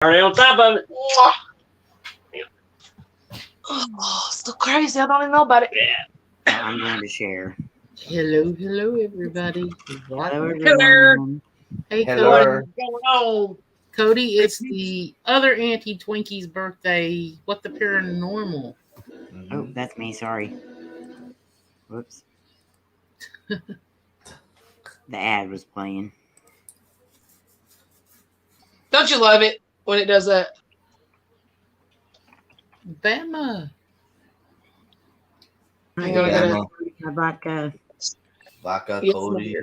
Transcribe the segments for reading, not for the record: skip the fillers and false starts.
Already on top of it. Oh, so crazy. I don't even know about it. Yeah. I'm going to share. Hello, everybody. Hello, Hello. everyone. Hey, Hello. Cody. What's going on? Cody, it's the other Auntie Twinkie's birthday. What the paranormal? Oh, that's me. Sorry. Whoops. The ad was playing. Don't you love it when it does that? Bama. I'm gonna get Bama. My vodka. Vodka, Yes, Cody.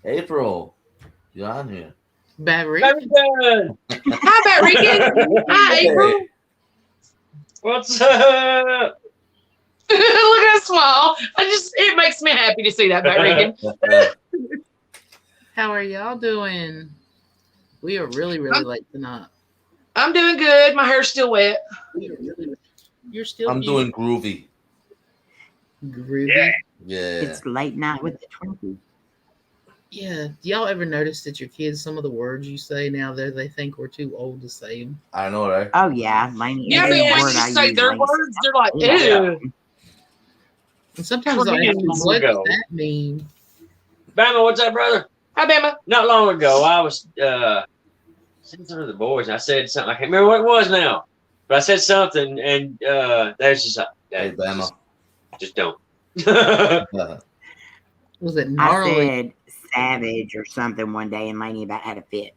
April. You're on here. Barry. Very good. Hi, Matt Regan. Hi, April. What's up? Look at that smile. It makes me happy to see that, Matt Regan. How are y'all doing? We are really late tonight. I'm doing good. My hair's still wet. You're still I'm doing groovy. groovy. Yeah. Yeah. It's late night with the Twinkie. Yeah. Do y'all ever notice that your kids, some of the words you say now, they think we're too old to say them? I know, right? Oh, yeah. Mine, Yeah, but every when word you I say use, their Lane words, they're like, Yeah. ew. And sometimes For I me, ask them, long what does ago. that mean? Bama, what's up, brother? Hi, Bama. Not long ago, I was sitting to the boys, and I said something. I can't remember what it was now, but I said something, and there's just like, Hey, Bama. just don't. Was it I gnarly? said savage or something one day, and Laney about had a fit.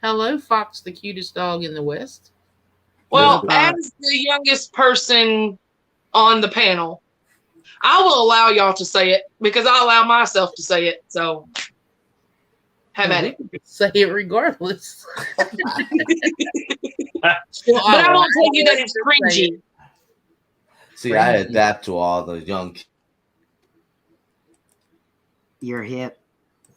Hello, Fox, the cutest dog in the West. Well, Yeah. as the youngest person on the panel, I will allow y'all to say it because I allow myself to say it. So, have at it. Say it regardless. But I won't tell you that it's cringy. See, I adapt to all the young. You're hip.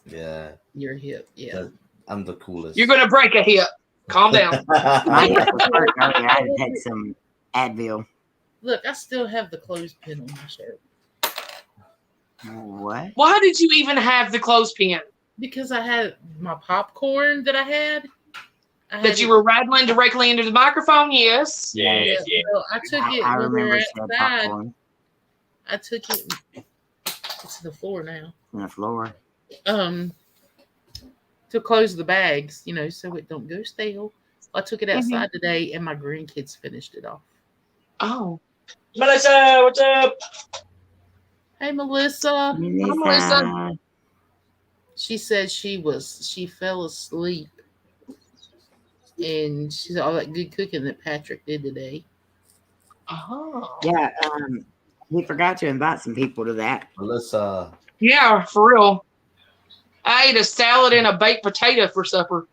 Yeah. You're hip, yeah. I'm the coolest. You're going to break a hip. Calm down. My hip was hurt earlier. I had some Advil. Look, I still have the clothespin on my shirt. What? Why did you even have the clothespin? Because I had my popcorn that I had. That you were rattling directly into the microphone? Yes. Yeah. So I took it I when we were remember said outside. popcorn I took it. It's to the floor now. on the floor. To close the bags, so it don't go stale. I took it outside today, and my grandkids finished it off. Oh. Melissa, what's up? Hey, Melissa. Melissa. She said she fell asleep, and she said all that good cooking that Patrick did today. Oh. Yeah, we forgot to invite some people to that. Melissa. Yeah, for real. I ate a salad and a baked potato for supper.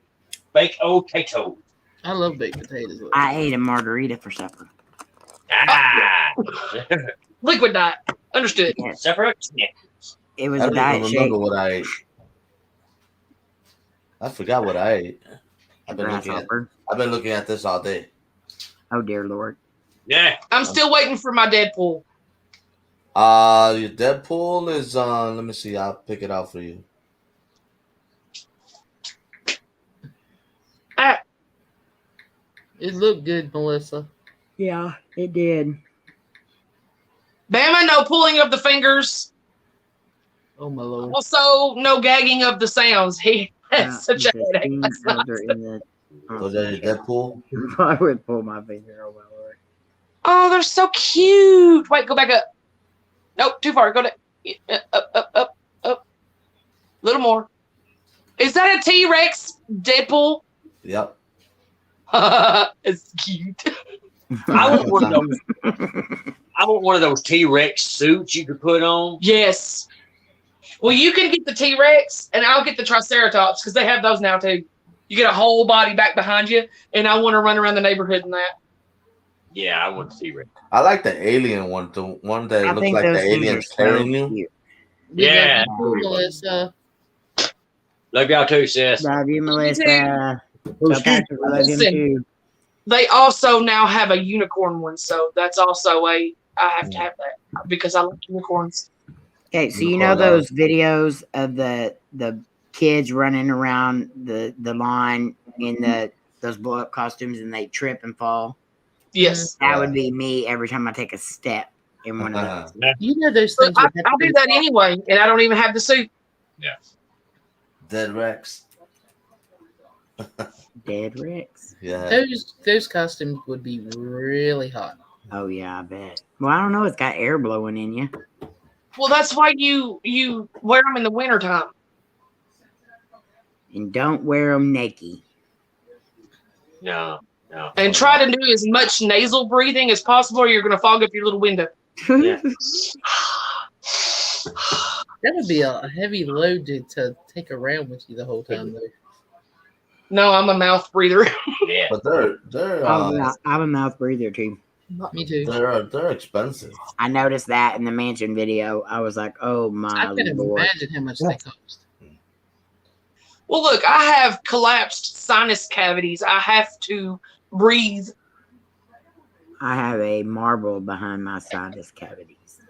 Baked potato. I love baked potatoes. I ate a margarita for supper. Ah. Liquid diet. Understood. Yes. Separate. It was I a don't diet even shake. remember what I ate. I forgot what I ate. I've been looking at this all day. Oh dear Lord. Yeah. I'm still waiting for my Deadpool. Your Deadpool is on. Let me see. I'll pick it out for you. It looked good, Melissa. Yeah, it did. Bama, no pulling of the fingers. Oh my Lord. Also, no gagging of the sounds. He had such a headache. Was that your Deadpool? I would pull my finger. Oh my Lord. Oh, they're so cute. Wait, go back up. Nope, too far. Go to up. A little more. Is that a T-Rex Deadpool? Yep. It's cute. I want one of those. I want one of those T-Rex suits you could put on. Yes. Well, you can get the T-Rex, and I'll get the Triceratops because they have those now too. You get a whole body back behind you, and I want to run around the neighborhood in that. Yeah, I want the T-Rex. I like the alien one. The one that looks like the alien's carrying you. Yeah. Melissa. Love y'all too, sis. Love you, Melissa. Patrick, love him too. They also now have a unicorn one, so that's also I have to have that because I like unicorns. Okay, so you know those videos of the kids running around the line in those blow up costumes and they trip and fall. Yes. That would be me every time I take a step in one of those. You know those But things. I would have to do be- that anyway, and I don't even have the suit. Dead Rex. Dead Rex. Yeah. Those costumes would be really hot. Oh yeah, I bet. Well, I don't know. It's got air blowing in you. Well, that's why you wear them in the wintertime. And don't wear them naked. No. And try to do as much nasal breathing as possible, or you're going to fog up your little window. Yeah. That would be a heavy load to take around with you the whole time, though. No, I'm a mouth breather. Yeah. But they're I'm a mouth breather too. Me too. they're expensive. I noticed that in the mansion video. I was like, oh my I couldn't lord. imagine how much they cost. Well, look, I have collapsed sinus cavities. I have to breathe. I have a marble behind my sinus cavities.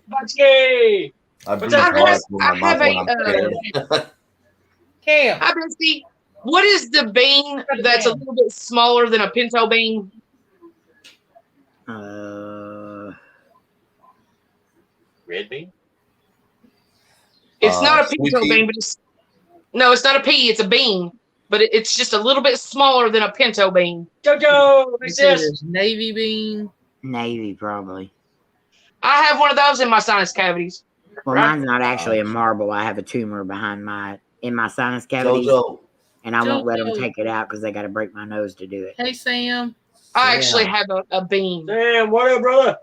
Batsky! I What's breathe up? hard through I my have mouth when a, I'm scared. Cam. Hi, Betsy. What is the bean that's a little bit smaller than a pinto bean? Red bean? It's not a sweet pinto pea? bean, but it's not a pea. It's a bean, but it's just a little bit smaller than a pinto bean. Jojo! You What's said this? there's navy bean. Navy, probably. I have one of those in my sinus cavities. Well, mine's not actually a marble. I have a tumor behind in my sinus cavities, Jojo. and I won't let them Jojo. take it out because they got to break my nose to do it. Hey, Sam. I actually have a bean. Damn, what up, brother?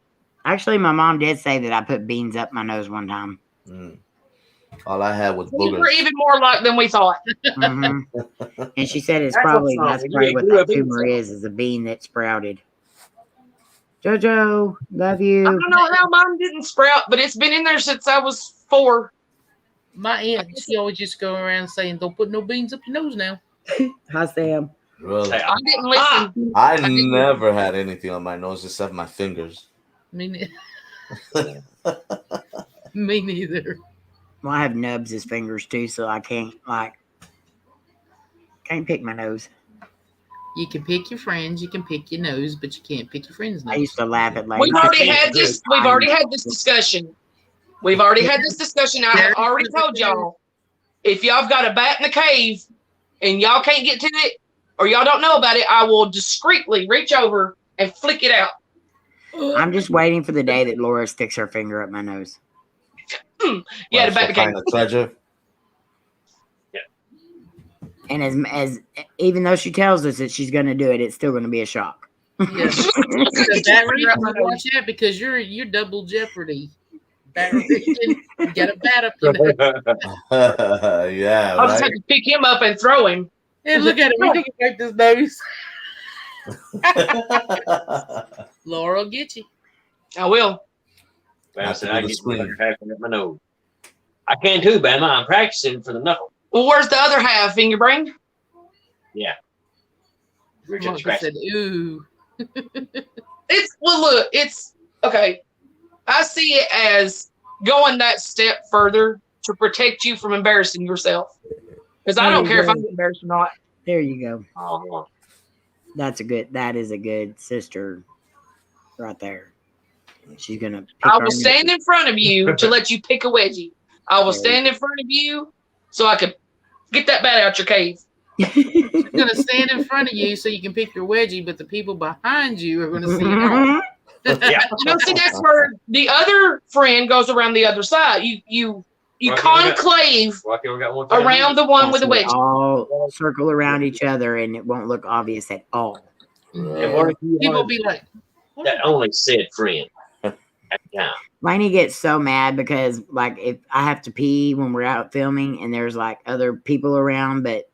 Actually, my mom did say that I put beans up my nose one time. All I had was We were boogers. even more luck than we thought. And she said That's that's probably what's wrong. what You that grew up tumor eating is a bean that sprouted. Jojo, love you. I don't know how mine didn't sprout, but it's been in there since I was 4. My aunt, she always used to go around saying, "Don't put no beans up your nose now." Hi, Sam. Really? Hey, I didn't listen. I didn't- never had anything on my nose except my fingers. Me neither. Me neither. Well, I have nubs as fingers too, so I can't pick my nose. You can pick your friends, you can pick your nose, but you can't pick your friend's I nose. used to laugh at ladies. We've already had this. We've already had this discussion. We've already had this discussion. I have already told y'all, if y'all have got a bat in the cave and y'all can't get to it or y'all don't know about it, I will discreetly reach over and flick it out. I'm just waiting for the day that Laura sticks her finger up my nose. Yeah, the bat in the cave. Find a treasure. And as even though she tells us that she's going to do it, it's still going to be a shock. Yes. So that reason, watch out because you're double jeopardy. Bat reason, you got a bat up your nose. Yeah, I'll just have right. to pick him up and throw him. Hey, look at him. He looking like this nose. Laura will get you. I will. Bama said Have I to do the get screen. hacking at my nose. I can too, Bama. I'm practicing for the knuckle. Well, where's the other half, finger brain? Reach up and Martha scratch. said, "Ooh." It's okay. I see it as going that step further to protect you from embarrassing yourself. Because I don't care if I'm embarrassed or not. There you go. Oh, That is a good sister right there. She's going to pick I our will stand in front of you to let you pick a wedgie. I will There you stand in front of you so I can get that bat out your cave. She's gonna stand in front of you so you can pick your wedgie, but the people behind you are gonna see it all. yeah. No, see, that's where the other friend goes around the other side. You Okay, conclave Well, we got one around the one with the They wedgie. all circle around each other and it won't look obvious at all. And what if you People wanted be like, that only said friend at the time? Lainey gets so mad because like if I have to pee when we're out filming and there's like other people around, but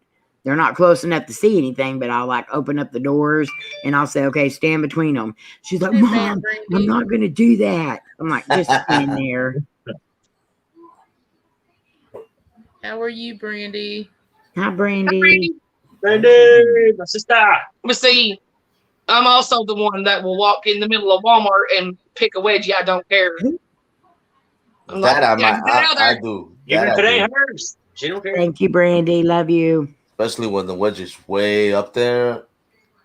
they're not close enough to see anything, but I'll like open up the doors and I'll say, okay, stand between them. She's like, "Hey, Mom, man, I'm Brandy." not going to do that. I'm like, just stand there. How are you, Brandy? Hi, Brandy. Brandy, my sister. But see, I'm also the one that will walk in the middle of Walmart and pick a wedgie. I don't care. I'm That like, I "Yeah, get out I there." do. Even That if it I ain't do. hers, she don't care. Thank you, Brandy. Love you. especially when the wedge is way up there.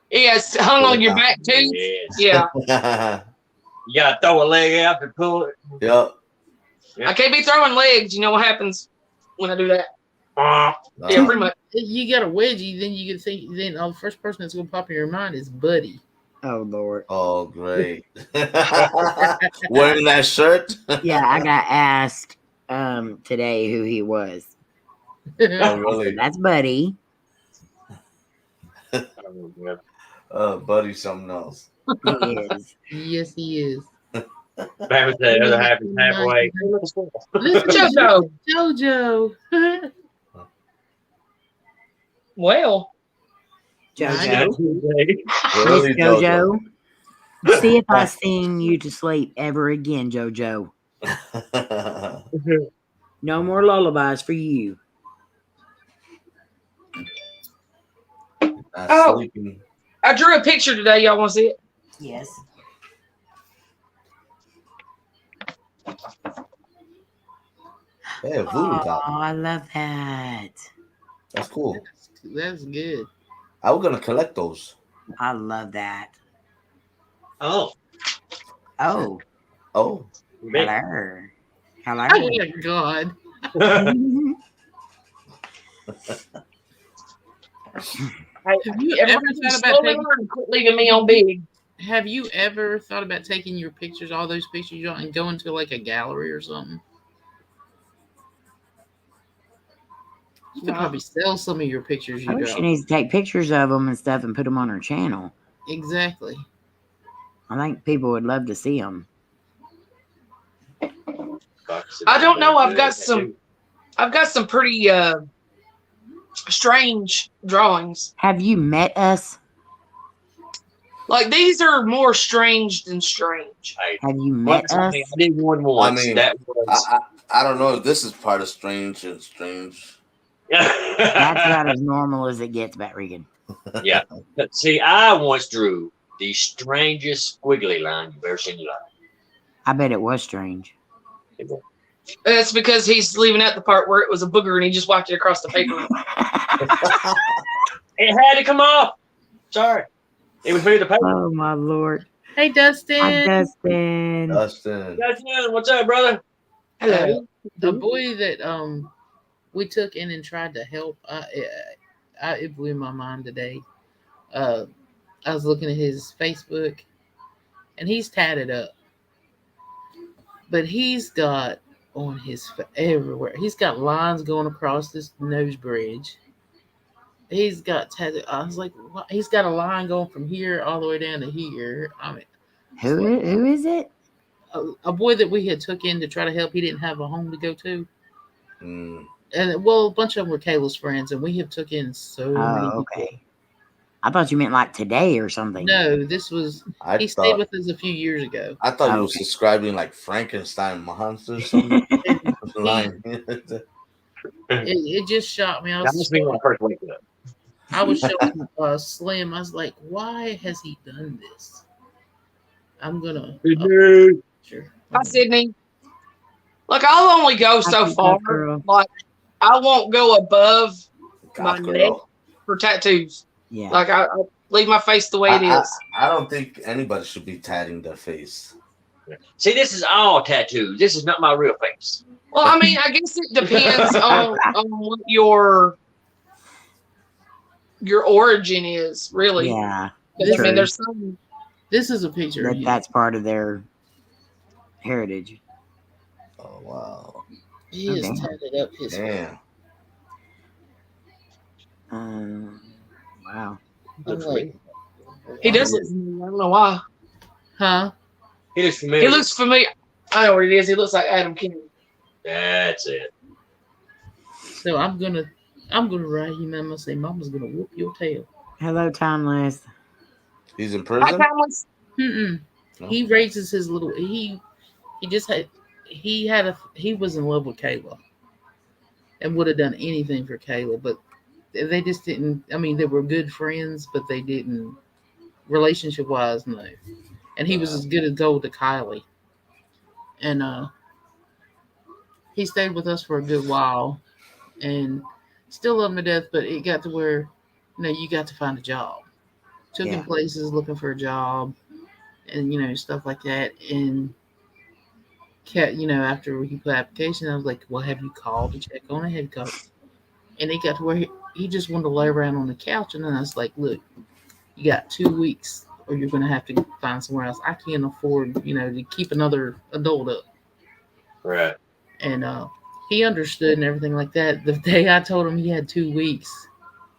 Yeah, it's hung on your back too. Yes. Yeah. You gotta throw a leg out and pull it. Yep. I can't be throwing legs. You know what happens when I do that? Yeah, pretty much. You got a wedgie, then you can think. Then the first person that's gonna pop in your mind is Buddy. Oh Lord. Oh, great. Wearing that shirt? Yeah, I got asked today who he was. Oh, really? That's Buddy. Buddy, something else. He is. Yes, he is. Back the other half is halfway. Listen, JoJo. Well, JoJo. Really, Miss JoJo. See if I sing you to sleep ever again, JoJo. No more lullabies for you. Oh. Sleeping. I drew a picture today. Y'all want to see it? Yes. Hey, a voodoo Oh, doll. I love that. That's cool. That's good. I was gonna collect those. I love that. Oh. Oh, Oh, hello. Hello. Oh my God. Have you ever thought about quit leaving me on big? Have you ever thought about taking your pictures, all those pictures you and going to like a gallery or something? You could probably sell some of your pictures I you think draw. she needs to take pictures of them and stuff and put them on her channel. Exactly. I think people would love to see them. I don't know. I've got some pretty strange drawings. Have you met us? Like these are more strange than strange. Have you met us? I did one once. I mean, that was. I don't know if this is part of strange and strange. That's about as normal as it gets, Bat Regan. Yeah. See, I once drew the strangest squiggly line you've ever seen in your life. I bet it was strange. That's because he's leaving out the part where it was a booger and he just wiped it across the paper. It had to come off. Sorry. It was through the paper. Oh my Lord. Hey, Dustin. Hi, Dustin. Dustin. What's up, brother? Hello. The boy that we took in and tried to help, it blew my mind today. I was looking at his Facebook, and he's tatted up, but he's got on his everywhere. He's got lines going across this nose bridge. He's got tattoo. I was like, what? He's got a line going from here all the way down to here. I mean, Who is it? a boy that we had took in to try to help. He didn't have a home to go to. Mm. And well, a bunch of them were Kayla's friends, and we have took in so many people. Okay. I thought you meant like today or something. No, this was he stayed with us a few years ago. I thought you was describing like Frankenstein monsters. Something. It just shocked me. That must be when I first wake up. I was showing Slim. I was like, why has he done this? I'm gonna. Sure. Hi, Sydney. Look, I'll only go so far. Like, I won't go above my neck for tattoos. Yeah. Like, I leave my face the way it is. I don't think anybody should be tatting their face. See, this is all tattoos. This is not my real face. Well, I mean, I guess it depends on what your origin is, really. Yeah. I mean, there's some. This is a picture. That's part of their heritage. Oh wow! He is tatted up his. Damn. Wow. Like, He does look familiar. I don't know why. Huh? He looks familiar. He looks familiar. I know what it is. He looks like Adam Kennedy. That's it. So I'm gonna write him. I'm gonna say, "Mama's gonna whoop your tail." Hello, Timeless. He's in Hi, prison. Timeless. No. He raises his little. He was in love with Kayla, and would have done anything for Kayla, but they just didn't. I mean, they were good friends, but they didn't relationship wise. No, and he was as good as gold to Kylie, and he stayed with us for a good while, and Still love him to death, but it got to where, you got to find a job. Took him Yeah. places looking for a job, and stuff like that. And after he put application, I was like, "Well, have you called to check on it? Have you called?" And it got to where he just wanted to lay around on the couch, and then I was like, "Look, you got 2 weeks, or you're going to have to find somewhere else. I can't afford, to keep another adult up." Right. And he understood and everything like that. The day I told him he had 2 weeks,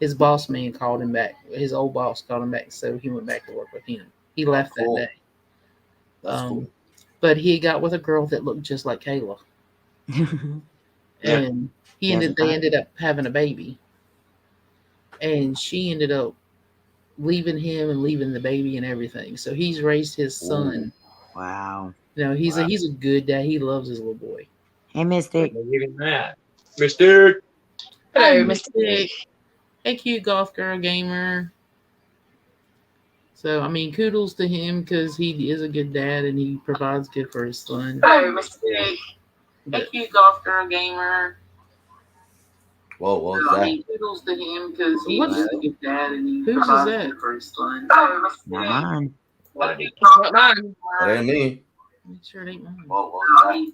his boss man called him back. His old boss called him back, so he went back to work with him. He left Cool. that day. That's cool. But he got with a girl that looked just like Kayla, and they ended up having a baby, and she ended up leaving him and leaving the baby and everything. So he's raised his son. Wow. He's a good dad. He loves his little boy. Hey, Mystic. Give him that. Mr. Hello, Hi, Mr. Nick. Hey, cute golf girl gamer. So, kudos to him because he is a good dad and he provides good for his son. Hello, Mr. Nick. Hey, cute golf girl gamer. Whoa, what was that? Kudos to him because he is a good dad and he provides good for his son. Hello, Mr. Not Nick. mine. Not mine. That ain't me. Make sure it ain't mine. What was that?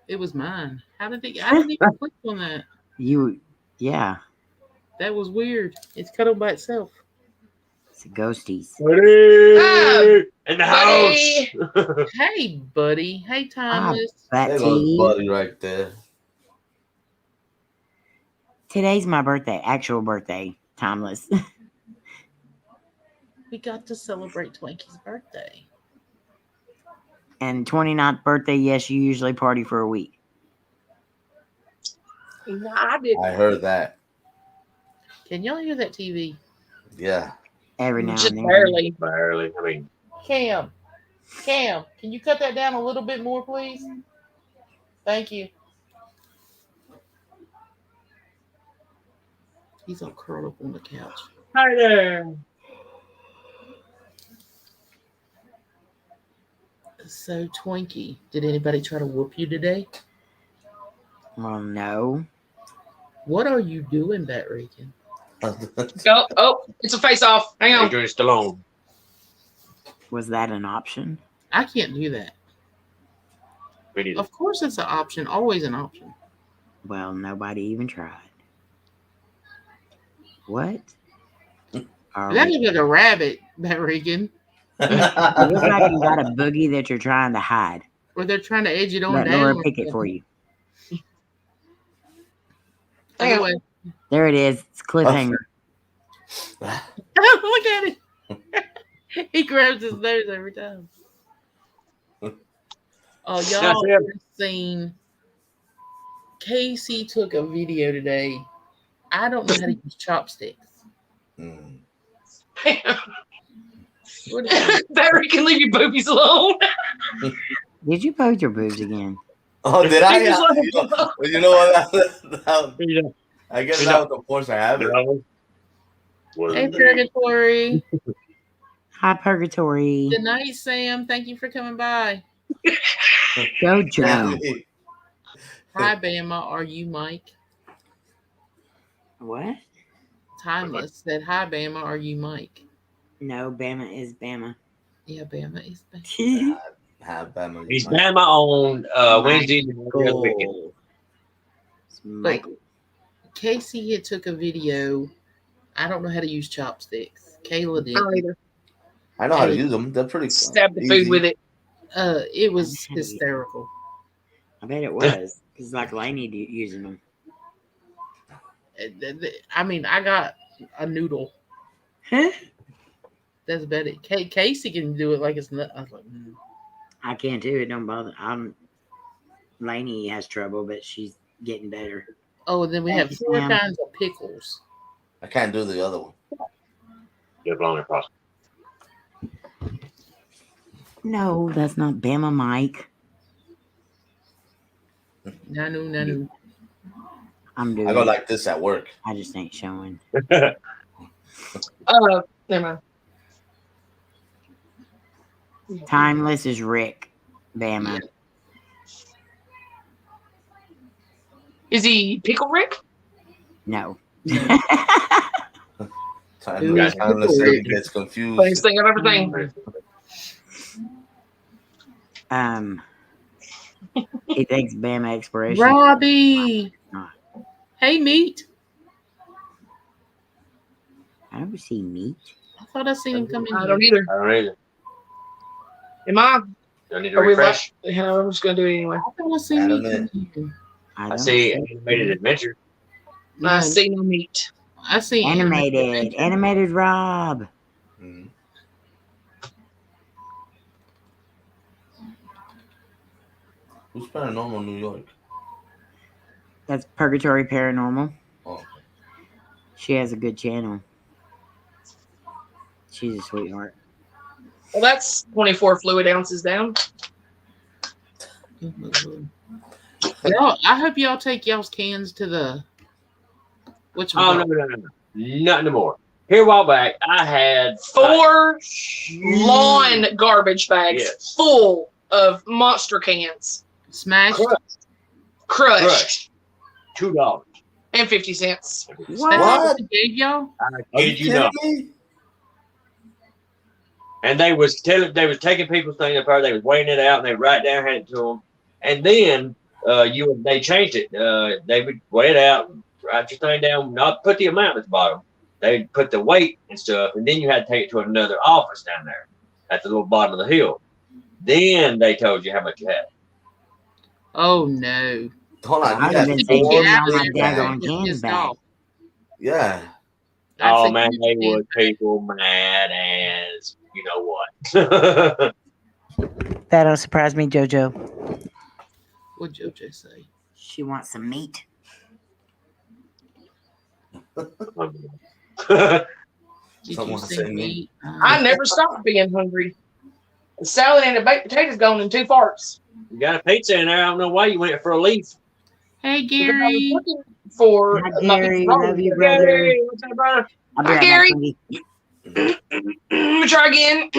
It was mine. I didn't even click on that. Yeah. That was weird. It's cut up by itself. It's a ghosties. Buddy! In the house! Buddy. Hey, buddy. Hey, Timeless. There goes Buddy right there. Today's my birthday. Actual birthday. Timeless. We got to celebrate Twinkie's birthday. And 29th birthday, yes, you usually party for a week. No, I didn't. I heard that. Can y'all hear that TV? Yeah. Every now Just and then. barely. Barely. I mean, Cam, can you cut that down a little bit more, please? Thank you. He's all curled up on the couch. hi there. So, Twinkie, did anybody try to whoop you today? Well, no. What are you doing, Bat Regan? Go. Oh, it's a face off. Hang on. Adrian Stallone. Was that an option? I can't do that. We need Of course, it's an option. Always an option. Well, nobody even tried. What? Are That we- looks like a rabbit, Bat Regan. It looks like you got a boogie that you're trying to hide. Or they're trying to edge it on Let down. Laura pick it for you. Anyway, There it is. It's cliffhanger. look at it. He grabs his nose every time. Oh, y'all That's have seen Casey took a video today. I don't know how to use chopsticks. Mm. What is it? Barry can leave your boobies alone. Did you post your boobs again? Oh, did I? He was like- You know what? Yeah. I guess that was the force I have it. Hey, Purgatory. Hi, Purgatory. Good night, Sam. Thank you for coming by. Go, Joe. Hi, Bama. Are you Mike? What? Timeless said, hi, Bama. Are you Mike? No, Bama is Bama. Yeah, Bama is Bama. Have Bama. He's Bama on Wednesday and every other weekend. Michael. It's Like, Michael. Casey had took a video. I don't know how to use chopsticks. Kayla did. I don't either. I know how to use them. They're pretty Stab the easy. food with it. It was hysterical. I bet it was. Because like Lainey using them. I mean, I got a noodle. Huh? That's about it. Casey can do it like it's not. I was like, I can't do it. Don't bother. Lainey has trouble, but she's getting better. Oh, and then we have Thank you, 4 Sam. kinds of pickles. I can't do the other one. Get blown across. No, that's not Bama Mike. Nanu. I'm doing I go it. like this at work. I just ain't showing. Never mind. Timeless is Rick. Bama. Is he Pickle Rick? No. Timeless Eddie gets confused. Funniest thing I've ever seen. He thinks Bama expiration. Robbie. Hey, meat. I never see meat. I thought I seen him come in I here. don't either. I don't either. Am I? Don't need to Are we like? refresh. Yeah, I'm just gonna do it anyway. I thought I seen meat come in here. I don't see animated adventure. I Yeah, see no meat. I see Animated Rob. Mhm. Who's Paranormal New York? That's Purgatory Paranormal. Oh, She has a good channel. She's a sweetheart. Well, that's 24 fluid ounces down. Y'all, I hope y'all take y'all's cans to the. Which Oh no, not anymore. Here a while back, I had 4 lawn garbage bags Yes. full of monster cans, Smashed. crushed, $2. and 50 cents. What? I gave y'all? I Are you kid you not. kidding me? And they was taking people's things apart. They was weighing it out, and they write down, hand it to them, and then they changed it. They would weigh it out, write your thing down, not put the amount at the bottom. They put the weight and stuff, and then you had to take it to another office down there at the little bottom of the hill. Then they told you how much you had. Oh no. Hold on. I'd You have had been They four thinking get on out my big there, daggone bags. they're cans pissed bag. off. Yeah. I'd Oh say man, they 50 was people mad as you know what. That don't surprise me, JoJo. What'd JoJo say? She wants some meat. Did Someone you say say meat. meat? I never stopped being hungry. The salad and the baked potatoes gone in 2 farts. You got a pizza in there. I don't know why you went for a leaf. Hey Because I was Gary. looking for Hi, my Gary. pizza. Love you, brother. Gary, what's up, brother? I'll be Hi, right Gary. back, Cindy. Let me try again.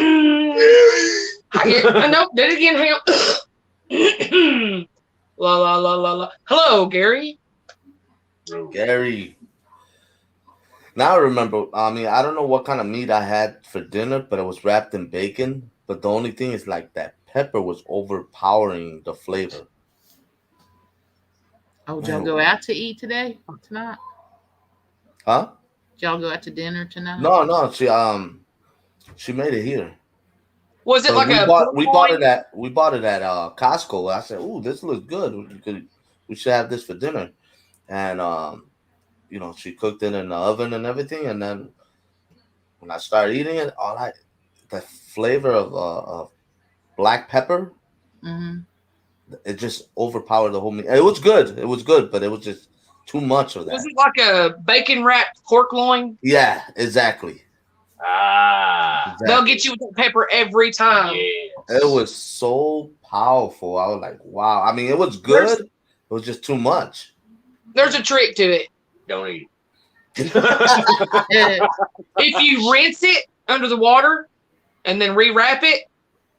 Hi, Gary. Nope, did it again. Him. La la la la la. Hello, Gary. Gary. Now I remember. I mean, I don't know what kind of meat I had for dinner, but it was wrapped in bacon. But the only thing is, like, that pepper was overpowering the flavor. Oh, did y'all go out to eat tonight? Huh? Did y'all go out to dinner tonight? No. She made it here. Was it So like we bought it at Costco. I said, "Ooh, this looks good. We should have this for dinner." And she cooked it in the oven and everything. And then when I started eating it, the flavor of black pepper, Mm-hmm. it just overpowered the whole meat. It was good, but it was just too much of that. Was it like a bacon wrapped pork loin? Yeah, exactly. They'll get you with that pepper every time. It was so powerful. I was like, wow. I mean, it was good. It was just too much. There's a trick to it. Don't eat. If you rinse it under the water and then rewrap it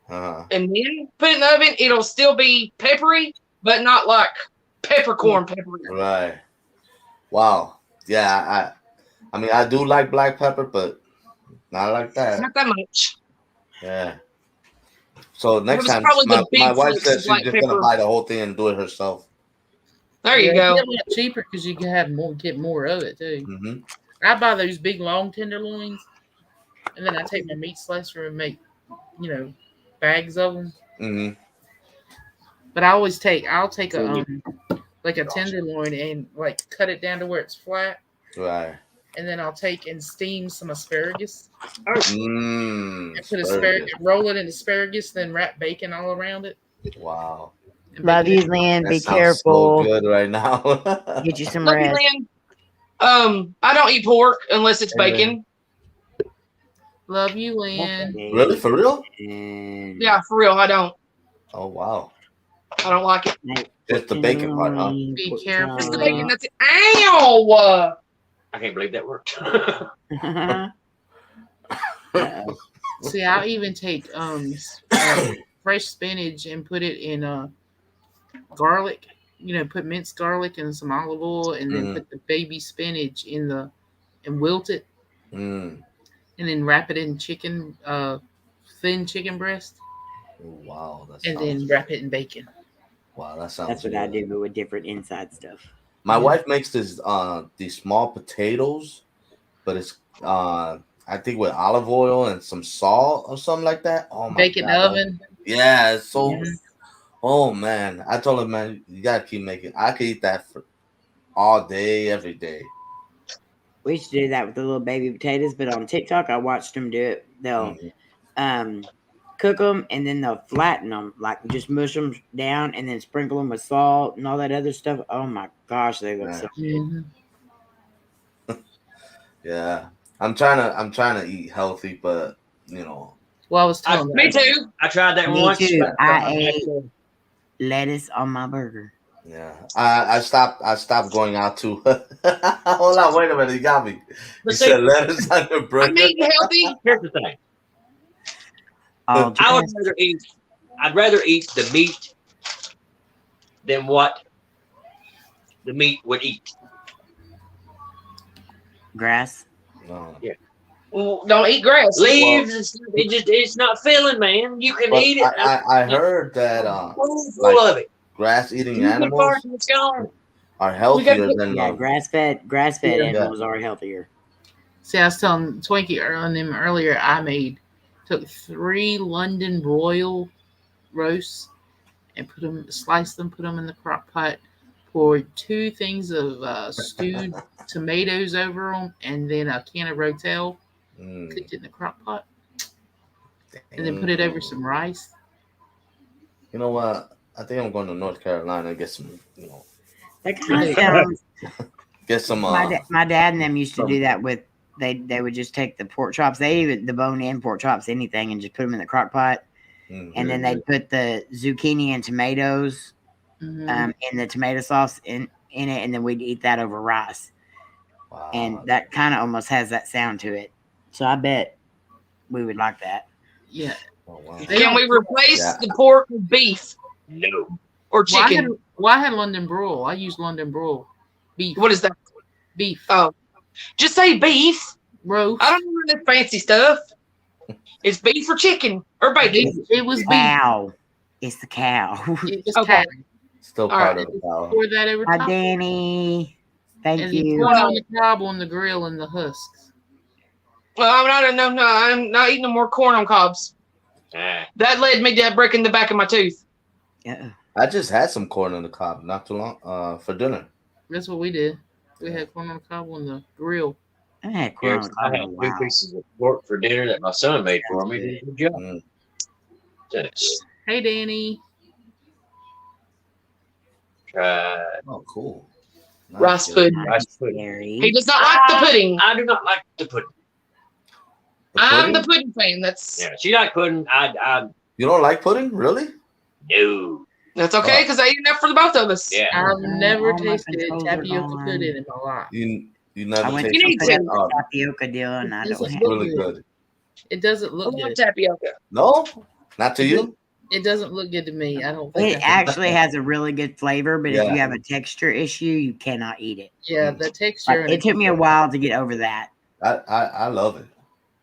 Uh-huh. and then put it in the oven, it'll still be peppery, but not like peppercorn peppery. Right. Wow. Yeah, I mean, I do like black pepper, but not like that. Not that much. Yeah. So next was time, probably the big my wife flakes said of she's black just gonna pepper. buy the whole thing and do it herself. There you go. It's a lot cheaper because you can get more of it too. Mm-hmm. I buy those big long tenderloins, and then I take my meat slicer and make, bags of them. Mm-hmm. But I'll take a tenderloin and like cut it down to where it's flat, Right. and then I'll take and steam some asparagus. Mm, And put asparagus, roll it in asparagus, then wrap bacon all around it. Wow. Love you, Lynn. That Be sounds careful. so good right now. Get you some Love you, rest. Lynn. I don't eat pork unless it's bacon. Love you, Lynn. Really? For real? Yeah, for real, I don't. Oh, wow. I don't like it. Just the bacon part, huh? Be careful. Just the bacon. That's it. Ow! I can't believe that worked. See, I'll even take fresh spinach and put it in garlic put minced garlic and some olive oil, and then put the baby spinach and wilt it, Mm. and then wrap it in chicken, thin chicken breast, Oh, wow, and then wrap it in bacon. Wow, that sounds. That's what good. I do, but with different inside stuff. My wife makes these small potatoes, but it's I think with olive oil and some salt or something like that. Oh my Bake it in the god! oven. Yeah, it's so. Yes. Oh man, I told her, man, you gotta keep making. I could eat that for all day, every day. We used to do that with the little baby potatoes, but on TikTok, I watched them do it. They'll cook them and then they'll flatten them, like just mush them down and then sprinkle them with salt and all that other stuff. Oh my gosh, they look so good. Yeah, I'm trying to eat healthy, but Well, I was telling me too. I tried that Me once. too. I ate lettuce on my burger. yeah, I stopped going out to. Hold on, wait a minute, you got me. You said lettuce on your burger. I'm eating healthy. Here's the thing. All I would dressed. rather eat. I'd rather eat the meat than what the meat would eat. Grass. No. Yeah. Well, don't eat grass. Leaves. It's not filling, man. You can But eat it. I heard that full of it. grass eating You can animals fart and it's gone. are healthier than Yeah, grass fed animals are healthier. See, I was telling Twinkie earlier. I took 3 London broil roasts and sliced them, put them in the crock pot, poured 2 things of stewed tomatoes over them, and then a can of Rotel. Cooked it in the crock pot, and then put it over some rice. You know what? I think I'm going to North Carolina and get some. That kind of sounds. Get some. My dad and them used to do that with. They would just take the pork chops, the bone-in pork chops, anything, and just put them in the crock pot, and then they'd put the zucchini and tomatoes in the tomato sauce in it, and then we'd eat that over rice. Wow. And that kind of almost has that sound to it. So I bet we would like that. Yeah. Oh, wow. Can we replace the pork with beef? No. Or chicken? Well, I had London broil. I use London broil beef. What is that? Beef. Oh, just say beef. Roast. I don't know that fancy stuff. It's beef or chicken or bacon. It was beef. Cow. It's the cow. It's Okay. cow. Still part of the cow. Pour that over Hi, top. Danny. Thank And you. put it on the cob on the grill and the husks. Well, I'm not eating no more corn on cobs. That led me to breaking the back of my tooth. Yeah. I just had some corn on the cob not too long for dinner. That's what we did. We had corn on the cob on the grill. I had corn. Yes, I had 2 pieces of pork for dinner that my son made for me. Good job. Yes. Hey, Danny. Oh, cool. Nice. Rice pudding. Rice pudding. He does not like the pudding. I do not like the pudding. I'm the pudding fan. She like pudding. You don't like pudding, really? No. That's okay because I eat enough for the both of us. Yeah. I've never all my tasted controls are tapioca gone. pudding in my life. You never I went tasted You need to to. the tapioca deal, and I This don't is have really good. It doesn't I look love good. tapioca. No, not to you. It doesn't look good to me. I don't think. It actually has a really good flavor, but if Yeah. you have a texture issue, you cannot eat it. Yeah, the texture. Like, it took me a while to get over that. I love it.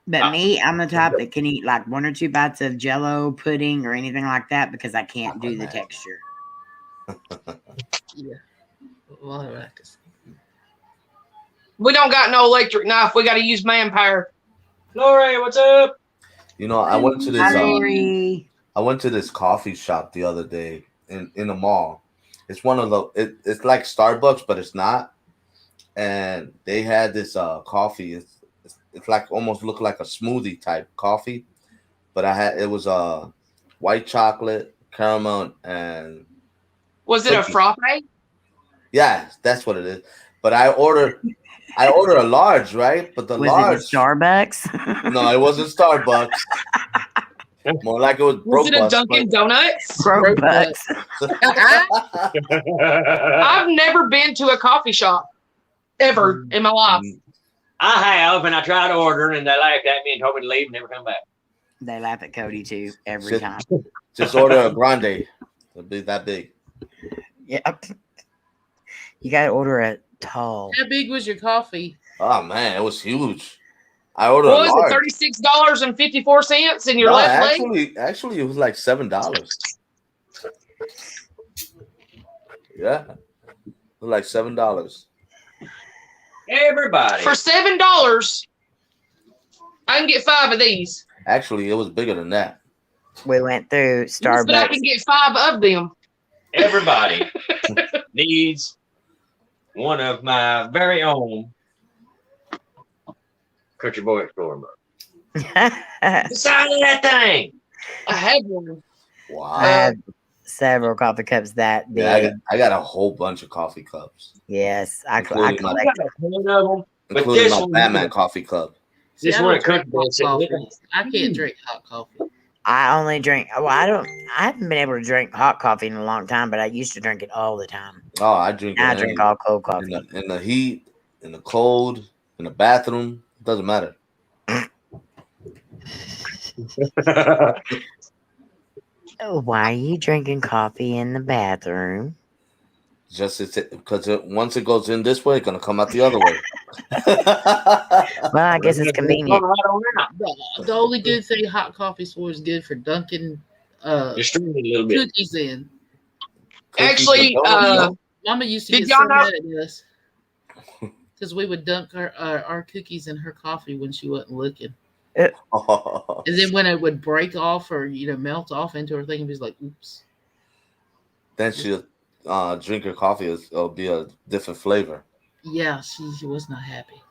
But me, I'm the type that can eat like 1 or 2 bites of Jello pudding or anything like that because I can't do the texture. Yeah. Well, I have to say. We don't got no electric knife. We got to use manpower. Lori, what's up? You know, I went to this. Sorry. I went to this coffee shop the other day in the mall. It's one of the. It's like Starbucks, but it's not. And they had this coffee. It's like almost looked like a smoothie type coffee, but it was white chocolate, caramel, and Was it a frappe? yeah, that's what it is. But I ordered a large, right? But the Was large it Starbucks? No, it wasn't Starbucks. More like it was Was it a Brokebus, Dunkin' Donuts? Starbucks. I've never been to a coffee shop ever in my life. I have, and I tried ordering, and they laughed at me and told me to leave and never come back. They laugh at Cody too every time. Just order a grande. It'll be that big. Yep. You gotta order a tall. How big was your coffee? Oh man, it was huge. I ordered What a was large. it? $36.54 in your No, left leg? actually, it was like $7. Yeah, it was like $7. Everybody. For $7, I can get 5 of these. Actually, it was bigger than that. We went through Yes, but I Starbucks. can get 5 of them. Everybody needs one of my very own Country Boy Explorer mugs. The side of that thing. I have one. Wow. I have several coffee cups that big. Yeah, I got a whole bunch of coffee cups, Yes, I including my, I got a ton of them, but including this my one, Batman coffee cup. See, this I one don't at Country drink Boy hot said, coffee. I can't drink hot coffee. I only drink. Well, I haven't been able to drink hot coffee in a long time, but I used to drink it all the time. Oh, I drink Now I it drink all cold in coffee. in the heat, in the cold, in the bathroom. It doesn't matter. Oh, why are you drinking coffee in the bathroom? Just because once it goes in this way, it's gonna come out the other way. Well, I guess it's convenient. The only good thing hot coffee's for is good for dunking Just stream it a little bit. cookies in. Actually, Mama used to Did get y'all so know- mad at us because we would dunk our cookies in her coffee when she wasn't looking. And then when it would break off or melt off into her thing, it was like, oops. Then she'll drink her coffee. It'll be a different flavor. Yeah, she was not happy.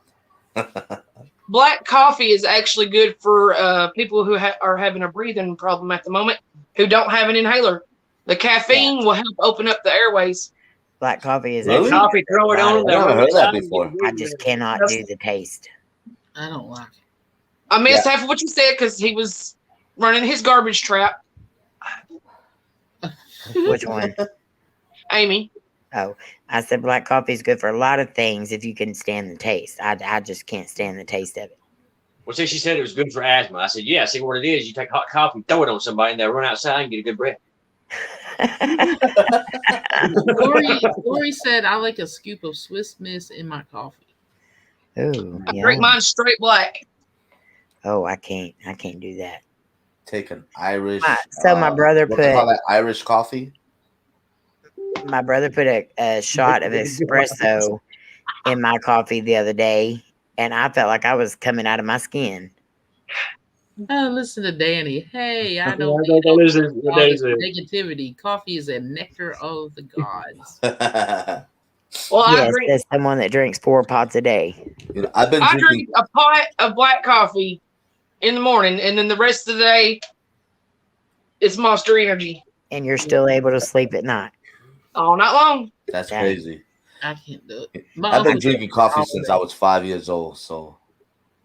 black coffee is actually good for people who are having a breathing problem at the moment who don't have an inhaler. The caffeine will help open up the airways. Black coffee is Really? Coffee, throw it on. I never heard that before. I just cannot do the taste. I don't like it. I missed half of what you said because he was running his garbage trap. Which one? Amy. Oh, I said black coffee is good for a lot of things if you can stand the taste. I just can't stand the taste of it. Well, see, she said it was good for asthma. I said, yeah, see what it is. You take hot coffee, throw it on somebody, and they'll run outside and get a good breath. Lori said, I like a scoop of Swiss Miss in my coffee. Ooh, I drink mine straight black. Oh, I can't do that. Take an Irish. So my brother what they call that, Irish coffee. My brother put a shot of espresso in my coffee the other day, and I felt like I was coming out of my skin. Oh, listen to Danny. Hey, I don't listen. negativity. Coffee is a nectar of the gods. Well, Yes, that's someone that drinks 4 pots a day. I drink a pot of black coffee in the morning, and then the rest of the day it's Monster Energy. And you're still able to sleep at night. All night long. That's crazy. I can't do it. I've been drinking coffee since I was 5 years old. So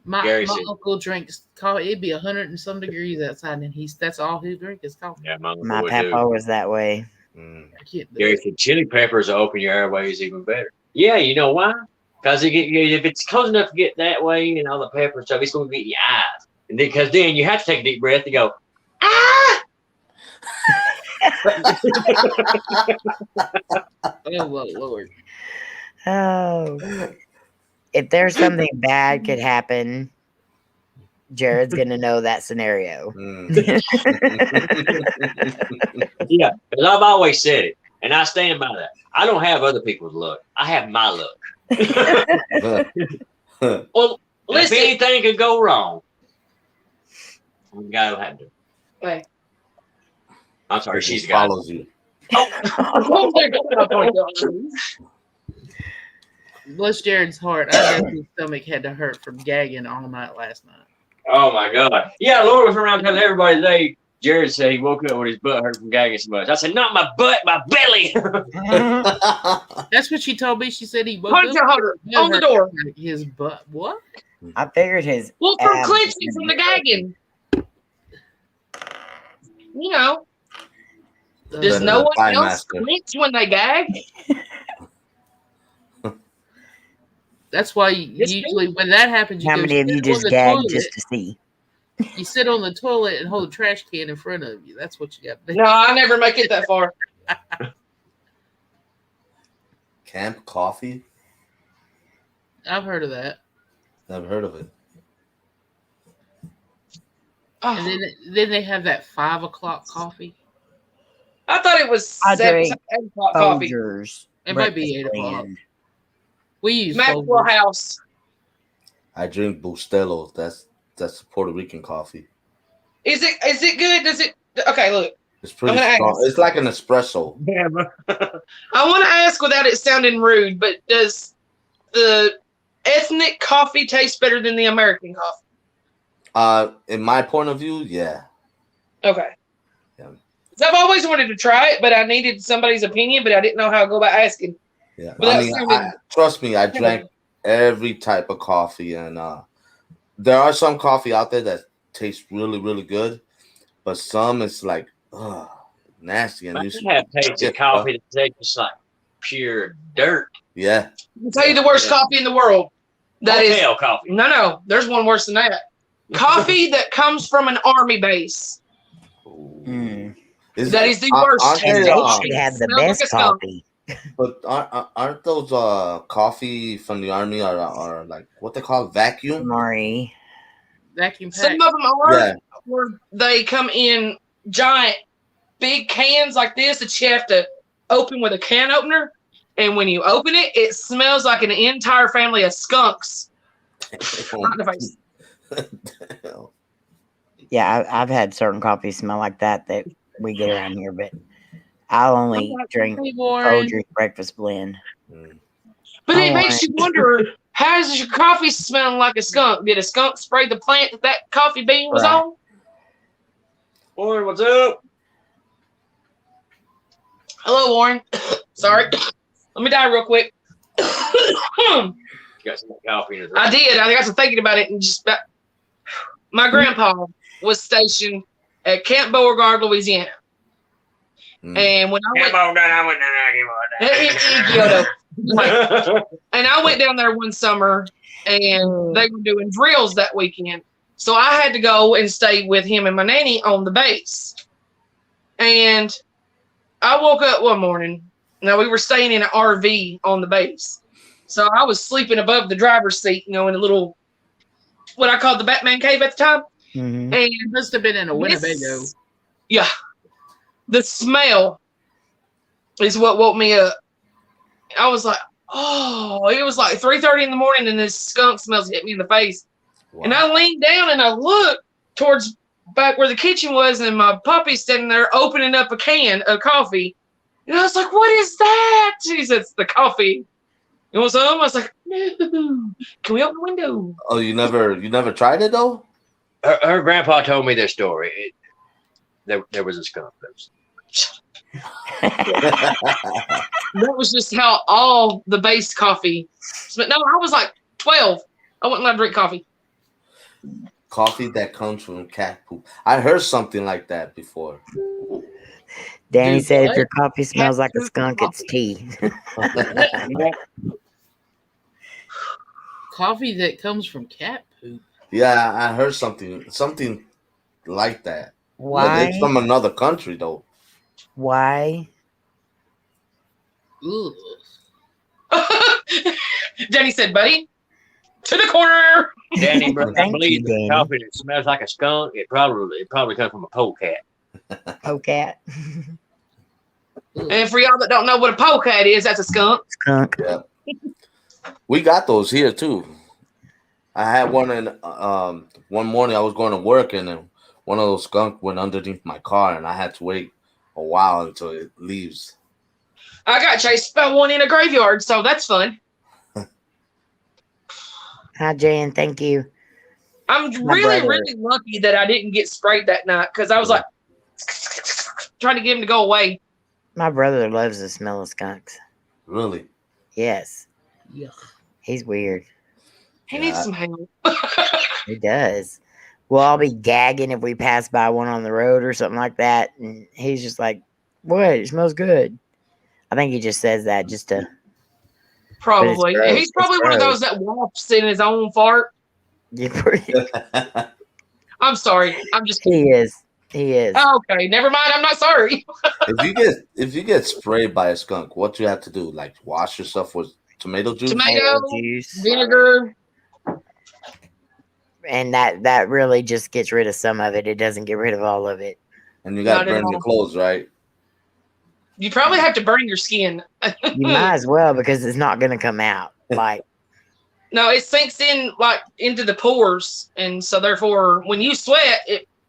my uncle drinks coffee. It'd be 100 and some degrees outside, and that's all he drinks is coffee. Yeah, my papa was that way. Gary said chili peppers will open your airways even better. Yeah, you know why? Because if it's close enough to get that way and all the pepper stuff, it's going to get your eyes. And because then you have to take a deep breath and go, ah! Oh, Lord. Oh. If there's something bad could happen, Jared's going to know that scenario. Yeah, because I've always said it, and I stand by that. I don't have other people's luck. I have my luck. Well, listen. If anything could go wrong, God will have to. Okay. I'm sorry, she's the guy. Follows you. Bless Jared's heart. I know his stomach had to hurt from gagging all night last night. Oh my God. Yeah, Laura was around telling everybody today. Jared said he woke up with his butt hurt from gagging so much. I said, not my butt, my belly. That's what she told me. She said he woke Punch up on the door. His butt. What? I figured his. Well, from clenching from the gagging. You know. Does no one else clench when they gag? That's why usually when that happens, how many of you just gag just to see? You sit on the toilet and hold a trash can in front of you. That's what you got to do. No, I never make it that far. Camp Coffee. I've heard of that. Never heard of it. Oh, And then they have that 5 o'clock coffee. I thought it was I 7 drink 8 o'clock coffee. Folgers. It might be breakfast 8 o'clock. blend. We use Maxwell Folgers. House. I drink Bustelo. That's Puerto Rican coffee. Is it good? Does it? Okay, look. It's pretty I'm gonna strong. ask. It's like an espresso. Yeah, I want to ask without it sounding rude, but does the ethnic coffee taste better than the American coffee? In my point of view, yeah. Okay. Yeah. 'Cause I've always wanted to try it, but I needed somebody's opinion, but I didn't know how to go about asking. Yeah. Without I mean, sounding- trust me, I drank every type of coffee, and there are some coffee out there that tastes really, really good, but some it's like nasty. And I you have tasted coffee that tastes like pure dirt. yeah. I'll tell you the worst coffee in the world. That is Hotel coffee. no. There's one worse than that. Coffee that comes from an army base. Mm. That is the worst. Aren't And they, they should have the Smells like best a skunk. coffee. but aren't those coffee from the army are like what they call vacuum? Maury. Vacuum Some pack. of them are Yeah. where they come in giant, big cans like this that you have to open with a can opener. And when you open it, it smells like an entire family of skunks. Right in the face. Yeah, I've had certain coffees smell like that we get around here, but I'll only drink Hey, Warren. Folgers breakfast blend. Mm. But I it want makes you wonder, how is your coffee smelling like a skunk? Did a skunk spray the plant that coffee bean was Right. on? Warren, what's up? Hello, Warren. Sorry. Let me die real quick. You got some coffee in his I did. I got to thinking about it and just my grandpa was stationed at Camp Beauregard, Louisiana. Mm. And when I went Come on down, I went down, Kyoto. give on And I went down there one summer and they were doing drills that weekend. So I had to go and stay with him and my nanny on the base. And I woke up one morning. Now we were staying in an RV on the base. So I was sleeping above the driver's seat, in a little, what I called the Batman cave at the time. Mm-hmm. And Must have been in a Winnebago. this- yeah. The smell is what woke me up. I was like, oh, it was like 3:30 in the morning and this skunk smells hit me in the face. Wow. And I leaned down and I looked towards back where the kitchen was and my puppy's standing there opening up a can of coffee. And I was like, what is that? She said, it's the coffee. You want some? I was like, no. Can we open the window? Oh, you never tried it though? her grandpa told me this story. There was a skunk. That was just how all the base coffee. But no, I was like 12. I wasn't allowed to drink coffee. Coffee that comes from cat poop. I heard something like that before. Danny Dude, said if what? your coffee smells like a poop skunk, it's tea. Coffee that comes from cat poop. Yeah, I heard something like that. Why? It's from another country though. Why? Ugh. Danny said, buddy, to the corner. Danny, bro, I Thank believe you, the Danny. coffee that smells like a skunk. It probably comes from a polecat. Polecat. And for y'all that don't know what a polecat is, that's a skunk. Skunk. Yeah. We got those here too. I had one in one morning I was going to work and then one of those skunk went underneath my car and I had to wait a while until it leaves. I got chased by one in a graveyard, so that's fun. Hi, Jan. Thank you. I'm My really, brother- really lucky that I didn't get sprayed that night because I was like trying to get him to go away. My brother loves the smell of skunks. Really? Yes. Yuck. He's weird. He Yeah. needs some help. He does. Well, I'll be gagging if we pass by one on the road or something like that. And he's just like, what? It smells good. I think he just says that just to. Probably. gross. He's probably It's one of gross. those that wafts in his own fart. Get pretty. I'm sorry. I'm just He is. He is. Oh, okay, never mind. I'm not sorry. If you get sprayed by a skunk, what you have to do? Like wash yourself with tomato juice? Tomato juice. vinegar. And that really just gets rid of some of it. It doesn't get rid of all of it. And you got to Not at burn your all. clothes, right? You probably have to burn your skin. You might as well because it's not going to come out. Like, No, it sinks in like into the pores, and so therefore, when you sweat,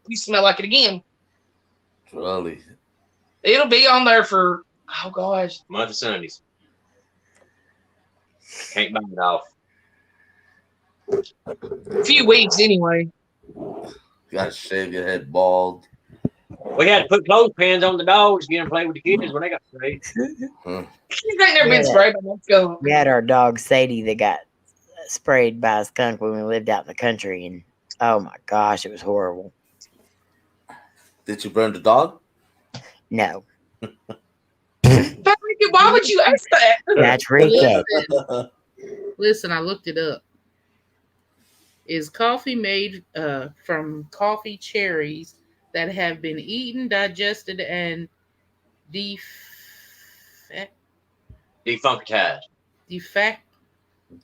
you smell like it again. Really? It'll be on there for Month of Sundays. Can't buy it off. a few weeks anyway. You got to shave your head bald. We had to put clothespins on the dogs to get them to play with the kids when they got sprayed. You ain't never been sprayed by that skunk. we had our dog Sadie that got sprayed by a skunk when we lived out in the country, and oh my gosh, it was horrible. Did you burn the dog? No, Why would you ask that? that's Rico. Listen, I looked it up. Is coffee made from coffee cherries that have been eaten, digested, and Defunctized.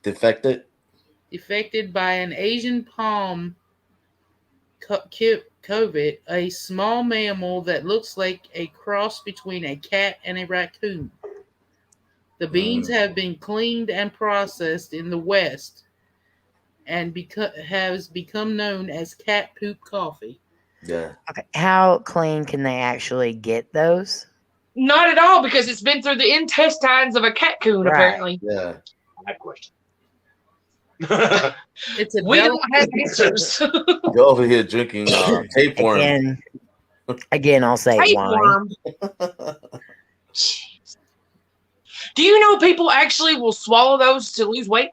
Defected? defected by an Asian palm covert, a small mammal that looks like a cross between a cat and a raccoon. The beans have been cleaned and processed in the West and has become known as cat poop coffee. Yeah. Okay, how clean can they actually get those? Not at all, because it's been through the intestines of a catcoon, Right. apparently. Yeah. Bad question. It's a We don't have answers. You're over here drinking tapeworm. Again, I'll say why. Tapeworm. Do you know people actually will swallow those to lose weight?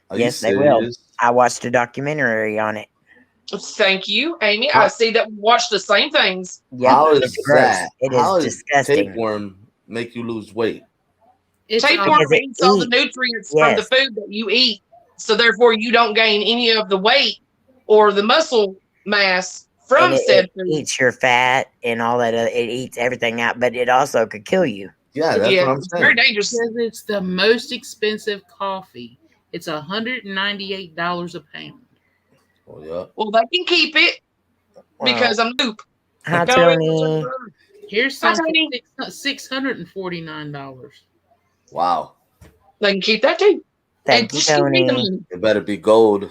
Are you Yes, they will. serious? I watched a documentary on it. Thank you, Amy. I see that we watch the same things. Yep, How is it's gross. that? It How is does disgusting. tapeworm make you lose weight? It's Tapeworm Because it eats all the eats. nutrients from Yes. the food that you eat, so therefore you don't gain any of the weight or the muscle mass from And said it food. eats your fat and all that. It eats everything out, but it also could kill you. Yeah, that's Yeah, what I'm it's very saying. dangerous. because it's the most expensive coffee. It's $198 a pound. Oh, yeah. Well, they can keep it because I'm loop. Hi, No, Tony. Here's Hi, some for Tony. $649. Wow. They can keep that too. Thank And you, just give me the Tony. money. It better be gold.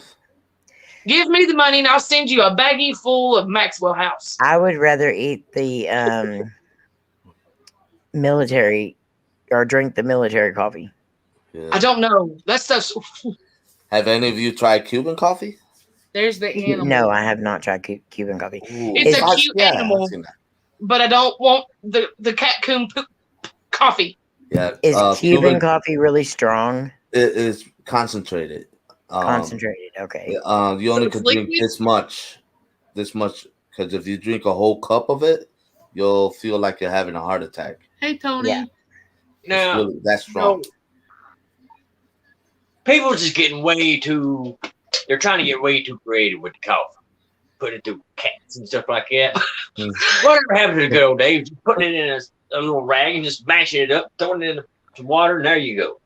Give me the money, and I'll send you a baggie full of Maxwell House. I would rather eat the military or drink the military coffee. Yeah. I don't know. That stuff's. Have any of you tried Cuban coffee? There's the animal. No, I have not tried Cuban coffee. Ooh. It's a I've- cute I've animal. seen that. But I don't want the catcoon poop coffee. Yeah. Is Cuban coffee really strong? It is concentrated. Concentrated. Okay. You only So could it's drink liquid? this much, because if you drink a whole cup of it, you'll feel like you're having a heart attack. Hey, Tony. Yeah. Now, That's strong. people are just getting they're trying to get way too creative with the coffee. Put it through cats and stuff like that. Whatever happened to the good old days? Just putting it in a little rag and just mashing it up, throwing it in some water, and there you go.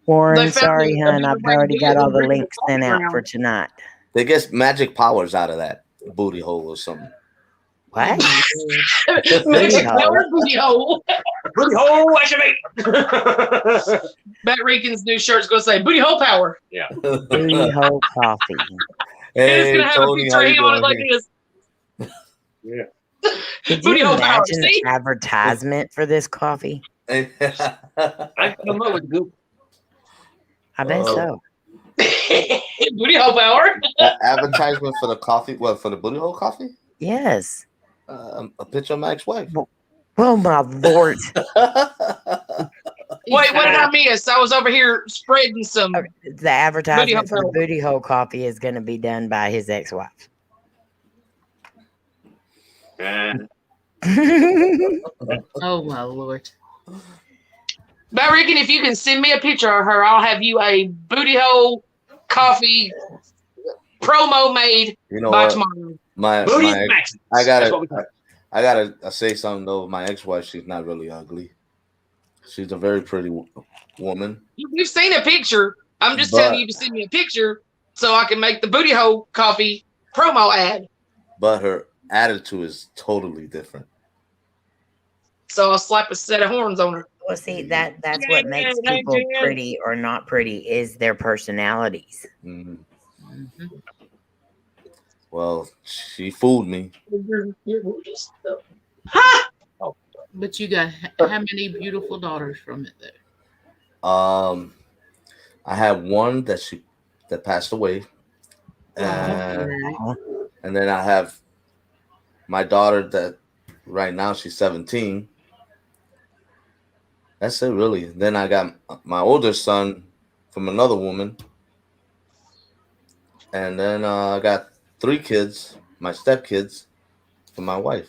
Warren, They found sorry, a hun. better I've way to already do got it all than the bringing links the sent coffee out around. for tonight. They get magic powers out of that booty hole or something. What? Magic hole. power booty hole. Booty hole activate! Matt Regan's new shirt's going to say booty hole power. Booty hole coffee. And it's Hey, going to have Tony, a picture how of you him on it like doing? this. Could Booty you hole power. imagine See? the advertisement for this coffee? Hey. I come up with Google. I bet Oh. so. Booty hole power. Advertisement for the coffee. What, for the booty hole coffee? Yes. A picture of my ex-wife. Oh my lord. Wait, what did I miss? I was over here spreading some. Okay, the advertisement for the hole. booty hole coffee is going to be done by his ex-wife. Oh, my Lord. Matt Regan, if you can send me a picture of her, I'll have you a booty hole coffee promo made You know by what? tomorrow. Booty my Max. I That's what we gotta call it. I gotta say something though. My ex-wife, she's not really ugly. She's a very pretty woman. You've seen a picture. I'm just telling But you to send me a picture so I can make the Booty Hole Coffee promo ad. but her attitude is totally different. So I'll slap a set of horns on her. Well, see, that's what makes people pretty or not pretty is their personalities. Mhm. Mhm. Well, she fooled me. But you got how many beautiful daughters from it though? I had one that passed away, and Right. and then I have my daughter that right now she's 17. That's it, really. Then I got my older son from another woman, and then I got 3 kids, my stepkids, from my wife.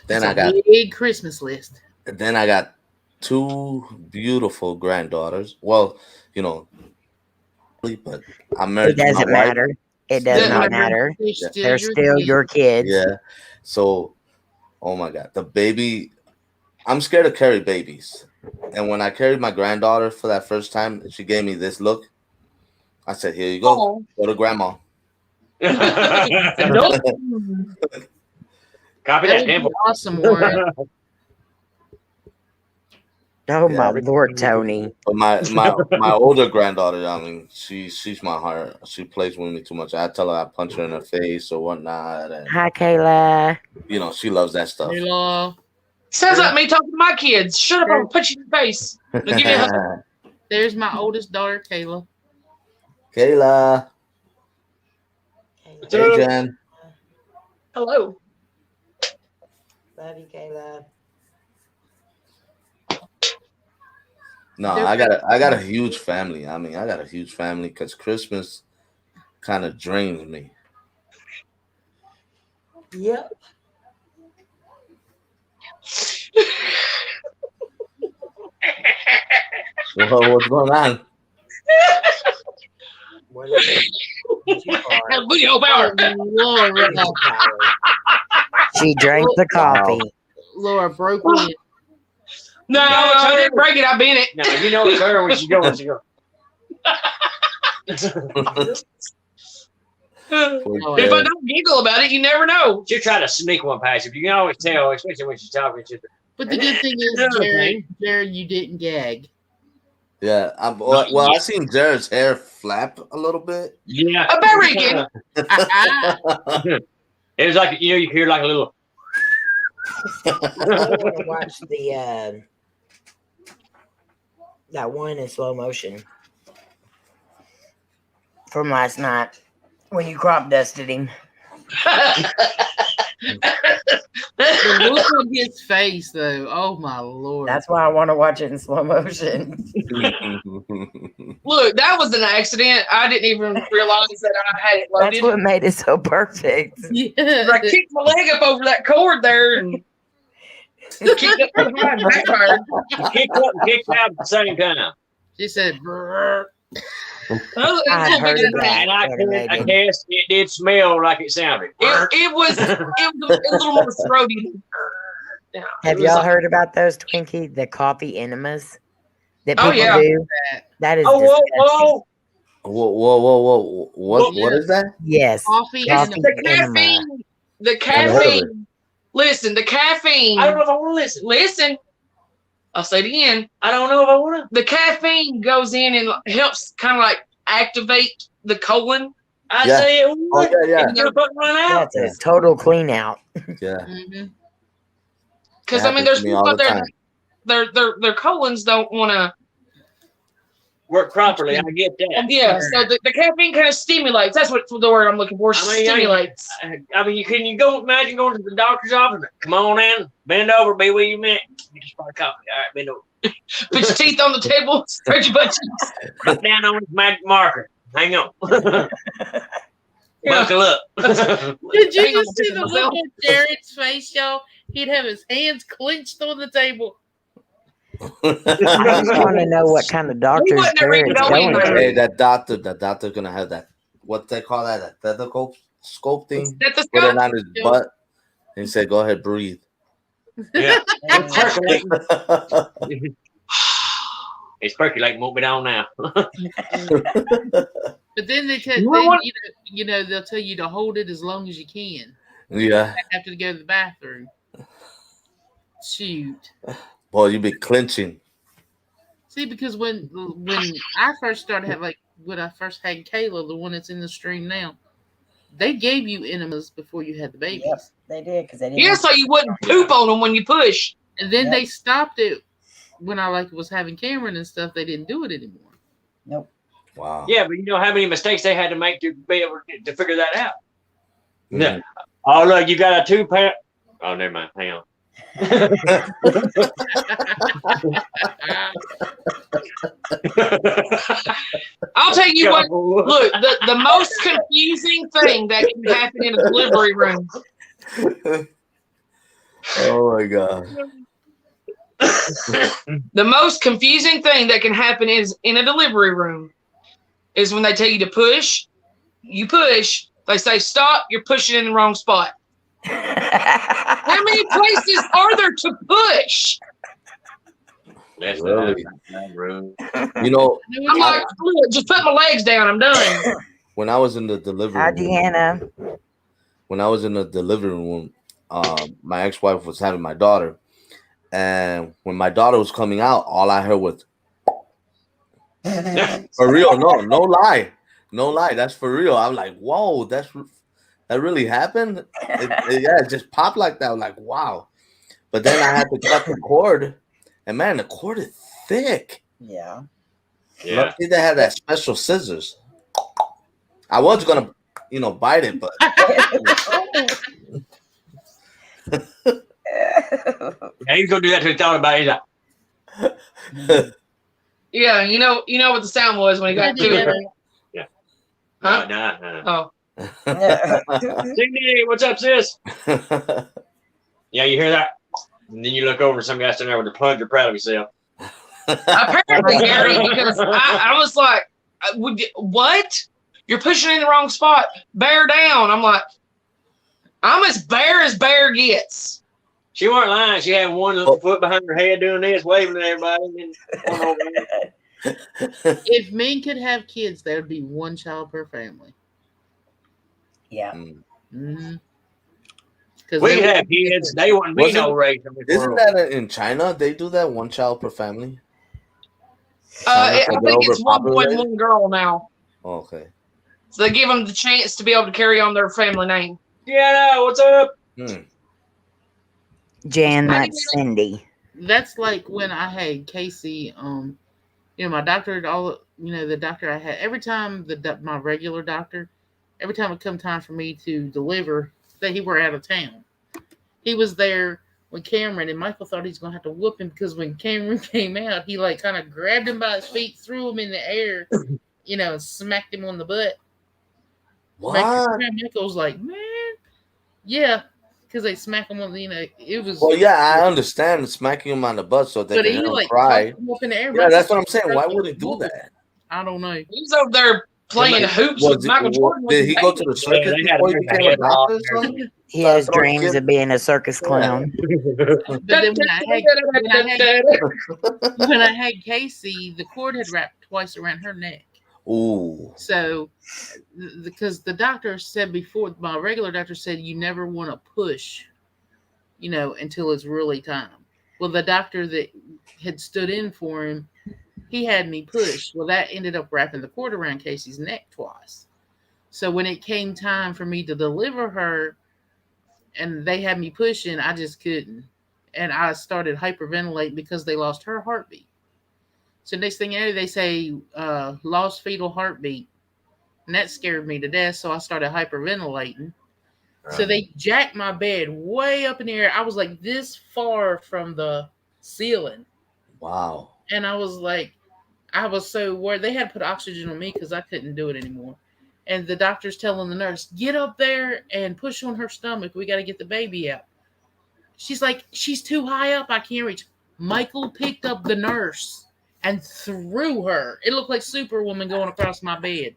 Then That's I got a big Christmas list. 2 beautiful granddaughters. Well, but I'm married It to my doesn't wife. matter. It does Doesn't not matter. matter. They're They're still your kids. Yeah. So, oh my God, the baby. I'm scared to carry babies. And when I carried my granddaughter for that first time, she gave me this look. I said, "Here you go. Oh. Go to grandma." Nope. Copy That that, would be Temple. awesome, Warren. Oh Yeah. my Lord, Tony. But my older granddaughter, I mean, she's my heart. She plays with me too much. I tell her I punch her in her face or whatnot, and Hi, Kayla. she loves that stuff. Hello. Sounds like me talking to my kids. Shut up, I'll put you in your face. Now give me a hug. There's my oldest daughter, Kayla. Kayla, hey Jen. Hello. Love you, Kayla. No, I got a huge family. I mean, I got a huge family because Christmas kind of drains me. Yep. Well, what's going on? Booty hole power. Laura, She drank the coffee. Laura broke in. No, I didn't break it. I bent it. No, you know it's her when she goes. If I don't giggle about it, you never know. She'll try to sneak one past you. You can always tell, especially when she's talking. But the good thing is, Jared, you didn't gag. Yeah, well, I seen Jared's hair flap a little bit. Yeah. A American. It was like, you hear like a little. I want to watch that one in slow motion from last night when you crop dusted him. The look on his face, though. Oh my Lord! That's why I want to watch it in slow motion. Look, that was an accident. I didn't even realize that I had it That's loaded. what made it so perfect. Yeah. I kicked my leg up over that cord there and kicked up my backfire. Kicked up and kicked out at the same time. She said, "Brrr." I heard that. And I guess it did smell like it sounded. It was a little more throaty. Yeah, Have it was y'all like- heard about those, Twinkie? The coffee enemas that Oh, people yeah. do? That is Oh, disgusting. Whoa! What is that? Yes. Coffee Coffee. and The enema. caffeine. The Never heard of it. caffeine. Listen, the caffeine. I don't know if I want to listen. Listen. I'll say it again. I don't know if I want to. The caffeine goes in and helps kind of like activate the colon. I Yeah. say it Oh would. yeah, And you're putting one out. That's a total clean out. yeah. Mhm. Because That I mean, happens there's to me people all out the there. time. Their colons don't want to. Work properly. I get that. Yeah, so the caffeine kind of stimulates. That's what the word I'm looking for. I mean, Stimulates. I mean, can you go imagine going to the doctor's office? Come on in, bend over, be with you, man. Get your spot of coffee. All right, bend over. Put your teeth on the table. Spread your butt cheeks. Write down on this magic marker. Hang on. Yeah. Buckle up. Did you Hang on, just see the look on Jared's face, y'all? He'd have his hands clenched on the table. I just want to know what kind of doctors wasn't ready to Jared's go going either. to. Hey, that doctor gonna have that what they call that, a stethoscope thing. Put it Stethoscope? on his butt and he said, "Go ahead, breathe." Yeah. It's percolating. It's percolating. Won't be down now. But then they tell you know they'll tell you to hold it as long as you can. Yeah. After to go to the bathroom. Shoot. Boy, you be clenching. See, because when I first started when I first had Kayla, the one that's in the stream now, they gave you enemas before you had the babies. Yep, they did because they didn't. Yeah, so you wouldn't poop on them when you push. And then Yep. they stopped it when I was having Cameron and stuff. They didn't do it anymore. Nope. Wow. Yeah, but you know how many mistakes they had to make to be able to figure that out. Mhm. Yeah. Oh look, you got a 2-pound. Oh, never mind. Hang on. I'll tell you what. Look, the most confusing thing that can happen in a delivery room. Oh my God. The most confusing thing that can happen is in a delivery room is when they tell you to push. You push. They say stop. You're pushing in the wrong spot. How many places are there to push? That's Really? that room. You know, I'm like, look, just put my legs down. I'm done. when I was in the delivery Hi, room, Deanna. when I was in the delivery room, my ex-wife was having my daughter, and when my daughter was coming out, all I heard was, for real, no lie, that's for real. I'm like, whoa, that really happened. It just popped like that. I'm like, wow. But then I had to cut the cord, and man, the cord is thick. Yeah. Yeah. Lucky they had that special scissors. I was gonna, bite it, but Yeah, he's gonna do that to the thought about it. He's like, Yeah, you know what the sound was when he got to it. yeah. Huh? No. Oh, Cindy, what's up, sis? Yeah, you hear that? And then you look over, some guy sitting there with a plunger, proud of himself. apparently, Gary, because I was like, what? You're pushing in the wrong spot. Bear down. I'm like, I'm as bear gets. She weren't lying. She had one foot behind her head doing this, waving at everybody. And then going over there. If men could have kids, there would be one child per family. Yeah. Mm-hmm. We could have kids. They wouldn't be no race in this Isn't world. that in China? They do that, one child per family. I think it's one boy and one girl now. Oh, okay. So they give them the chance to be able to carry on their family name. Yeah, what's up? Jan, that's Cindy. That's like when I had Casey. My doctor, the doctor I had every time my regular doctor, every time it come time for me to deliver, that he were out of town. He was there with Cameron, and Michael thought he was gonna have to whoop him because when Cameron came out, he kind of grabbed him by his feet, threw him in the air, and smacked him on the butt. What? Michael was like, man, yeah, because they smack him on it was. Well, yeah, I understand smacking him on the butt so they can cry. In the air. Yeah, that's what I'm saying. Why would he do that? I don't know. He's over there playing hoops with Michael Jordan. Did he go to the circus before he became a doctor or something? He has dreams of being a circus clown. But then when I had Casey, the cord had wrapped twice around her neck. Ooh. So, because the doctor said before, my regular doctor said you never want to push, until it's really time. Well, the doctor that had stood in for him, he had me push. Well, that ended up wrapping the cord around Casey's neck twice. So when it came time for me to deliver her, and they had me pushing, I just couldn't. And I started hyperventilating because they lost her heartbeat. So next thing you know, they say lost fetal heartbeat. And that scared me to death. So I started hyperventilating. Right. So they jacked my bed way up in the air. I was like this far from the ceiling. Wow. And I was like, I was so worried. They had to put oxygen on me because I couldn't do it anymore. And the doctor's telling the nurse, get up there and push on her stomach. We got to get the baby out. She's like, she's too high up. I can't reach. Michael picked up the nurse and threw her. It looked like Superwoman going across my bed.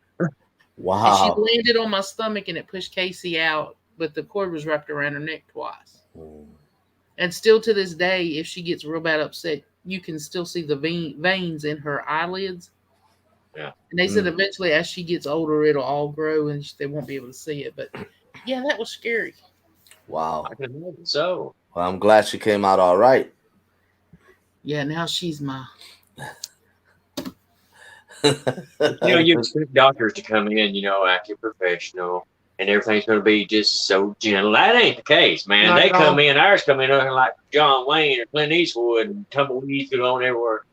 And she Wow. landed on my stomach and it pushed Casey out, but the cord was wrapped around her neck twice. And still to this day, if she gets real bad upset, you can still see the veins in her eyelids. Yeah. And they said eventually, as she gets older, it'll all grow and they won't be able to see it. But yeah, that was scary. Wow. I can imagine so. Well, I'm glad she came out all right. Yeah, now she's my. You expect doctors to come in, acting professional, and everything's going to be just so gentle. That ain't the case, man. Not They at all. come in, ours come in like John Wayne or Clint Eastwood and tumbleweeds go on everywhere.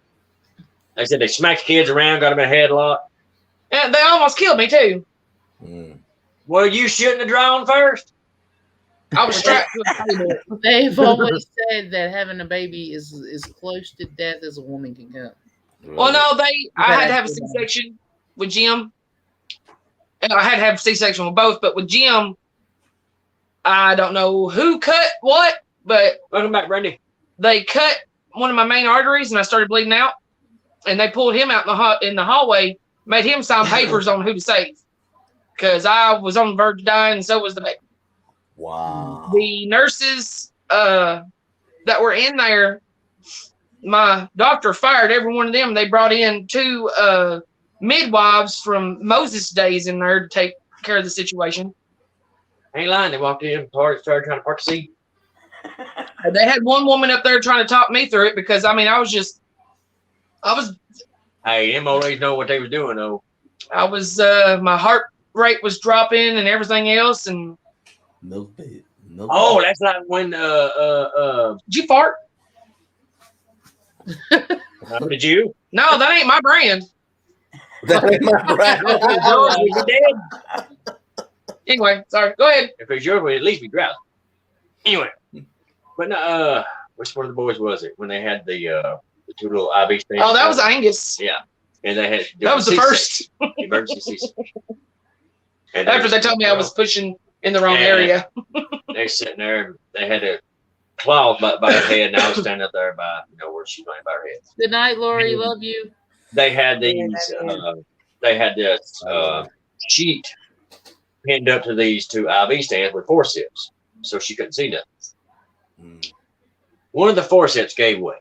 They said they smacked kids around, got them in a headlock. And they almost killed me too. Well, you shouldn't have drawn first. I was strapped to a table. They've always said that having a baby is as close to death as a woman can come. Well, no, I had to have a That's C-section with Jim. And I had to have a C-section with both, but with Jim, I don't know who cut what, but Welcome back, Brandy. they cut one of my main arteries and I started bleeding out. And they pulled him out in the hallway, made him sign papers on who to save. Because I was on the verge of dying, and so was the baby. Wow. The nurses that were in there, my doctor fired every one of them. They brought in 2 midwives from Moses' days in there to take care of the situation. Ain't lying. They walked in, started trying to park the seat. They had one woman up there trying to talk me through it because, I was Hey, them old ladies know what they was doing, though. my heart rate was dropping and everything else. And Milk baby. Oh, that's like when did you fart? did you? No, that ain't my brand. That ain't my brand. You did? Anyway, sorry. Go ahead. If it's yours, we'd at least be drowsy. Anyway, but which one of the boys was it when they had the 2 little IV stations? Oh, that was Angus. Yeah, and they had That was the first. emergency C-section. And After they told me I was pushing in the wrong area. They sitting there and they had a cloth by her head, and I was standing up there by where she's laying by her head. Good night, Lori. Love you. They had these. They had this sheet pinned up to these 2 IV stands with forceps, so she couldn't see nothing. One of the forceps gave way,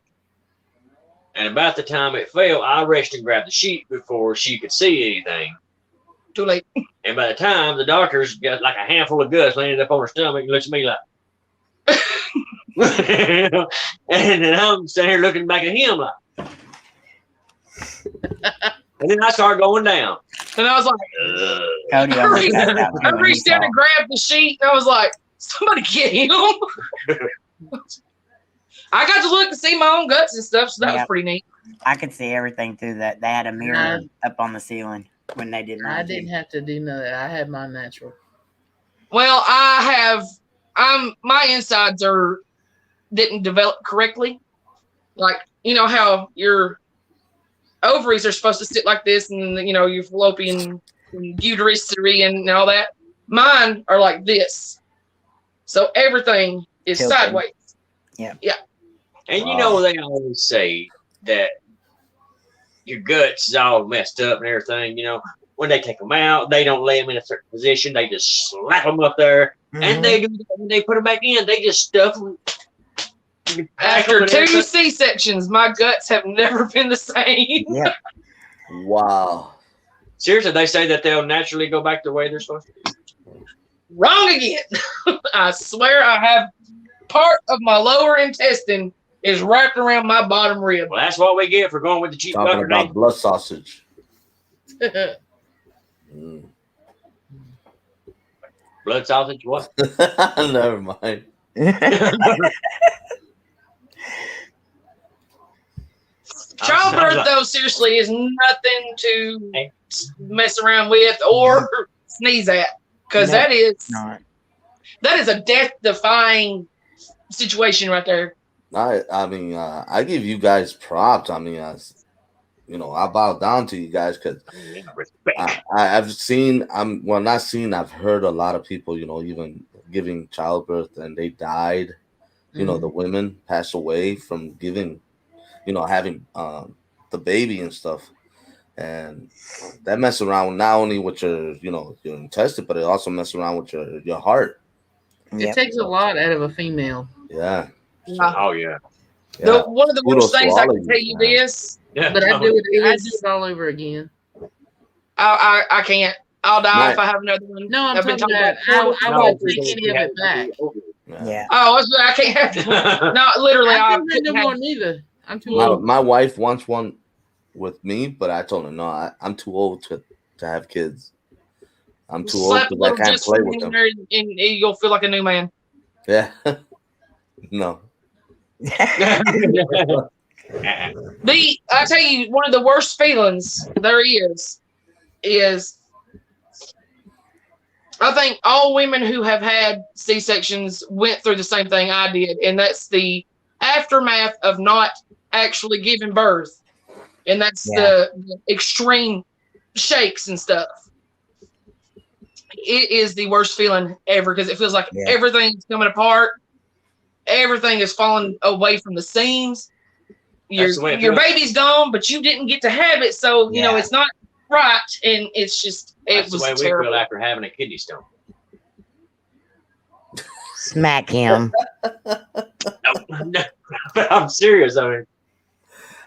and about the time it fell, I rushed and grabbed the sheet before she could see anything. Too late. And by the time the doctors got like a handful of guts landed up on her stomach, and looked at me like, and then I'm standing here looking back at him like, and then I started going down. And I was like, Cody I almost reached, passed out I when he reached down saw and grabbed the sheet, and I was like, somebody get him. I got to look and see my own guts and stuff, so that was Yep. pretty neat. I could see everything through that. They had a mirror up on the ceiling when they did I mine. didn't have to do none of that. I had my natural. Well, my insides didn't develop correctly. Like, you know how your ovaries are supposed to sit like this, and your fallopian uterus and all that. Mine are like this, so everything is Tilted. sideways. Yeah. And they always say that your guts is all messed up and everything. When they take them out, they don't lay them in a certain position. They just slap them up there, and when they put them back in, they just stuff them. After 2 C-sections, my guts have never been the same. Yep. Wow. Seriously, they say that they'll naturally go back the way they're supposed to. Wrong again. I swear I have part of my lower intestine is wrapped around my bottom rib. Well, that's what we get for going with the cheap Talking doctor about name. blood sausage. Blood sausage, what? Never mind. Childbirth, though, seriously, is nothing to mess around with or sneeze at, because No, that is Not. a death-defying situation right there. I mean, I give you guys props. I mean, I bow down to you guys because I've seen. I've heard a lot of people, even giving childbirth and they died. The women pass away from giving, having the baby and stuff. and that mess around not only with your your intestine, but it also mess around with your heart. It takes a lot out of a female. Yeah. Oh yeah. One of the worst things I can tell you man. this, Yeah. But I do it all over again. I can't. I'll die if I have another one. No, I'm I've been talking talking about about I won't take any of it back. Yeah. Oh, I can't have no, literally. I I can't couldn't no have- more neither. I'm too old. My wife wants one with me, but I told her no. I'm too old to have kids. I'm too old slap a because I little can't just play from with in them. there and you'll feel like a new man. Yeah. No. I tell you, one of the worst feelings there is I think all women who have had C-sections went through the same thing I did, and that's the aftermath of not actually giving birth, and that's the extreme shakes and stuff. It is the worst feeling ever because it feels like everything's coming apart. Everything is falling away from the seams. Your baby's gone, but you didn't get to have it, so you know it's not right, and it's just That's the way we feel after having a kidney stone. Smack him. No, I'm serious. I mean,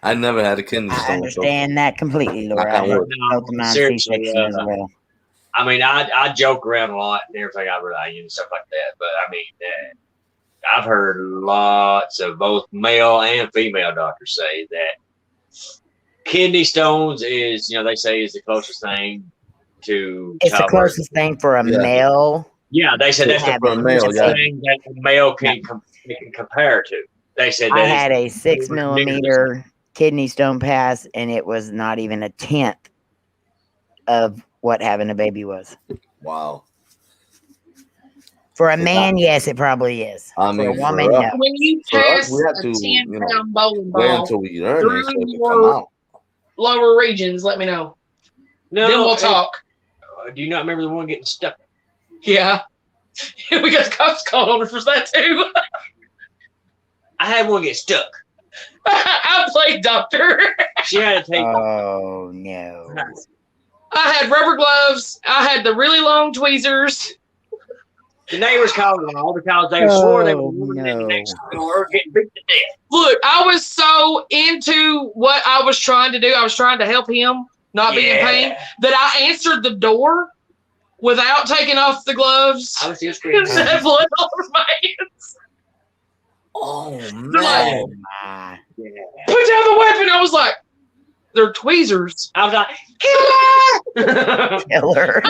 I never had a kidney stone. I understand that completely, Laura. I had both of mine C-section as well. I mean, I joke around a lot and everything and stuff like that, but I mean, I've heard lots of both male and female doctors say that kidney stones is, they say is the closest thing to it's the closest thing for a male. Yeah, they said that's the closest thing that a male can compare to. They said I had a 6 millimeter kidney stone pass, and it was not even a tenth of what having a baby was. Wow. For a man, yes, it probably is. I mean, for a woman, no. When you pass a 10-pound bowling ball until we learn through it so it can your come out. lower regions, let me know. No, then we'll talk. Do you not remember the one getting stuck? Yeah. We got cops called on her for that too. I had one get stuck. I played doctor. She had to take. Oh no. I had rubber gloves. I had the really long tweezers. The neighbors called all because they swore they were moving in the next door getting beat to death. Look, I was so into what I was trying to do. I was trying to help him not be in pain that I answered the door without taking off the gloves. I was still screaming. Had blood all over my hands. Oh man! My. Put down the weapon. I was like, they're tweezers. I was like, killer. I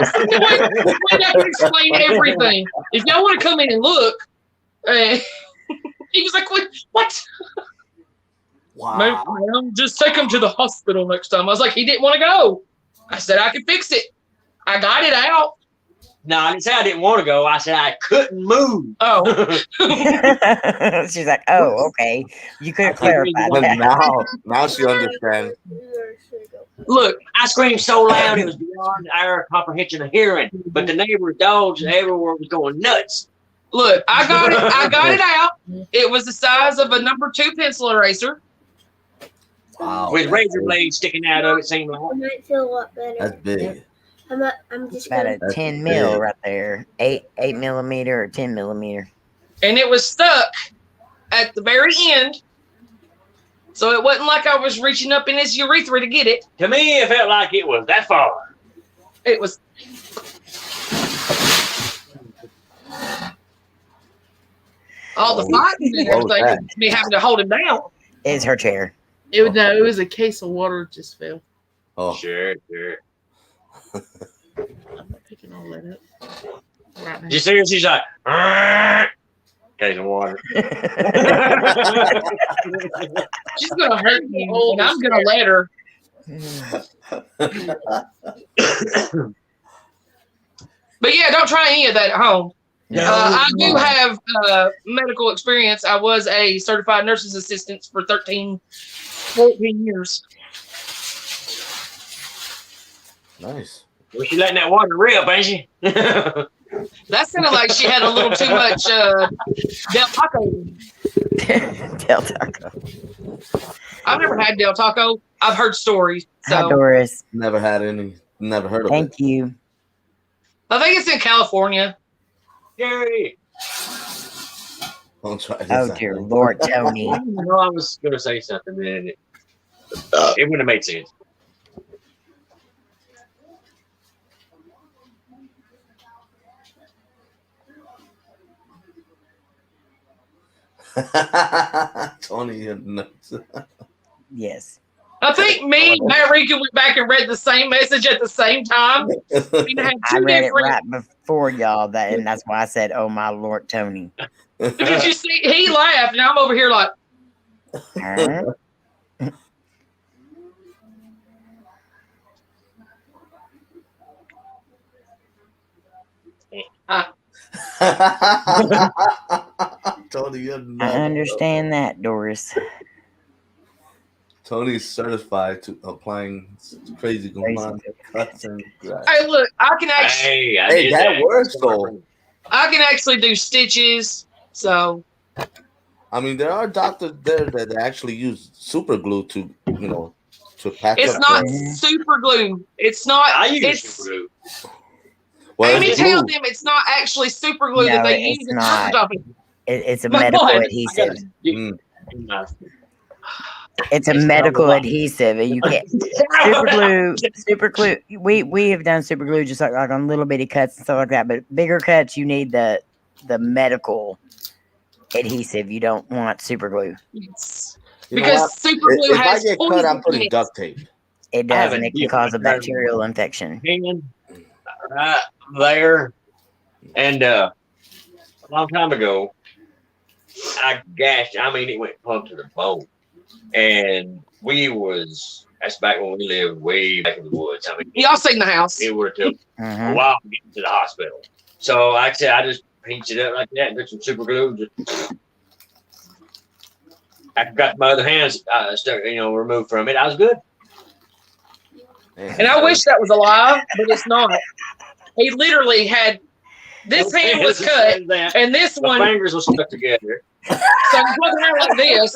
can explain everything. If y'all want to come in and look, he was like, what? Wow. Man, just take him to the hospital next time. I was like, he didn't want to go. I said I could fix it. I got it out. No, I didn't say I didn't want to go. I said I couldn't move. Oh. She's like, oh, okay. You could have clarified that. Now she understands. Look, I screamed so loud it was beyond our comprehension of hearing. But the neighbors' dogs everywhere was going nuts. Look, I got it out. It was the size of a number 2 pencil eraser. Wow. With razor blades sticking out of it, seemed like. I might feel a lot better. That's big. I'm just about a 10 mil right there. 8 millimeter or 10 millimeter. And it was stuck at the very end. So it wasn't like I was reaching up in his urethra to get it. To me, it felt like it was that far. It was. All the fighting and everything. Me having to hold him down. Is her chair. It was a case of water just fell. Oh, sure. I'm not picking all that up. Right now. You see her? She's like, case of water. She's gonna hurt me, and I'm gonna let her. But yeah, don't try any of that at home. I do have medical experience. I was a certified nurse's assistant for 14 years. Nice. Well, she letting that water rip, ain't she? That sounded like she had a little too much Del Taco. Del Taco. I've never had Del Taco. I've heard stories. Hi, So Doris. Never had any. Never heard of Thank it. you. I think it's in California. Gary. Don't try this. Oh, dear Lord, Tony. No, I was going to say something, and it wouldn't have made sense. Tony, you're nuts. Yes. I think me and Matt Rican went back and read the same message at the same time. We had I two read it different. right before y'all, and that's why I said, "Oh my Lord, Tony." Did you see? He laughed, and I'm over here like, Huh? Tony, you're I nuts. understand that, Doris. Tony's certified to applying crazy command cuts and "Hey, look, I can actually, Hey, I Hey, did that works though. I can actually do stitches." So I mean, there are doctors there that actually use super glue to, to patch it's up. not Mhm. super glue. It's not. I use It's. super glue. Well, Amy it's tell glue. them it's not actually super glue that No, they it's use at not. Super Dumping. It's a My medical God. adhesive. Mm. It's a It's medical not a lot. adhesive. You can't super glue. We have done super glue just like on little bitty cuts and stuff like that. But bigger cuts, you need the medical adhesive. You don't want super glue. Yes. You know Because what? super glue If I has get cut, poison I'm in putting it. duct tape. It I have does, a and it can deal. cause a I turned bacterial infection. hand right there, and a long time ago, I gashed. I mean, it went plumb to the bone, and that's back when we lived way back in the woods. I mean, Y'all seen the house. it would have took a Mhm. while to get to the hospital. So like I said, I just pinched it up like that and put some super glue. Just, I got my other hands, removed from it. I was good. And I wish that was a lie, but it's not. He literally had this hand was cut, and this My one. fingers were stuck together. So I'm walking around like this.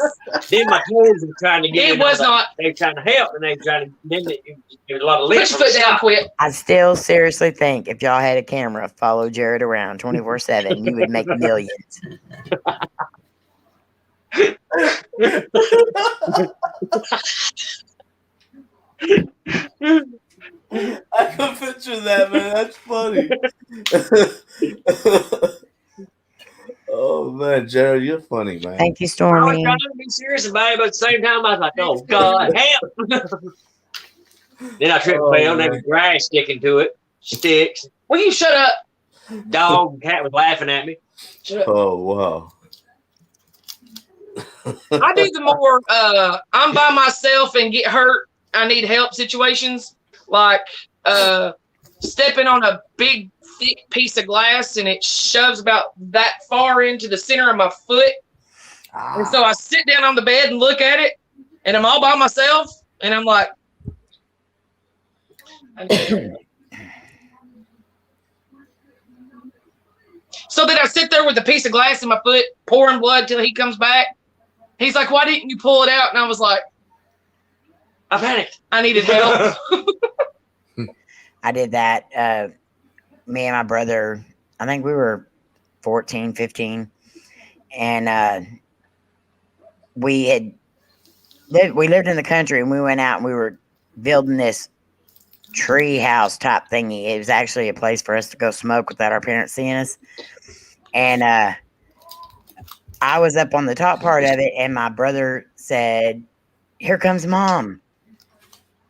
Then my toes were trying to get It in was on not. They were trying to help, and they were trying to. Then there was a lot of Put lift. your foot down, quit. I still seriously think if y'all had a camera, follow Jared around 24/7, you would make millions. I can picture that, man. That's funny. Oh man, Jared, you're funny, man. Thank you, I was Stormy. trying to be serious about it, but at the same time, I was like, "Oh God, help!" Then I tripped and fell, and there was grass sticking to it, sticks. Will you shut up? Dog and cat was laughing at me. Oh wow. I do the more I'm by myself and get hurt, I need help situations, like stepping on a big thick piece of glass and it shoves about that far into the center of my foot. And so I sit down on the bed and look at it, and I'm all by myself, and I'm like, so then I sit there with a piece of glass in my foot, pouring blood till he comes back. He's like, "Why didn't you pull it out?" And I was like, I panicked. I needed help. I did that. Me and my brother, I think we were 14, 15. And we lived in the country, and we went out and we were building this tree house type thingy. It was actually a place for us to go smoke without our parents seeing us. And I was up on the top part of it, and my brother said, "Here comes Mom."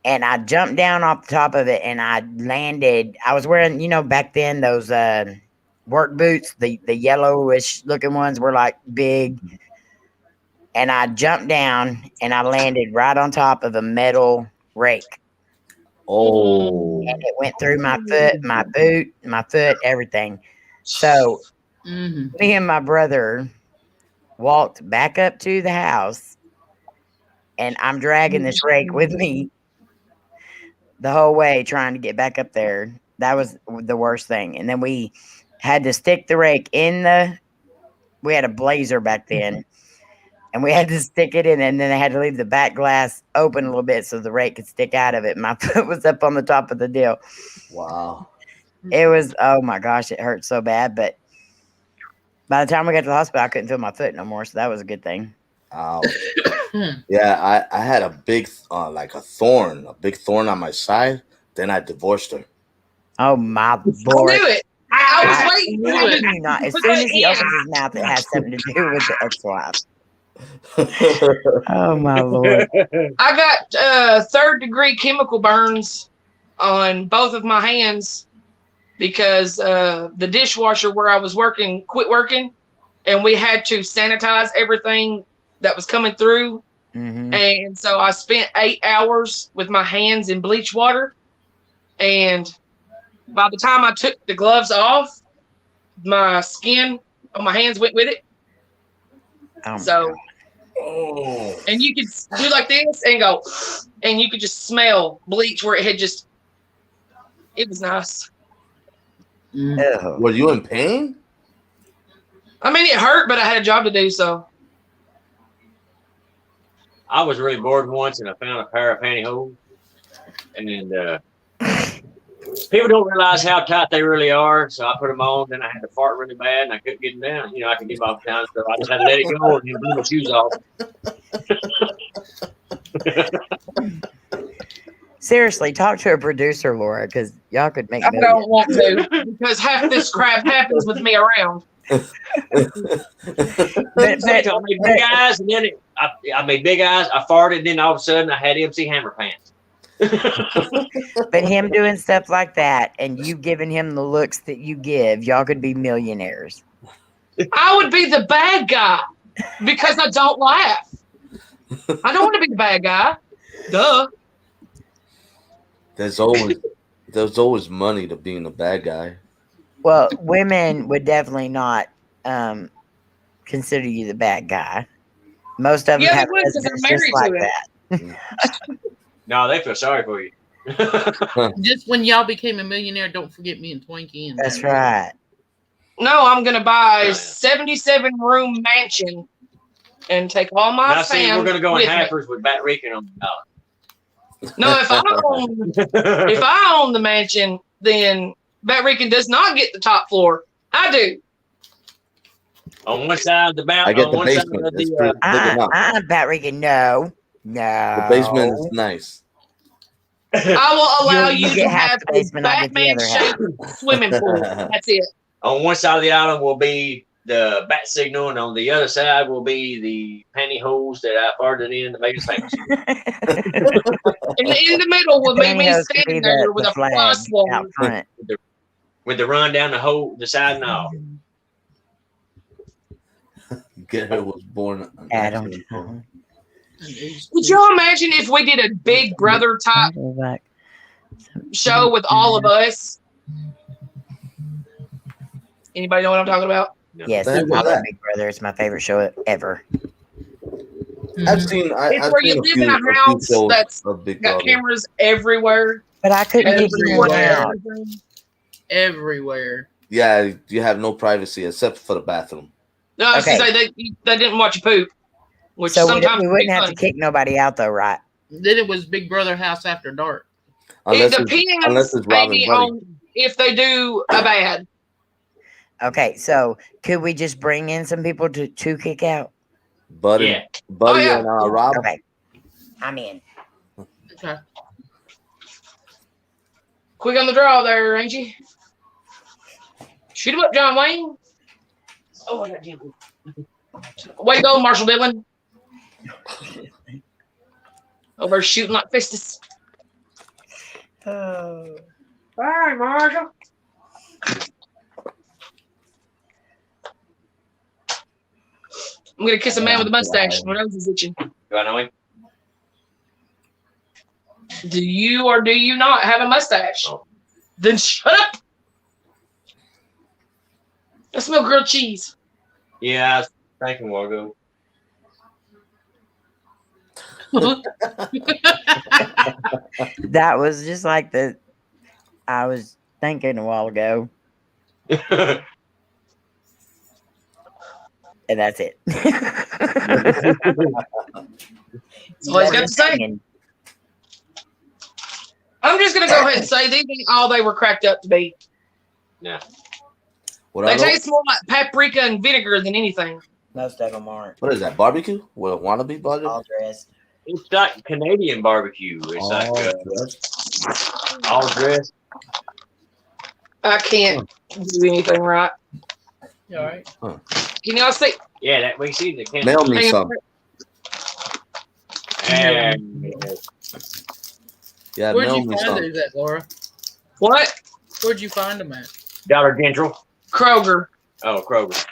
And I jumped down off the top of it, and I landed. I was wearing, back then those work boots, the yellowish looking ones were like big. And I jumped down, and I landed right on top of a metal rake. Oh. And it went through my foot, my boot, my foot, everything. So me and my brother walked back up to the house, and I'm dragging this rake with me the whole way trying to get back up there. That was the worst thing. And then we had to stick the rake we had a blazer back then. and we had to stick it in, and then I had to leave the back glass open a little bit so the rake could stick out of it. My foot was up on the top of the deal. Wow. It was, oh my gosh, it hurt so bad. But by the time we got to the hospital, I couldn't feel my foot no more, so that was a good thing. Ouch. Yeah, I had a big like a big thorn on my side. Then I divorced her. Oh my I lord! knew it. I was waiting for How you can you not? As put soon that as he in. opens his mouth, it has something to do with the ex-wife. Oh my lord! I got 3rd-degree chemical burns on both of my hands because the dishwasher where I was working quit working, and we had to sanitize everything that was coming through. Mm-hmm. And so I spent 8 hours with my hands in bleach water. And by the time I took the gloves off, my skin on my hands went with it. Oh So, Oh. and you could do like this and go, and you could just smell bleach where it had just, it was nice. Ew. Were you in pain? I mean, it hurt, but I had a job to do, so. I was really bored once, and I found a pair of pantyhose. And people don't realize how tight they really are, so I put them on. Then I had to fart really bad, and I couldn't get them down. You know, I could get them off down, so I just had to let it go and then blew my shoes off. Seriously, talk to a producer, Laura, because y'all could make I millions. don't want to because half this crap happens with me around. But I made big eyes, and then I made big eyes. I farted, and then all of a sudden I had MC Hammer pants. but him doing stuff like that and you giving him the looks that you give, y'all could be millionaires. I would be the bad guy because I don't laugh. I don't want to be the bad guy. Duh. There's always money to being a bad guy. Well, women would definitely not consider you the bad guy. Most of them Yeah, have they would because husbands they're just married like to it. that. No, they feel sorry for you. Just when y'all became a millionaire, don't forget me and Twinkie. And That's right. No, I'm going to buy a 77-room mansion and take all my Now, see, we're fam going to go in with me. halfers with Bat Rican on the dollar. No, if I own the mansion, then Bat Rican does not get the top floor. I do. On one side of the I get on the one side basement. of It's the big enough. Bat Rican, no. The basement is nice. I will allow You you get to half have the basement, a I get the other half. Batman-shaped swimming pool. That's it. On one side of the island will be the bat signal, and on the other side will be the pantyhose that I farted in to make us famous. And in the middle will be me Pantyhose could standing be there with a flag fly swatter. out front. With the run down the side and all. Garrett was born. Adam. Could you imagine if we did a Big Brother type show with all of us? Anybody know what I'm talking about? Yes, I love Big Brother. It's my favorite show ever. I've seen. It's where you live in a house that's got cameras everywhere. But I couldn't kick anyone out. Everywhere. Yeah, you have no privacy except for the bathroom. No, I was gonna say they didn't watch you poop. Which So sometimes we wouldn't have to kick nobody out, though, right? Then it was Big Brother House After Dark. It depends maybe on if they do a bad. Okay, so could we just bring in some people to kick out? Buddy and Rob. Okay, I'm in. Okay. Quick on the draw there, ain't you? Shoot him up, John Wayne. Oh, I got Jim. Way to go, Marshall Dillon. Over shooting like Festus. Oh. All right, Marshall. I'm gonna kiss a man with a mustache. My nose is itching. Do I know him? Do you or do you not have a mustache? Oh. Then shut up. I smell grilled cheese. Yeah, I was thinking a while ago. That was just like I was thinking a while ago. And that's it. That's all he's got to say. I'm just gonna go ahead and say these ain't all they were cracked up to be. Yeah. What They are those? taste more like paprika and vinegar than anything. Most of them aren't. What is that? Barbecue? What, wannabe barbecue? All dressed. It's like Canadian barbecue. It's like all dressed. I can't do anything right. You all right? Can y'all see? Yeah, that we see the can. Mail me Hang some. on. And Yeah, Where'd mail you me find some. those at, Laura? What? Where'd you find them at? Dollar General. Kroger. Oh, Kroger.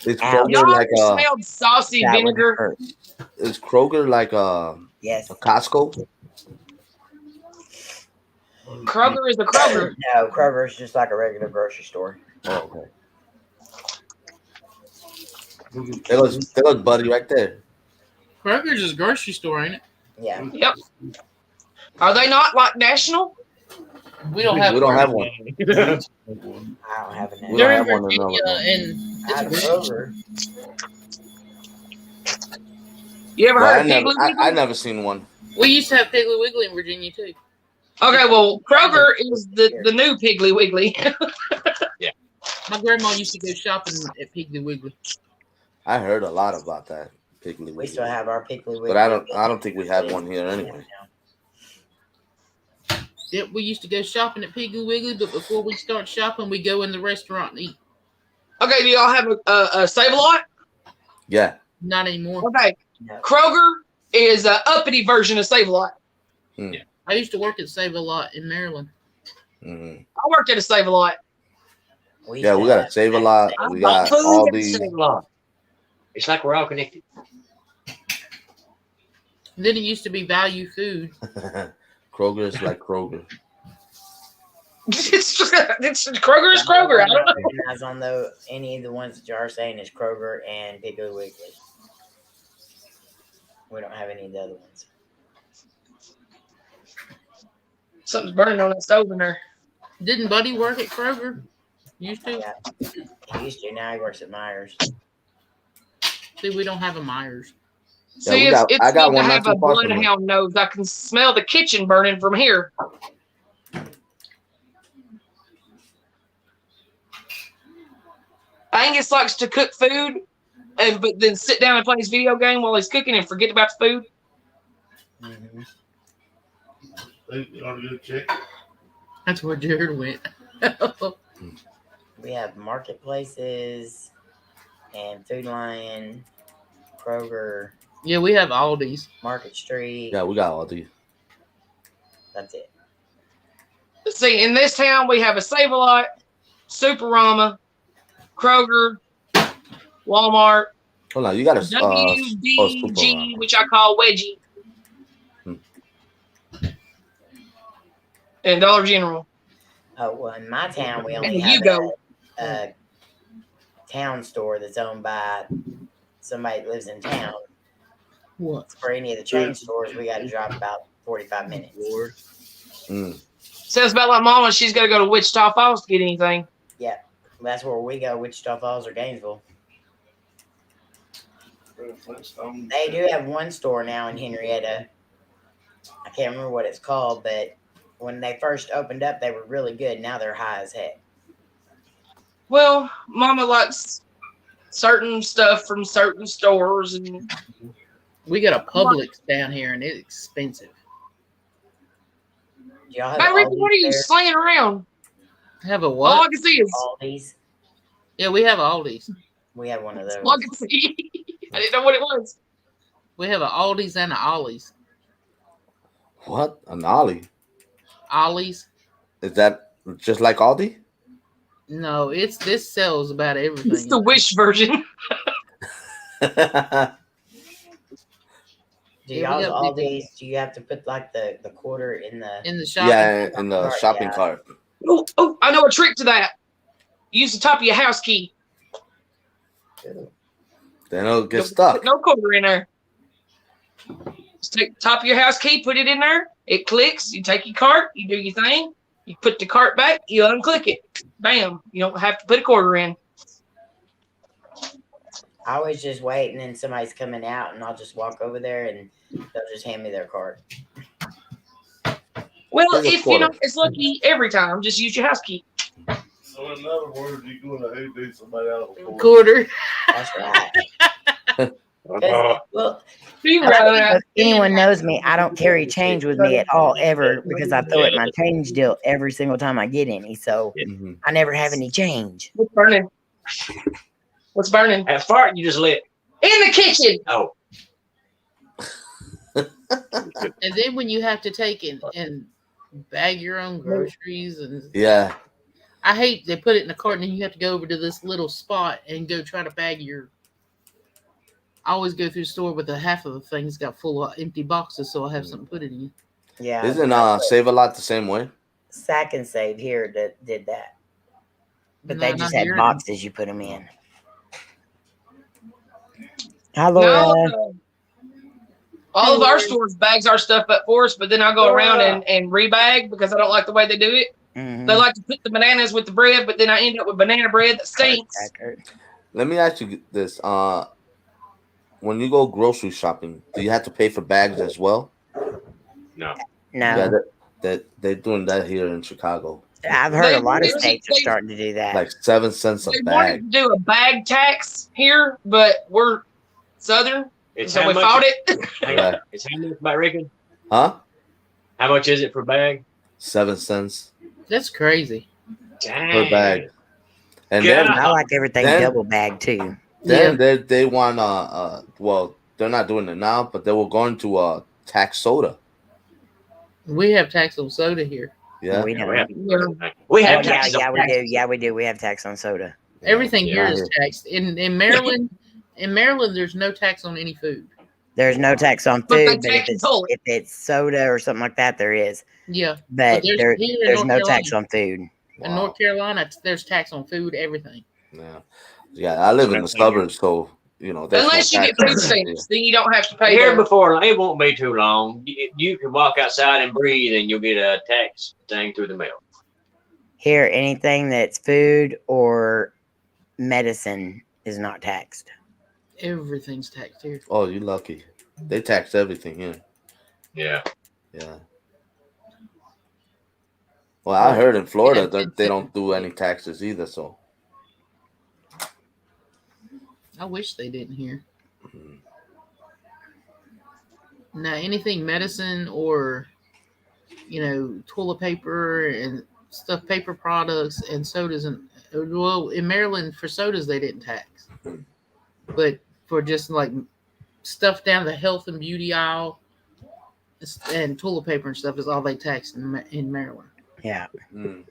It's Ow. Kroger Y'all like ever a. smelled saucy That would vinegar? hurt. Is Kroger like a Yes. Costco? Kroger is a Kroger. No, Kroger's just like a regular grocery store. Oh, okay. There goes Buddy right there. Kroger's is a grocery store, ain't it? Yeah. Yep. Are they not like national? We don't have. We don't have one. I don't have an We They're don't in have one in Virginia, Illinois. and I have a Kroger. You ever Well, heard of Piggly Wiggly? I never seen one. we used to have Piggly Wiggly in Virginia too. Okay, well, Kroger is the new Piggly Wiggly. My grandma used to go shopping at Piggly Wiggly. I heard a lot about that Piggly We Wiggly. still have our Piggly Wiggly. But I don't think we have one here anyway. Yep, we used to go shopping at Piggly Wiggly, but before we start shopping, we go in the restaurant and eat. Okay, do y'all have a Save-A-Lot? Yeah. Not anymore. Okay, No. Kroger is an uppity version of Save-A-Lot. I used to work at Save-A-Lot in Maryland. Mm-hmm. I worked at a Save-A-Lot. Yeah, we got to save a lot. I We bought got food all at the these. same lot. It's like we're all connected. Then it used to be value food. Kroger is like Kroger. It's Kroger is Kroger. I don't know. Recognize on any of the ones that you are saying is Kroger and Piggly Wiggly. We don't have any of the other ones. Something's burning on that stove in there. Didn't Buddy work at Kroger? Used to? Yeah. He used to. Now he works at Myers. See, we don't have a Myers. See, I it's got good to one not have too a far from here. bloodhound nose. I can smell the kitchen burning from here. Angus likes to cook food, but then sit down and play his video game while he's cooking and forget about the food. Mm-hmm. That's where Jared went. We have marketplaces and Food Lion, Kroger, Yeah, we have Aldi's. Market Street. Yeah, we got all these. That's it. See, in this town, we have a Save-A-Lot, Superama, Kroger, Walmart, Hold on, you got to. WDG, which I call Wedgie, and Dollar General. Oh, well, in my town, we only And have Hugo. a town store that's owned by somebody that lives in town. What? For any of the chain stores, we got to drive about 45 minutes. Sounds about like Mama. She's got to go to Wichita Falls to get anything. That's where we go, Wichita Falls or Gainesville. They do have one store now in Henrietta. I can't remember what it's called, but when they first opened up, they were really good. Now they're high as heck. Well, Mama likes certain stuff from certain stores, and We got a Publix down here, and it's expensive. Do y'all have Hey, Ricky, what are you there? slinging around? Have a All I what? can see is Aldi's? Yeah, we have Aldi's. We have one of those. all I can see. I didn't know what it was. We have a Aldi's and a Ollie's. What? An Ollie? Ollie's? Is that just like Aldi? No, this sells about everything. It's the Wish version. Do Yeah, we y'all got big Aldi's? Do you have to put like the quarter in the? in the shop. Yeah, in the cart, shopping yeah. cart. Oh, I know a trick to that. Use the top of your house key. Then it'll get Don't stuck. Put no quarter in there. Just take the top of your house key, put it in there. It clicks. You take your cart. You do your thing. You put the cart back. You unclick it. Bam. You don't have to put a quarter in. I always just wait, and then somebody's coming out, and I'll just walk over there, and they'll just hand me their card. Well, Here's a if quarter. it's lucky every time, just use your house key. So in other words, you going to hate somebody out of a Quarter. That's right. Well, Be if right. anyone knows me, I don't carry change with me at all, ever, because I throw it in my change deal every single time I get any. So Mhm. I never have any change. What's burning? What's burning? At fart, you just lit. In the kitchen. Oh, And then when you have to take and bag your own groceries, and Yeah. I hate they put it in a cart and then you have to go over to this little spot and go try to bag your. I always go through the store with half of the things got full of empty boxes, so I have something to put it in. Yeah. Isn't Save a Lot the same way? Sack and Save here that did that. But No, they not just had here. boxes you put them in. Hi, Laura. No, all of our stores bags our stuff up for us, but then I go around and rebag because I don't like the way they do it. Mhm. They like to put the bananas with the bread, but then I end up with banana bread that stinks. Let me ask you this. When you go grocery shopping, do you have to pay for bags as well? no. No. Yeah, that they're doing that here in Chicago. I've heard a lot of They- states are starting to do that. Like 7 cents a They bag. wanted to do a bag tax here, but we're Southern, It's so how we much? fought it. Hang Yeah. on. It's how much, about Rickon? Huh? How much is it per bag? 7 cents That's crazy. Dang. per bag. And God. then I like everything Then- double bag too. they want well, they're not doing it now, but they were going to tax soda. We have tax on soda here. Yeah. We Yeah, don't. we have Oh, yeah, taxes on yeah, we taxes. do. Yeah, we do. We have tax on soda. Everything Yeah. here is taxed. In Maryland, there's no tax on any food. There's no tax on But they food, but tax toll it. if it's soda or something like that, there is. Yeah. But there's- there, here in there's North no Carolina. tax on food. In North Carolina, there's tax on food, everything. Yeah. Yeah, I live in the suburbs, so there's Unless no you get tax food on stamps, then you don't have to pay. Here them. before, it won't be too long. You can walk outside and breathe, and you'll get a tax thing through the mail. Here, anything that's food or medicine is not taxed. Everything's taxed here. Oh, you lucky. They tax everything here. Yeah. Yeah. Well, I heard in Florida Yeah, that they don't do any taxes either, so. I wish they didn't here. Mhm. Now, anything medicine or, toilet paper and stuff, paper products and sodas, in Maryland for sodas they didn't tax, but for just like stuff down the health and beauty aisle and toilet paper and stuff is all they taxed in Maryland. Yeah. Mm.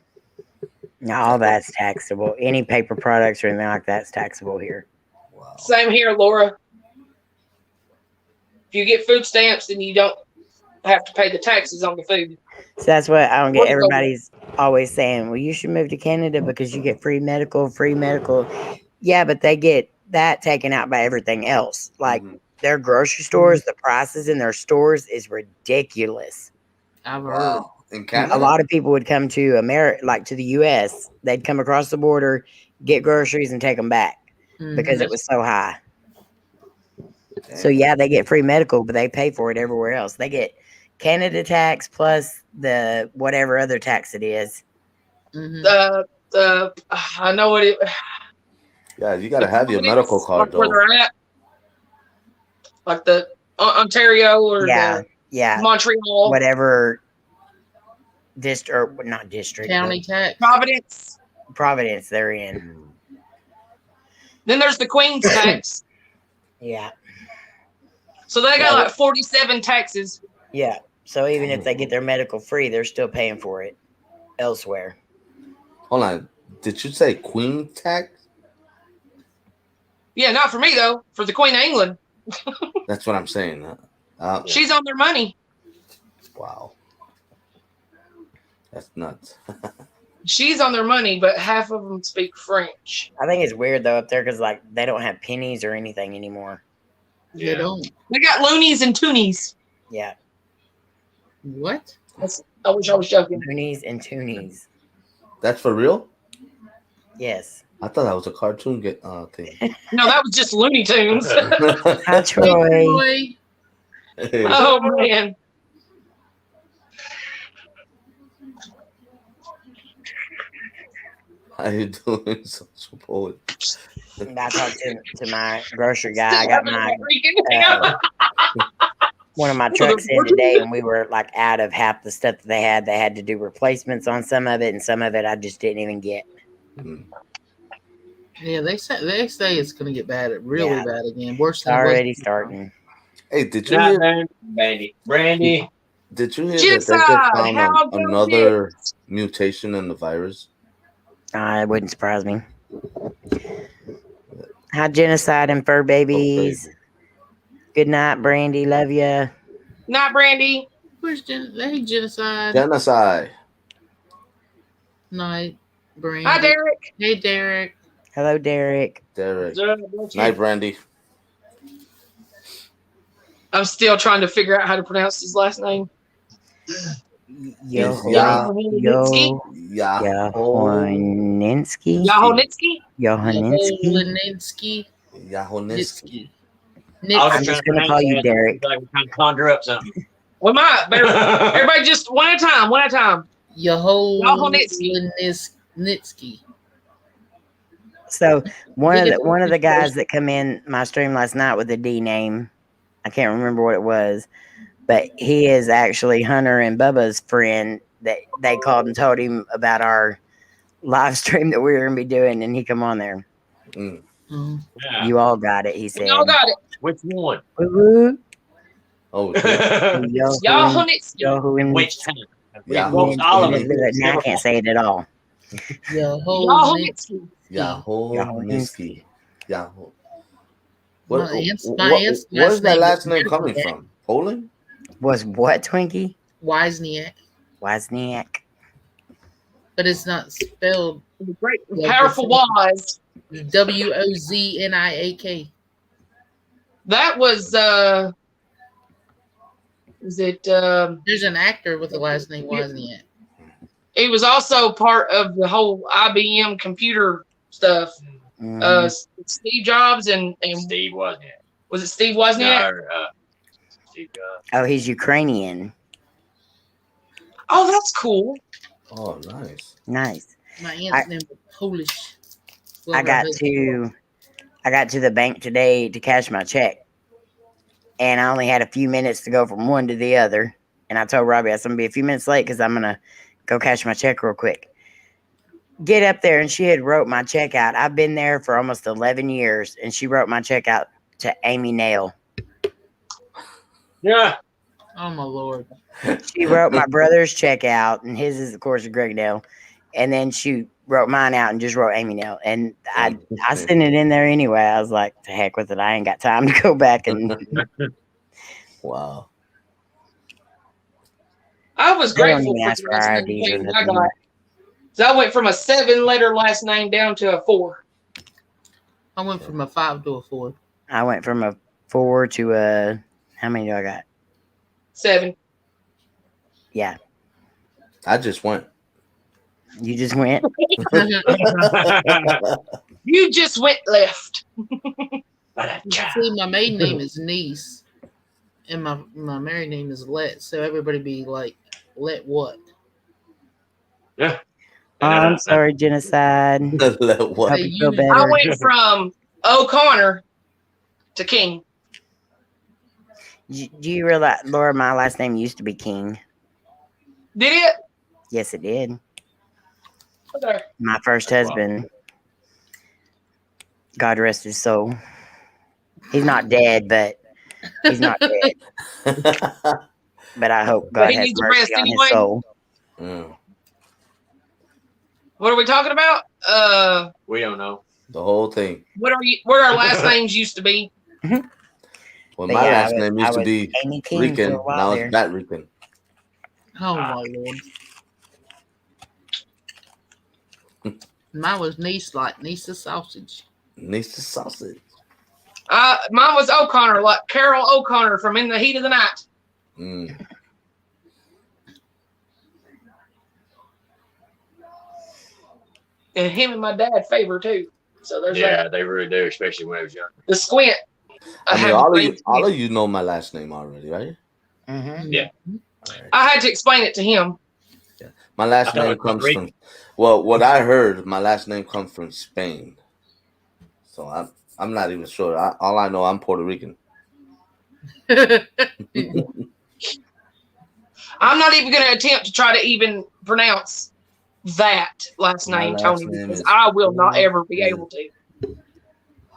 Now, all that's taxable. Any paper products or anything like that's taxable here. Wow. Same here, Laura. If you get food stamps, then you don't have to pay the taxes on the food. So that's what I don't get. What's the- Everybody's always saying, well, you should move to Canada because you get free medical. Yeah, but they get that taken out by everything else. Like Mhm. their grocery stores, the prices in their stores is ridiculous. I've heard. Wow. In Canada? A lot of people would come to America, like to the US. They'd come across the border, get groceries, and take them back because it was so high. So yeah, they get free medical, but they pay for it everywhere else. They get Canada tax plus the whatever other tax it is. Mhm. I know what it. Yeah, you got to have your medical card, Where though. they're at, like the Ontario or Yeah, the yeah, Montreal, whatever district or not district, County tax. Providence. but Providence they're in. Mhm. Then there's the Queen's tax. Yeah, So they got like 47 taxes. yeah. So even if they get their medical free, they're still paying for it elsewhere. Hold on. Did you say Queen tax? Yeah, not for me though. For the Queen of England, That's what I'm saying. she's on their money. Wow. That's nuts. She's on their money, but half of them speak French. I think it's weird though up there because like they don't have pennies or anything anymore. They don't. They got loonies and toonies. Yeah, What? I wish I was joking. pennies and toonies. That's for real? Yes. I thought that was a cartoon thing. No, that was just Looney Tunes. Hi, Troy. Troy. Oh man. How you doing, social poet? I talked to my grocery guy. I got my one of my trucks in today, and we were like out of half the stuff that they had. They had to do replacements on some of it, and some of it I just didn't even get. Yeah, they say it's gonna get bad, really bad again. Worse than Already it was. starting. Hey, did you hear? Brandy. Did you hear that Genocide. they just found How another mutation in the virus? It wouldn't surprise me. Hi, Genocide and Fur Babies. Oh, baby. Good night, Brandy. Love ya. Not Brandy. Where's Genocide? Genocide. Night, Brandy. Hi, Derek. Hey, Derek. Hello, Derek. Derek. Night, Brandy. I'm still trying to figure out how to pronounce his last name. Yohoninsky. Yahoninsky. I'm just gonna call you Derek. Like we're trying to conjure up something. We might. Everybody just one at a time. One at a time. Yahoninsky. So one of the guys that come in my stream last night with a D name, I can't remember what it was, but he is actually Hunter and Bubba's friend that they called and told him about our live stream that we were gonna be doing, and he come on there. Mm-hmm. Yeah. You all got it, he said. We all got it. Which one? Oh, Yahoninsky. Which time? Yeah. All of it. Now I can't say it at all. Yahoninsky. Yahoninsky. Yahoo. Where's that last name coming from? Poland? Was what, Twinkie? Wozniak. But it's not spelled. Great, powerful Woz. Wozniak. That was it? There's an actor with the last name Wozniak. He was also part of the whole IBM computer stuff. Steve Jobs and Steve Wozniak. Was it Steve Wozniak? No, Steve Jobs. Oh, he's Ukrainian. Oh, that's cool. Oh, nice. Nice. My aunt's name was Polish. I got to the bank today to cash my check, and I only had a few minutes to go from one to the other. And I told Robbie I was gonna be a few minutes late because I'm gonna go cash my check real quick. Get up there, and she had wrote my check out. I've been there for almost 11 years, and she wrote my check out to Amy Nail. Yeah. Oh my Lord. She wrote my brother's check out, and his is of course Greg Nail, and then she wrote mine out and just wrote Amy Nail. And I sent it in there anyway. I was like, to heck with it. I ain't got time to go back and. Wow. I was grateful for the last name I got. So I went from a 7-letter last name down to a 4. I went from a 5 to a 4. I went from a 4 to a. How many do I got? 7. Yeah. I just went. You just went? You just went left. See, my maiden name is Niece, and my married name is Let. So everybody be like, Let what? Yeah. I'm sorry, Genocide. Let what? Hope you feel better. I went from O'Connor to King. Do you realize, Laura, my last name used to be King? Did it? Yes, it did. Okay. My first husband, God rest his soul. He's not dead, but he's not dead. But I hope God has mercy on his soul. What are we talking about? We don't know. The whole thing. What our last names used to be? Well, my last name used to be Rican. Now it's Bat Rican. Oh my Lord. Mine was Niece, like Niece the sausage. Niece the sausage. Mine was O'Connor, like Carol O'Connor from In the Heat of the Night. And him and my dad favor too. So there's that. they really do, especially when I was young. The squint. I mean, had all the of same you, squint. know my last name already, right? Mm-hmm. Yeah. I had to explain it to him. My last I thought it name was Puerto comes Rican. from, well, what I heard, my last name comes from Spain. So I'm not even sure. All I know, I'm Puerto Rican. I'm not even going to attempt to try to even pronounce that last My name, last Tony, name because is I will not ever be able to.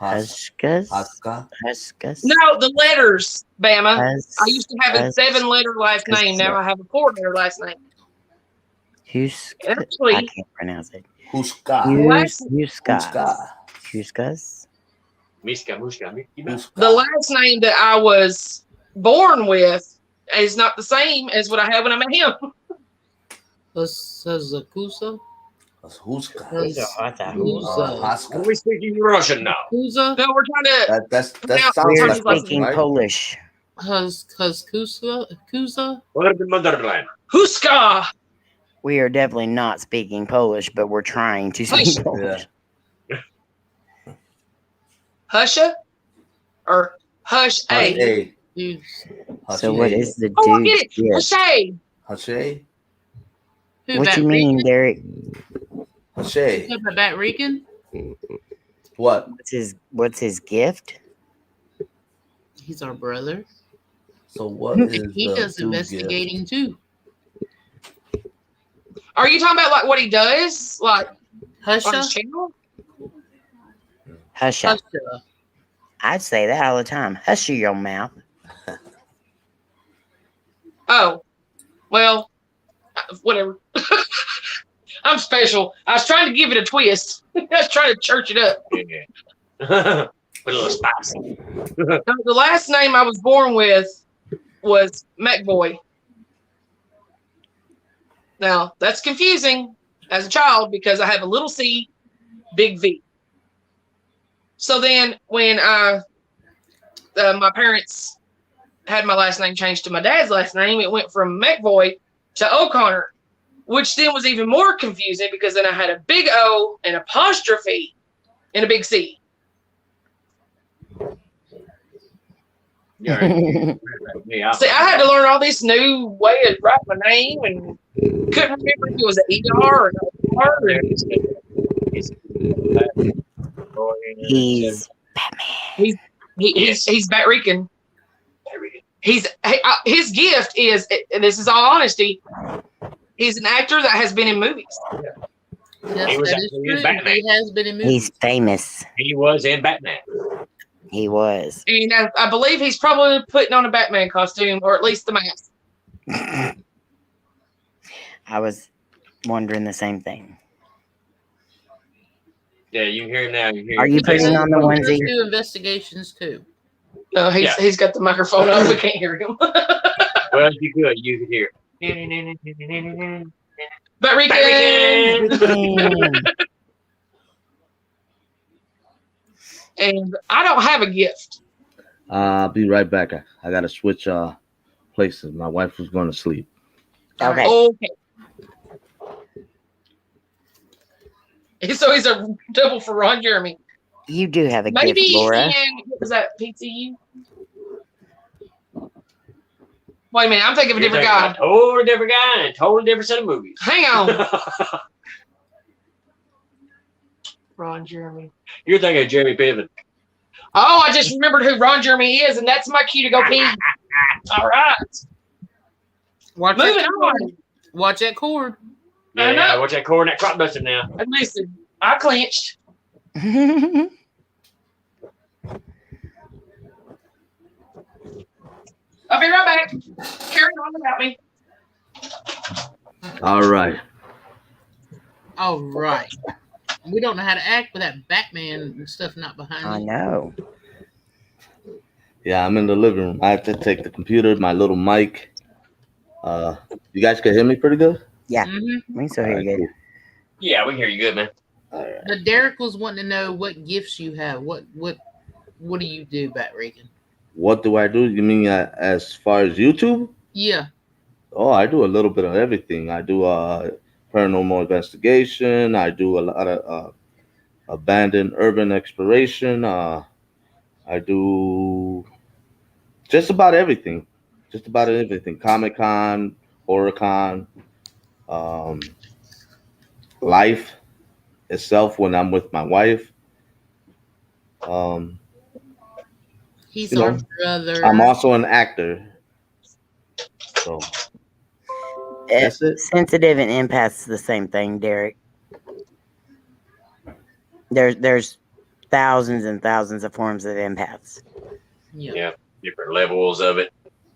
Huskus. Haska. Huskus. No, the letters, Bama. I used to have a Hus- 7-letter last name. Now I have a 4-letter last name. Hus- I Actually, can't pronounce it. Huska. Huskas. Huskas. Miska, Muska, Mickey Mouse. the last name that I was born with is not the same as what I have when I met him. Hazakusa. Huska. Are we speaking Russian now? Kuza. No, we're trying to That pronounce sounds We're Tony's like last speaking name. right? Polish. Kuza. Where's the motherland? Huska. We are definitely not speaking Polish, but we're trying to speak Hush. Polish. Husha? Or Hush A? Hey. So what is the Oh, I dude's get it. gift? Hush A. Hashay? What you mean, Derek? Hashay. Bat Rican? What? What's his gift? He's our brother. So what is He the does dude investigating too. Are you talking about like what he does? Like on his Husha. channel? Husha. I'd say that all the time. Hush your mouth. Oh. Well, whatever. I'm special. I was trying to give it a twist. I was trying to church it up. Yeah. Put a little spice. The last name I was born with was McBoy. Now, that's confusing as a child because I have a little C, big V. So then when my parents had my last name changed to my dad's last name, it went from McBoy to O'Connor, which then was even more confusing because then I had a big O, an apostrophe, and a big C. Yeah. See, I had to learn all this new way to write my name and couldn't remember if it was an ER or an R. He's He's Bat Rican. His gift is, and this is all honesty, he's an actor that has been in movies. Yes, He was that is actually in true. Batman. He has been in movies. he's famous. He was in Batman. He was. And I believe he's probably putting on a Batman costume, or at least the mask. I was wondering the same thing. Yeah, you can hear him now. Are you putting on the He onesie? does do investigations too. No, he's got the microphone up. We can't hear him. Well, you could hear. Bat Rican. And I don't have a gift. I'll be right back. I gotta switch places. My wife was going to sleep. Okay. Okay. So he's a double for Ron Jeremy. You do have a Maybe gift, Laura. what was that, PTU? Wait a minute, I'm thinking of a different guy. A totally different guy and a totally different set of movies. Hang on. Ron Jeremy. You're thinking of Jeremy Piven. Oh, I just remembered who Ron Jeremy is, and that's my cue to go pee. All right. Watch Moving that cord. on. Watch that cord. I know. Yeah, watch that cord and that crop duster now. And listen, I clenched. I'll be right back. Carry on without me. All right. All right. We don't know how to act with that Batman stuff not behind I me. know. Yeah, I'm in the living room. I have to take the computer, my little mic. You guys can hear me pretty good? Yeah. Mm-hmm. We still hear you good. Yeah, we can hear you good, man. All right. But Derek was wanting to know what gifts you have. What do you do, Bat Reagan? What do I do? You mean as far as YouTube? Yeah. Oh, I do a little bit of everything. I do paranormal investigation. I do a lot of abandoned urban exploration. I do just about everything. Just about everything. Comic Con, Horror Con, um, life itself when I'm with my wife. Um, He's you our know, brother. I'm also an actor. So that's it. Sensitive and empath's the same thing, Derek. There's thousands and thousands of forms of empaths. Yeah. Yeah, different levels of it,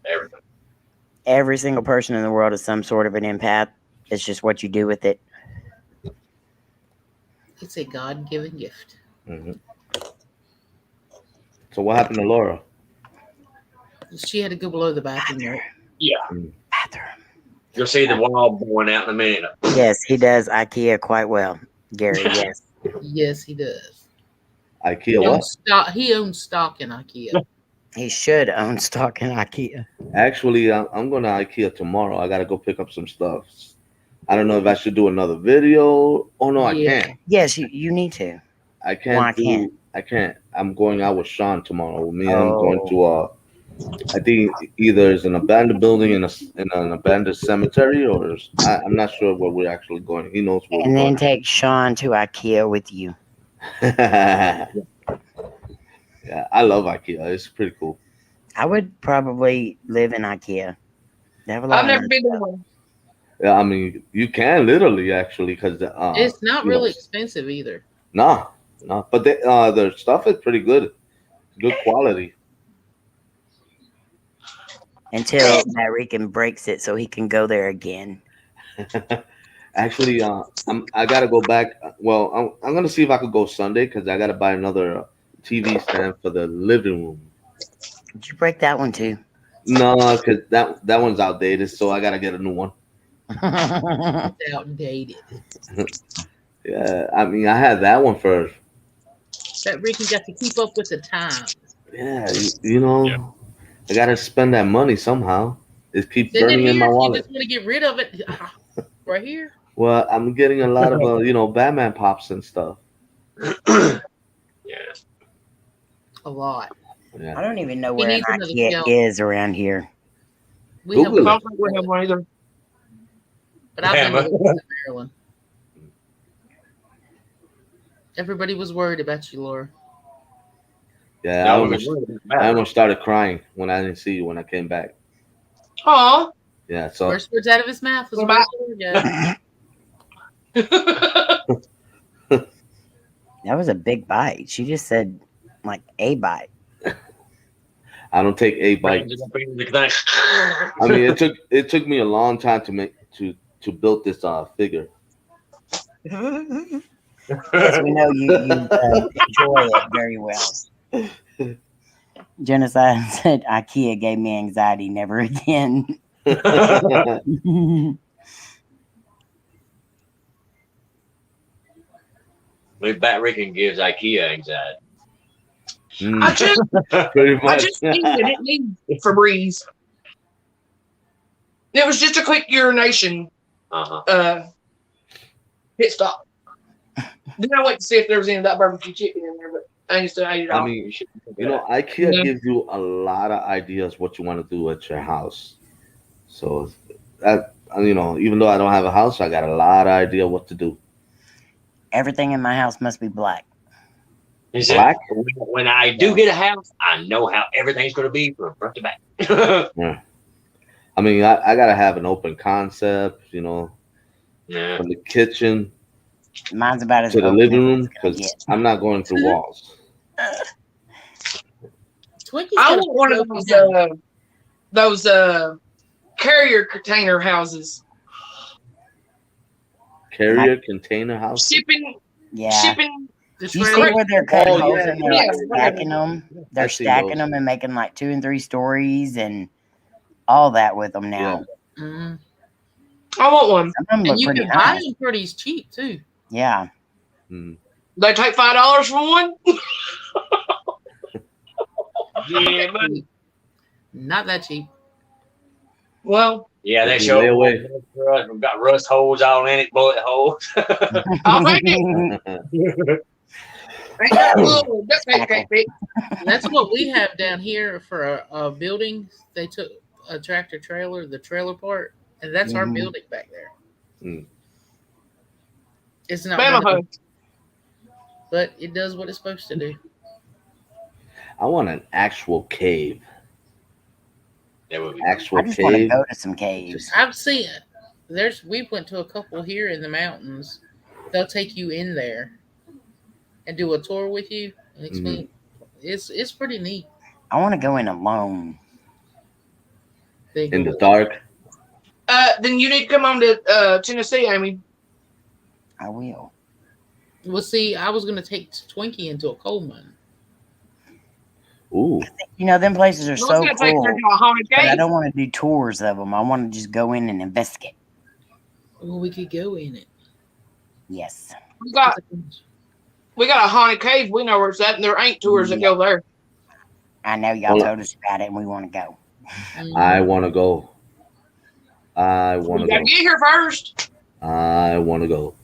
everything. Every single person in the world is some sort of an empath. It's just what you do with it. It's a God-given gift. Hmm. So what happened to Laura? She had to go below the bathroom. Right? Yeah, Bathroom. you'll see the wall going out in a minute. Yes, he does IKEA quite well, Gary. Yes, Yes, he does. IKEA what? He owns stock in IKEA. he should own stock in IKEA. Actually, I'm going to IKEA tomorrow. I got to go pick up some stuff. I don't know if I should do another video. Oh no, I Yeah. can't. Yes, you need to. I can't Why do. can't? I can't. I'm going out with Sean tomorrow. Me and him going Oh. to I think either it's an abandoned building in an abandoned cemetery, or I'm not sure where we're actually going. He knows where And we're then take Sean to IKEA with you. going. Yeah, I love IKEA. It's pretty cool. I would probably live in IKEA. They have a lot I've of never nice been to stuff. one. Yeah, I mean, you can literally actually because It's not you know, really expensive either. no, but their stuff is pretty good quality. Until that Rican breaks it so he can go there again. Actually, I gotta go back. Well, I'm gonna see if I could go Sunday because I gotta buy another TV stand for the living room. Did you break that one too? No, because that one's outdated, so I gotta get a new one. It's outdated. Yeah, I mean, I had that one first. That Ricky got to keep up with the times. Yeah, you know, I gotta spend that money somehow. It keeps Send it burning in my here. You wallet. just want to get rid of it. Right here. Well, I'm getting a lot of Batman pops and stuff. Yeah. A lot. I Yeah, don't even know He where an needs another IKEA shelf. is around here. We have Google I it. don't think we have one either. But I've been Yeah, to Maryland. Everybody was worried about you, Laura. Yeah, No, we was worried about I that. almost started crying when I didn't see you when I came back. Aw. Yeah, so First words out of his mouth was What "Where's about- Laura go?" That was a big bite. She just said like a bite. I don't take a bite. I mean, it took me a long time to build this figure. Yes, we know you enjoy it very well. Genocide said IKEA gave me anxiety. Never again. Maybe Bat Rican gives IKEA anxiety. I just Pretty I much. just didn't need Febreze. It was just a quick urination pit stop. Then I went to see if there was any of that barbecue chicken in there, but I just ate it I off. mean, IKEA Yeah. gives you a lot of ideas what you want to do at your house. So that even though I don't have a house, I got a lot of idea what to do. Everything in my house must be black. He said, Black? when I do get a house, I know how everything's going to be from front to back. Yeah. I mean, I gotta have an open concept, Yeah. from the kitchen Mine's about as to the open living as room it's gonna because get. I'm not going through walls. Twinkie's I got a want one of broken those carrier container houses. Carrier container house. Shipping Yeah. shipping Do you see where they're cutting Oh, holes yeah, and they're yeah. like stacking them? They're I've seen stacking those. them and making like 2 and 3 stories and all that with them now. Mhm. I want one. Some of them And look you pretty can buy nice. them pretty cheap too. Yeah. Mm. They take $5 for one? Yeah, buddy. Not that cheap. Well, Yeah, they Did you show lay away? we've got rust holes all in it, bullet holes. Oh, man. Ain't that little duct tape can't fit. That's what we have down here for a building. They took a tractor trailer, the trailer part, and that's our Mhm. building back there. Mm. It's not, Bama gonna, hoe. but it does what it's supposed to do. I want an actual cave. That would be Actual I just want to cave. go to some caves. I've seen it. We went to a couple here in the mountains. They'll take you in there and do a tour with you and explain. It's pretty neat. I want to go in alone. They In go, the dark. Then you need to come on to Tennessee, Amy. I will. well, see, I was gonna take Twinkie into a coal mine. Ooh. You know, them places are I was so gonna take her cool, to a haunted but I cave. don't want to do tours of them. I want to just go in and investigate. Well, we could go in it. Yes. We got a haunted cave. We know where it's at, and there ain't tours that go there. I know y'all Well, told us about it and we want to go. I want to go. I want You to gotta go. get here first. I want to go.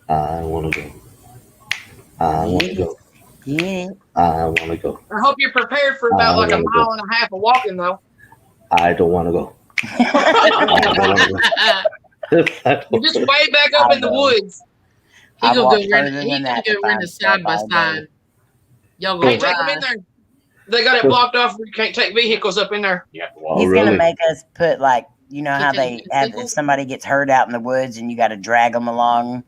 I want to go. I want to go. Yeah. I want to go. I hope you're prepared for about I like a wanna mile go. and a half of walking, though. I don't want to go. I don't want to go. I don't You're just way back up in the woods. He I've gonna walked go rent. further He than gonna that go to rent find a stuff side by all day. side. Y'all go Can't take them in ride. there. They got it blocked off. You can't take vehicles up in there. you have to walk. He's really? gonna make us put like, you know Can how you they take have bicycles? if somebody gets hurt out in the woods and you got to drag them along.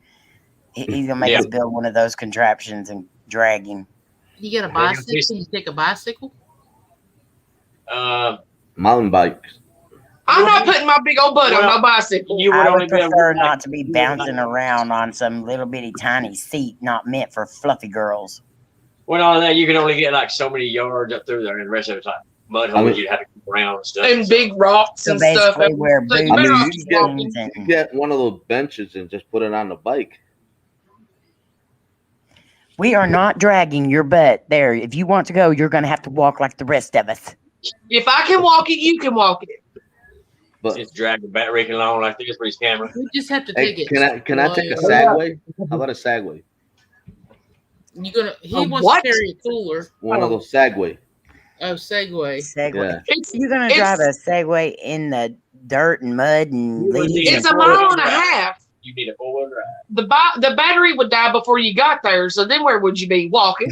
He's gonna make Yeah. us build one of those contraptions and drag him. You get a Maybe bicycle. You take a bicycle. Mountain bikes. I'm not putting my big old butt on Well, no bicycle. You would I only would be able prefer to not to be bouncing around on some little bitty tiny seat not meant for fluffy girls. Well, all that you can only get like so many yards up through there, and the rest of it's like mud holes. I mean- You'd have to go around and stuff. And big rocks So and stuff. basically, wear So you boots I better mean, off you just get- walking. and You get one of those benches and just put it on the bike. we are not dragging your butt there. If you want to go, you're gonna have to walk like the rest of us. If I can walk it, you can walk it. But It's dragging back Rick along like this with his camera. We just have to hey, take it. can I take a slow. Segway? How about a Segway? You gonna? He A wants what? to carry a cooler. One of those Segway. Oh, Segway. Segway. Yeah. It's You're gonna drive a Segway in the dirt and mud and You would leaves. need and it's a four-wheel mile and a drive. half. You need a 4-wheel drive. The battery would die before you got there. So then where would you be walking?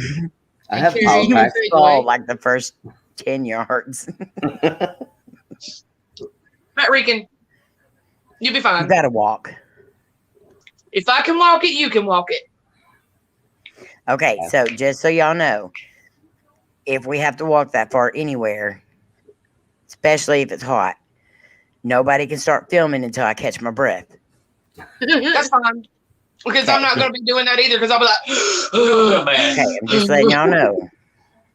I have carry power You pack. would fall like the first 10 yards. Matt Rican, you'll be You fine. gotta walk. If I can walk it, you can walk it. Okay, so just so y'all know, if we have to walk that far anywhere, especially if it's hot, nobody can start filming until I catch my breath. That's fine. Because I'm not going to be doing that either. Because I'll be Oh, like, man. Okay, I'm just letting y'all know.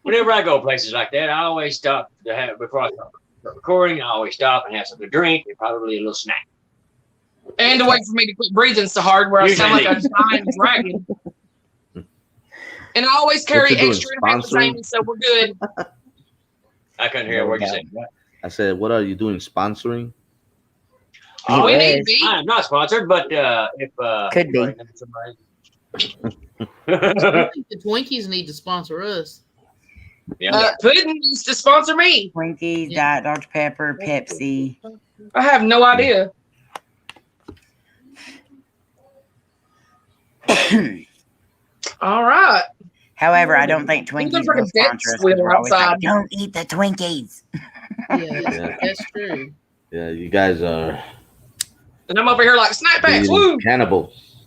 Whenever I go places like that, I always stop to have before I start recording. I always stop and have something to drink and probably a little snack. and to wait for me to quit breathing so hard where I sound like a giant dragon. And I always carry you doing, extra entertainment, so we're good. I couldn't hear what you said. I said, what are you doing? Sponsoring? Oh, we He need was. beef. I'm not sponsored, but if Could be. somebody- I think the Twinkies need to sponsor us. yeah. Pudding needs to sponsor me. Twinkies, Yeah. Diet Dr. Pepper, Pepsi. I have no idea. All right. However, I don't think Think Twinkies there's like will a death sponsor us. 'cause squealer we're always like, outside. don't eat the Twinkies. Yeah, Yeah. that's true. Yeah, you guys are And I'm over here like snack packs. Woo! being cannibals.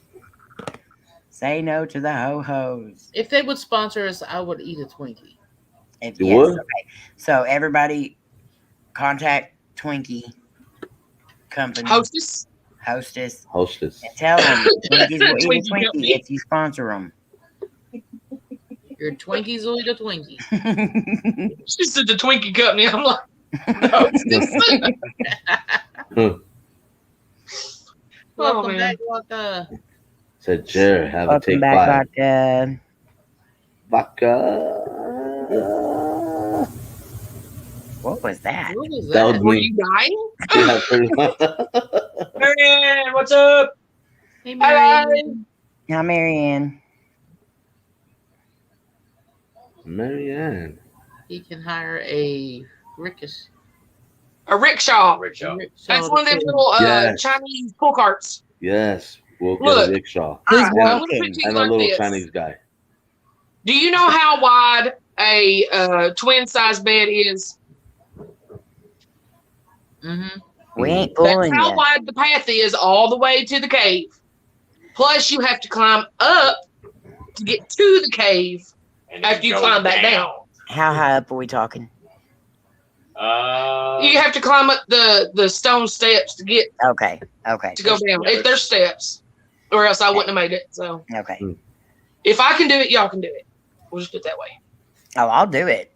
Say no to the ho-hos. If they would sponsor us, I would eat a Twinkie. If, You yes, would? okay. So everybody contact Twinkie company, Hostess. hostess, Hostess. and tell them Twinkies will eat a Twinkie Twinkie company. if you sponsor them. Your Twinkies will eat a Twinkie. She said the Twinkie company. I'm like, no, it's Hmm. Welcome man. back, Waka. Said, Jer, have a Welcome take back, five. Vodka. Vodka. What was that? What was That was that? Were me. you dying? Yeah, pretty much. Marianne, what's up? Hey, Hello. Marianne. Now, Marianne. Marianne. He can hire a rickshaw. A rickshaw. Rickshaw. That's one of them little Yes. Chinese pull carts. Yes, we'll get Look. a rickshaw. All Who's right, well, I'm gonna walking? put it to you And a like little this. Chinese guy. Do you know how wide a twin size bed is? Mm-hmm. We ain't That's fooling how you. wide the path is all the way to the cave. Plus, you have to climb up to get to the cave And after you go climb back down. How high up are we talking? You have to climb up the stone steps to get Okay. Okay. to go down. Yeah, If there's steps, or else I wouldn't have made it. So Okay. if I can do it, y'all can do it. We'll just do it that way. Oh, I'll do it.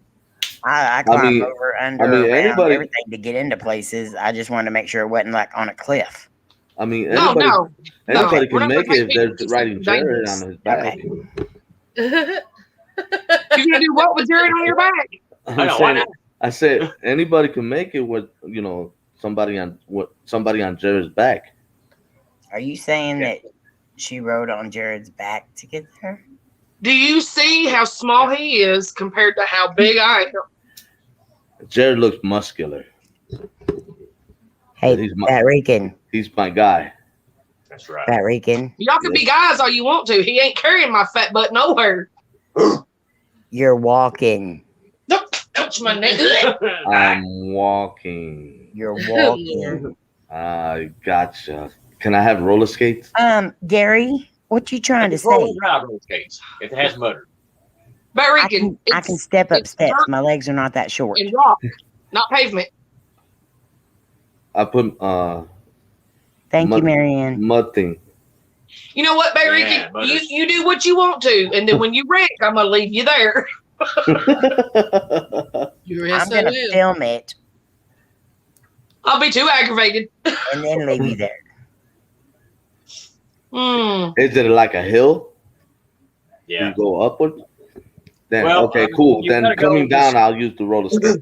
I climb mean- over, under, I mean, around, anybody- everything to get into places. I just wanted to make sure it wasn't like on a cliff. I mean, No, anybody, no. anybody we're can not make gonna it if take they're people to riding something Jared dangerous. on his back. Okay. You're gonna do what with Jared on your back? I'm I know, why saying- not? I said anybody can make it with somebody on Jared's back. Are you saying Yeah. that she rode on Jared's back to get there? Do you see how small he is compared to how big I am? Jared looks muscular. Hey, He's my- Fat Rican. He's my guy. That's right. Fat Rican. Y'all can be guys all you want to. He ain't carrying my fat butt nowhere. You're walking. Don't touch my neck. I'm walking. You're walking. I gotcha. Can I have roller skates? Gary, what you trying to Roll say? drive roll skates if it has motor. But I Rican, can step up it's steps. dirt My legs are not that short. and rock, not pavement. I put Thank you, mud- Marianne. mud thing. You know what, Barry? Yeah, Rican? but You do what you want to, and then when you wreck, I'm gonna leave you there. You're I'm gonna SOL. film it I'll be too aggravated. and then leave you there. Is it like a hill? Yeah. You go upward? Then Well, okay, cool. you Then gotta go coming down, this- I'll use the roller skate.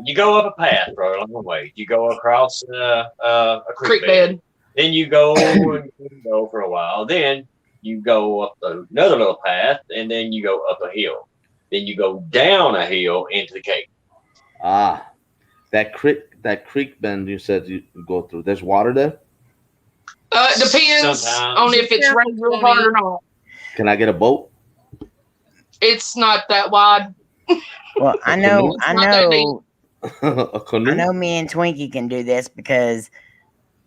You go up a path, bro, a long way. You go across a Creek bed. Then you go and you go for a while. Then you go up another little path, and then you go up a hill. Then you go down a hill into the cave. Ah, that creek bend you said you go through. There's water there. It depends Sometimes. on if it's rained real hard or not. Can I get a boat? It's not that wide. Well, I know, It's not that deep. A canoe? I know. Me and Twinkie can do this because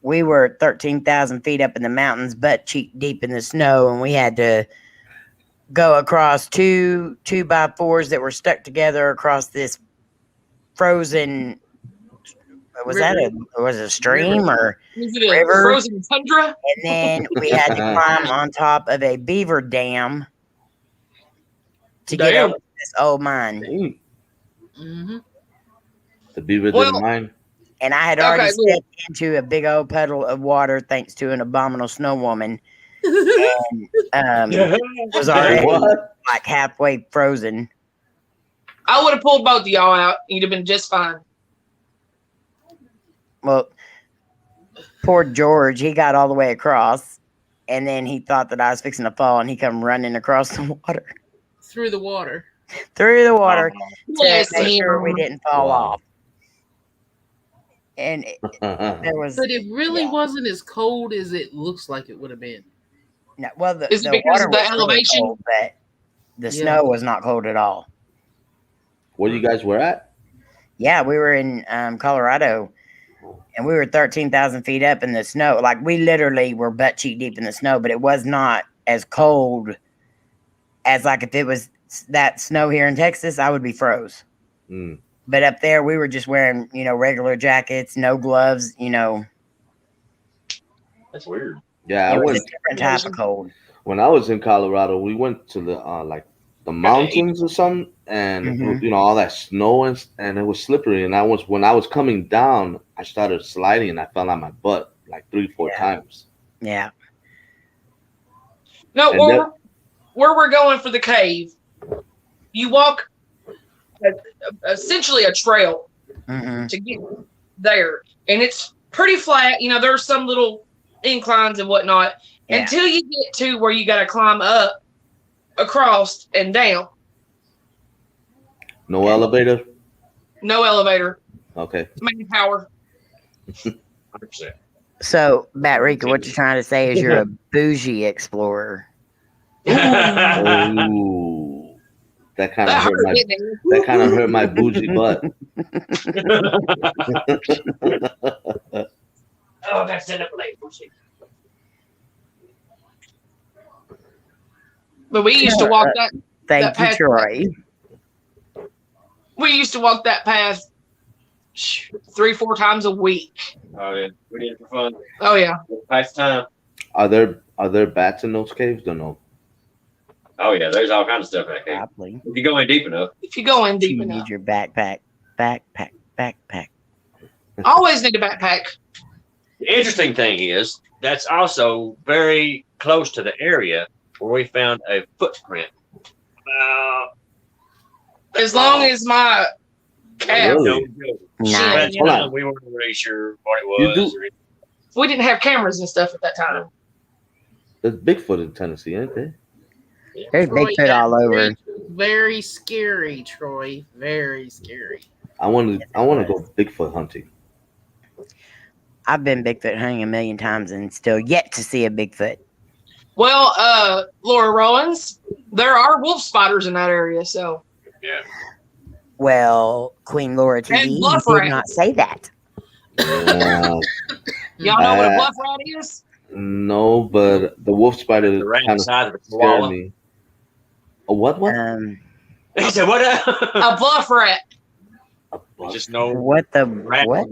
we were 13,000 feet up in the mountains, butt cheek deep in the snow, and we had to go across two 2x4s that were stuck together across this frozen. Was that a stream or? Is it a River. frozen tundra? And then we had to climb on top of a beaver dam to get Damn. over to this old mine. Dang, Mm-hmm. the beaver Well- didn't mind. And I had already Okay, look. stepped into a big old puddle of water thanks to an abominable snow woman. And was already What? like halfway frozen. I would have pulled both of y'all out. You'd have been just fine. Well, poor George, he got all the way across, and then he thought that I was fixing to fall, and he come running across the water, Through the water. through the water, to Yes, make sure we him. didn't fall Wow. off. And there was But it really Yeah. wasn't as cold as it looks like it would have been. no, well, the Is it the because water of the was really elevation? cold, but the Yeah. snow was not cold at all. Where you guys were at? Yeah, we were in Colorado, and we were 13,000 feet up in the snow. Like, we literally were butt cheek deep in the snow, but it was not as cold as, like, if it was that snow here in Texas, I would be froze. Mm. But up there, we were just wearing, regular jackets, no gloves, That's weird. Yeah, I it was went a different type of cold. when I was in Colorado. We went to the the mountains or something, and Mhm. all that snow and it was slippery. And when I was coming down, I started sliding and I fell on my butt like 3-4 Yeah. times. Yeah. No, And where we're going for the cave, you walk essentially a trail to get there. And it's pretty flat. You know, there's some little inclines and whatnot until you get to where you got to climb up, across, and down. No elevator? No elevator. Okay. Main power. 100%. So, Batrika, what you're trying to say is you're a bougie explorer. Ooh. That kind of hurt my. That kind of hurt my bougie butt. Oh, that's set up late. But we used to walk that. Thank you, Troy. We used to walk that path 3-4 times a week. Oh yeah, we did it for fun. Oh yeah, Pass time. Are there bats in those caves or no? Oh yeah, there's all kinds of stuff back there. Probably. If you go in deep enough. If you go in deep You enough. need your backpack. Always need a backpack. The interesting thing is that's also very close to the area where we found a footprint. As long as my calf. Really? Nice. We weren't really sure what it was. We didn't have cameras and stuff at that time. There's Bigfoot in Tennessee, ain't there? There's Troy, Bigfoot all over. Very scary, Troy. Very scary. I want to go Bigfoot hunting. I've been Bigfoot hunting a million times and still yet to see a Bigfoot. Well, Laura Rollins, there are wolf spiders in that area, so. Yeah. Well, Queen Laura TV, And you bluff did rat. not say that. Y'all know what a bluff rat is? No, but the wolf spider The rat kind of inside of the scared koala. me. A what? He said, "What?" A bluff rat. Just no What the rat. what?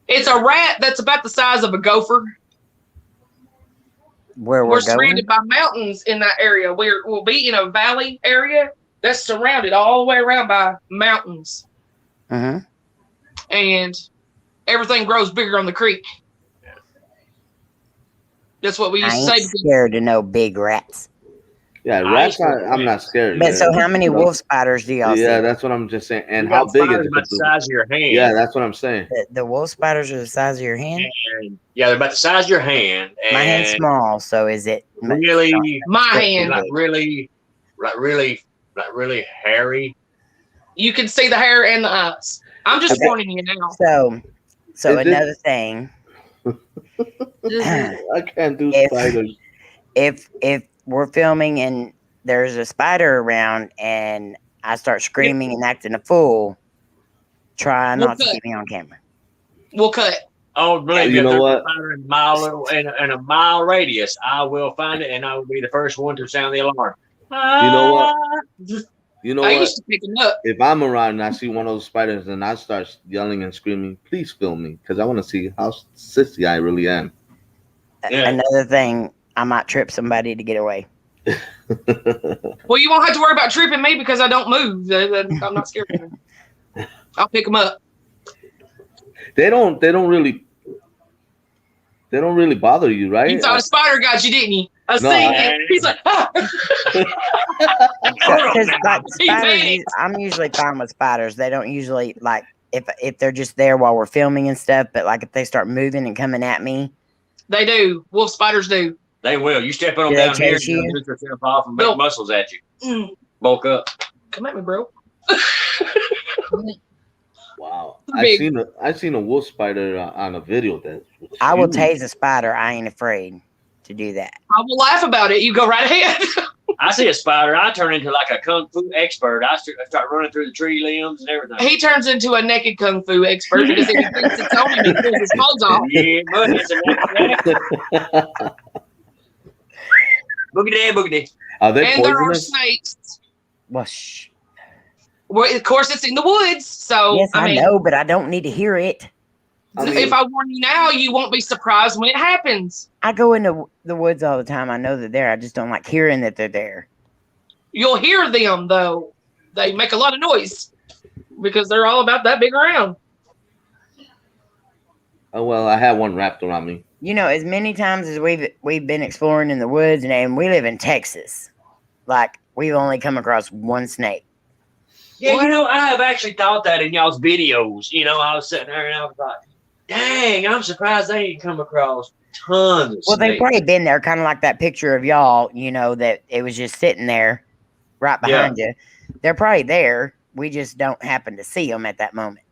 It's a rat that's about the size of a gopher. Where We're we're going? surrounded by mountains in that area. We'll be in a valley area that's surrounded all the way around by mountains. Mm-hmm. And everything grows bigger on the creek. That's what we I used to say. ain't scared of no big rats. Yeah, rats. I'm not scared. But man. so, how many wolf spiders do y'all Yeah, see? that's what I'm just saying. And You how got big is spiders it? about the size of your hand. Yeah, that's what I'm saying. The wolf spiders are the size of your hand. And, yeah, they're about the size of your hand. And My hand's small, so is it really, My hand. like really hairy. You can see the hair and the eyes. I'm just Okay. warning you now. So Is it- another thing, I can't do If- spiders. if we're filming and there's a spider around and I start screaming and acting a fool, try not to Okay. get me on camera. We'll cut. Oh, believe You me, know if there's what? a spider in a mile radius, I will find it, and I will be the first one to sound the alarm. You know what? You know I what? used to pick them up. If I'm around and I see one of those spiders and I start yelling and screaming, please film me because I want to see how sissy I really am. Yeah. Another thing, I might trip somebody to get away. Well, you won't have to worry about tripping me because I don't move. I'm not scared of them. I'll pick them up. They don't really bother you, right? You thought a spider got you, didn't you? I No, seen I- it. He's like, ah. Because like He spiders, panicked. I'm usually fine with spiders. They don't usually like if they're just there while we're filming and stuff. But like if they start moving and coming at me, They do. Wolf spiders do. They will. You step on them Do they down here, chase you? you lift yourself off and make No. muscles at you. Mm. Bulk up. Come at me, bro. Wow, Big. I seen a wolf spider on a video that was I will huge. tase a spider. I ain't afraid to do that. I will laugh about it. You go right ahead. I see a spider, I turn into like a kung fu expert. I start running through the tree limbs and everything. He turns into a naked kung fu expert because if he thinks it's on him, he pulls his clothes off. Yeah, but it's a boogie day, boogie day. Are they And there are poisonous? snakes. Well, shh. Well, of course, it's in the woods. So, Yes, I I mean, know, but I don't need to hear it. I mean- if I warn you now, you won't be surprised when it happens. I go into the woods all the time. I know they're there. I just don't like hearing that they're there. You'll hear them, though. They make a lot of noise because they're all about that big around. Oh well, I had one wrapped around me. You know, as many times as we've been exploring in the woods, and we live in Texas, like we've only come across one snake. Yeah, I have actually thought that in y'all's videos. I was sitting there and I was like, dang, I'm surprised they ain't come across tons of Well, they've snakes. probably been there, kind of like that picture of y'all, that it was just sitting there right behind you. They're probably there. We just don't happen to see them at that moment.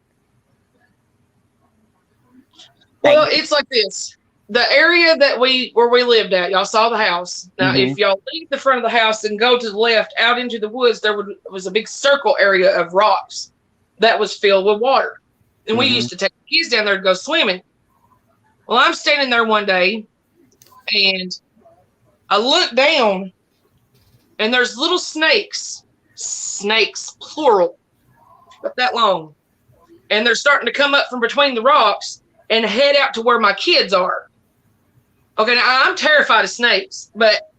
Well, it's like this. The area where we lived at, y'all saw the house. Now, if y'all leave the front of the house and go to the left out into the woods, there was a big circle area of rocks that was filled with water. And we used to take the kids down there to go swimming. Well, I'm standing there one day and I look down and there's little snakes, plural, about that long. And they're starting to come up from between the rocks and head out to where my kids are. Okay, now I'm terrified of snakes, but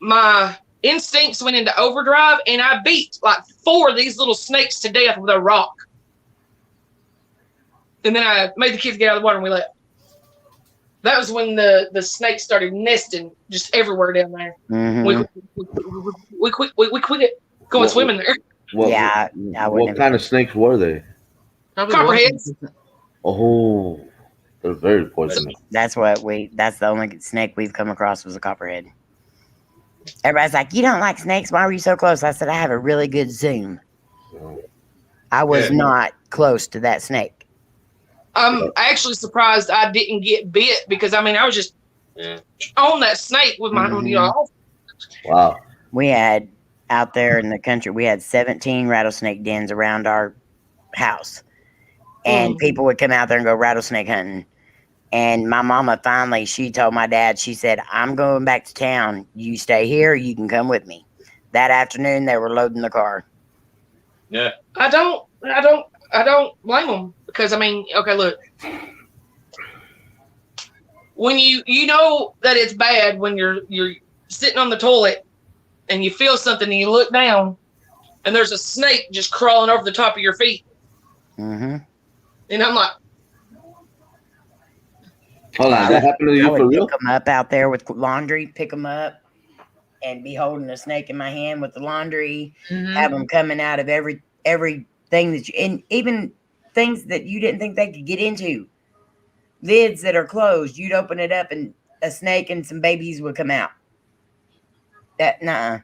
my instincts went into overdrive and I beat like 4 of these little snakes to death with a rock. And then I made the kids get out of the water and we left. That was when the snakes started nesting just everywhere down there. We quit going swimming there. What kind of snakes were they? Copperheads. Oh, they're very poisonous. That's the only snake we've come across was a copperhead. Everybody's like, you don't like snakes? Why were you so close? I said, I have a really good zoom. I was not close to that snake. I'm actually surprised I didn't get bit because I was just on that snake with my Wow. We had out there in the country, we had 17 rattlesnake dens around our house. And people would come out there and go rattlesnake hunting. And my mama finally, she told my dad, she said, I'm going back to town. You stay here, you can come with me. That afternoon they were loading the car. Yeah. I don't blame them because okay, look. When you know that it's bad when you're sitting on the toilet and you feel something and you look down and there's a snake just crawling over the top of your feet. And I'm like, hold on, that happened to you for real? Pick them up out there with laundry, pick them up, and be holding a snake in my hand with the laundry. Have them coming out of everything that and even things that you didn't think they could get into. Lids that are closed, you'd open it up and a snake and some babies would come out. No.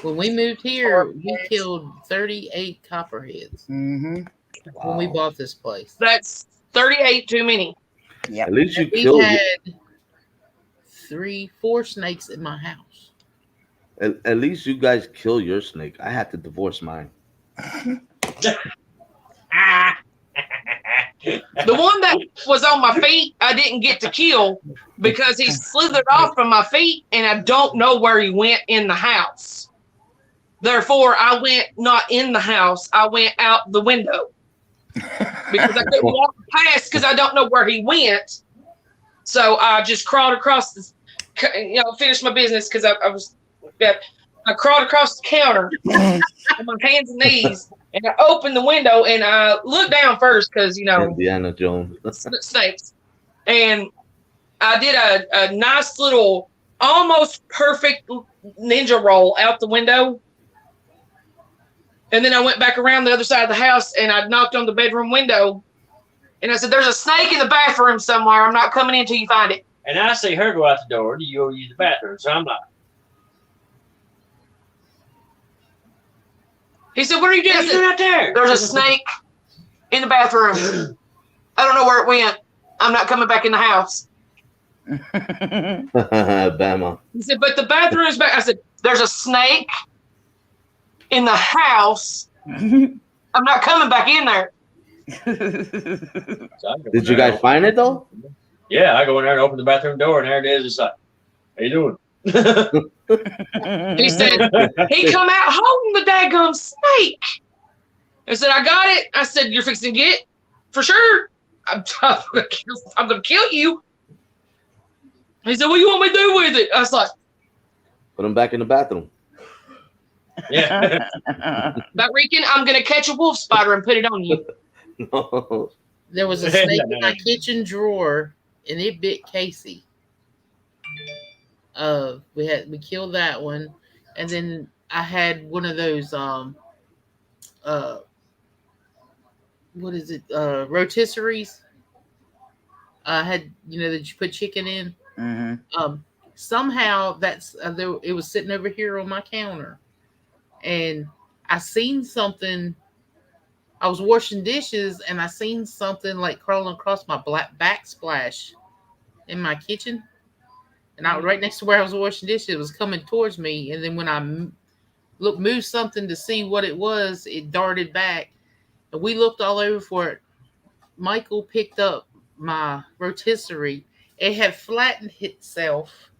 When we moved here, we killed 38 copperheads. When we bought this place. That's 38 too many. Yeah. At least we had 4 snakes in my house. At least you guys kill your snake. I had to divorce mine. The one that was on my feet, I didn't get to kill because he slithered off from my feet and I don't know where he went in the house. Therefore, I went not in the house. I went out the window because I couldn't walk past because I don't know where he went. So I just crawled across finished my business because I crawled across the counter on my hands and knees and I opened the window and I looked down first because, Indiana Jones. snakes. And I did a nice little, almost perfect ninja roll out the window. And then I went back around the other side of the house and I knocked on the bedroom window and I said, there's a snake in the bathroom somewhere. I'm not coming in until you find it. And I see her go out the door to go use the bathroom. So I'm like, he said, what are you doing? What's out there? There's a snake in the bathroom. I don't know where it went. I'm not coming back in the house. Bama. He said, but the bathroom is back. I said, there's a snake in the house. I'm not coming back in there. Did you guys find it though? Yeah, I go in there and open the bathroom door and there it is. It's like, how you doing? He said, he come out holding the daggum snake. I said, I got it. I said, you're fixing to get it? For sure. I'm going to kill you. He said, what do you want me to do with it? I was like, put him back in the bathroom. Yeah. But Rican, I'm going to catch a wolf spider and put it on you. No. There was a snake in my kitchen drawer and it bit Casey. We killed that one, and then I had one of those what is it? Rotisseries. I had that you put chicken in. Mm-hmm. Somehow that's it was sitting over here on my counter, and I seen something. I was washing dishes and I seen something like crawling across my black backsplash in my kitchen, and I was right next to where I was washing dishes. It was coming towards me, and then when I moved something to see what it was, it darted back, and we looked all over for it. Michael picked up my rotisserie. It had flattened itself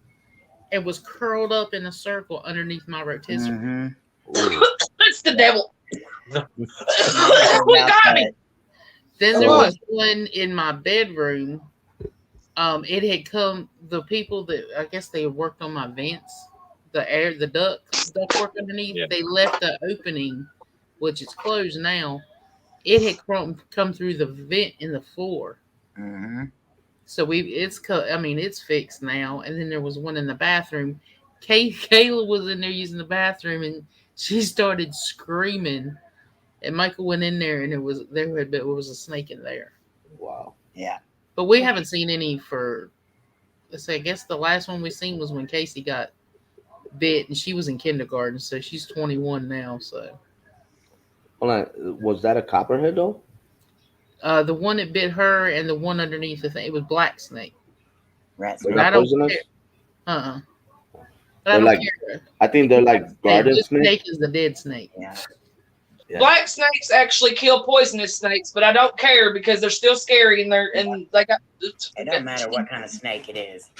and was curled up in a circle underneath my rotisserie. Mm-hmm. That's the devil. About Who got me? that. Then there was one in my bedroom. It had come. The people that I guess they worked on my vents, the ductwork underneath. Yeah. They left the opening, which is closed now. It had come through the vent in the floor. Mm-hmm. So it's fixed now. And then there was one in the bathroom. Kayla was in there using the bathroom, and she started screaming. And Michael went in there, and it was a snake in there. Wow. Yeah. But we haven't seen any for. Let's say, I guess the last one we seen was when Casey got bit, and she was in kindergarten, so she's 21 now. So. Hold on. Was that a copperhead though? The one that bit her and the one underneath the thing, it was black snake. Rat They're snake. not I don't poisonous? care. But I They're don't like- care. I think they're like garden This snakes. snake is the dead snake. Yeah. Yeah. Black snakes actually kill poisonous snakes, but I don't care because they're still scary and they got. It doesn't matter what kind of snake it is.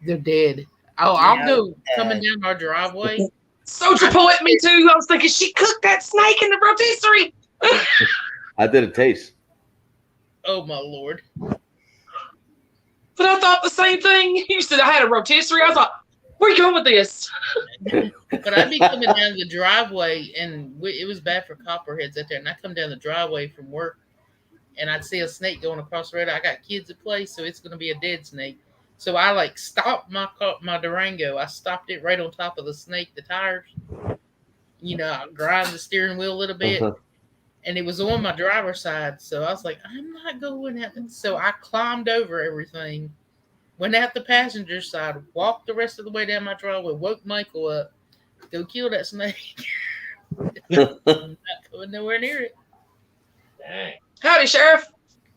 They're dead. I'll go coming down our driveway. Soldier poet, me too. I was thinking she cooked that snake in the rotisserie. I did a taste. Oh my lord! But I thought the same thing. You said I had a rotisserie. I thought, where are you going with this? But I'd be coming down the driveway, and it was bad for copperheads out there. And I come down the driveway from work, and I'd see a snake going across the road. I got kids at play, so it's going to be a dead snake. So I stopped my Durango. I stopped it right on top of the snake, the tires. I grind the steering wheel a little bit. Uh-huh. And it was on my driver's side. So I was like, I'm not going out. So I climbed over everything, went out the passenger side, walked the rest of the way down my driveway, woke Michael up, go kill that snake. Not going nowhere near it. Dang. Howdy, Sheriff.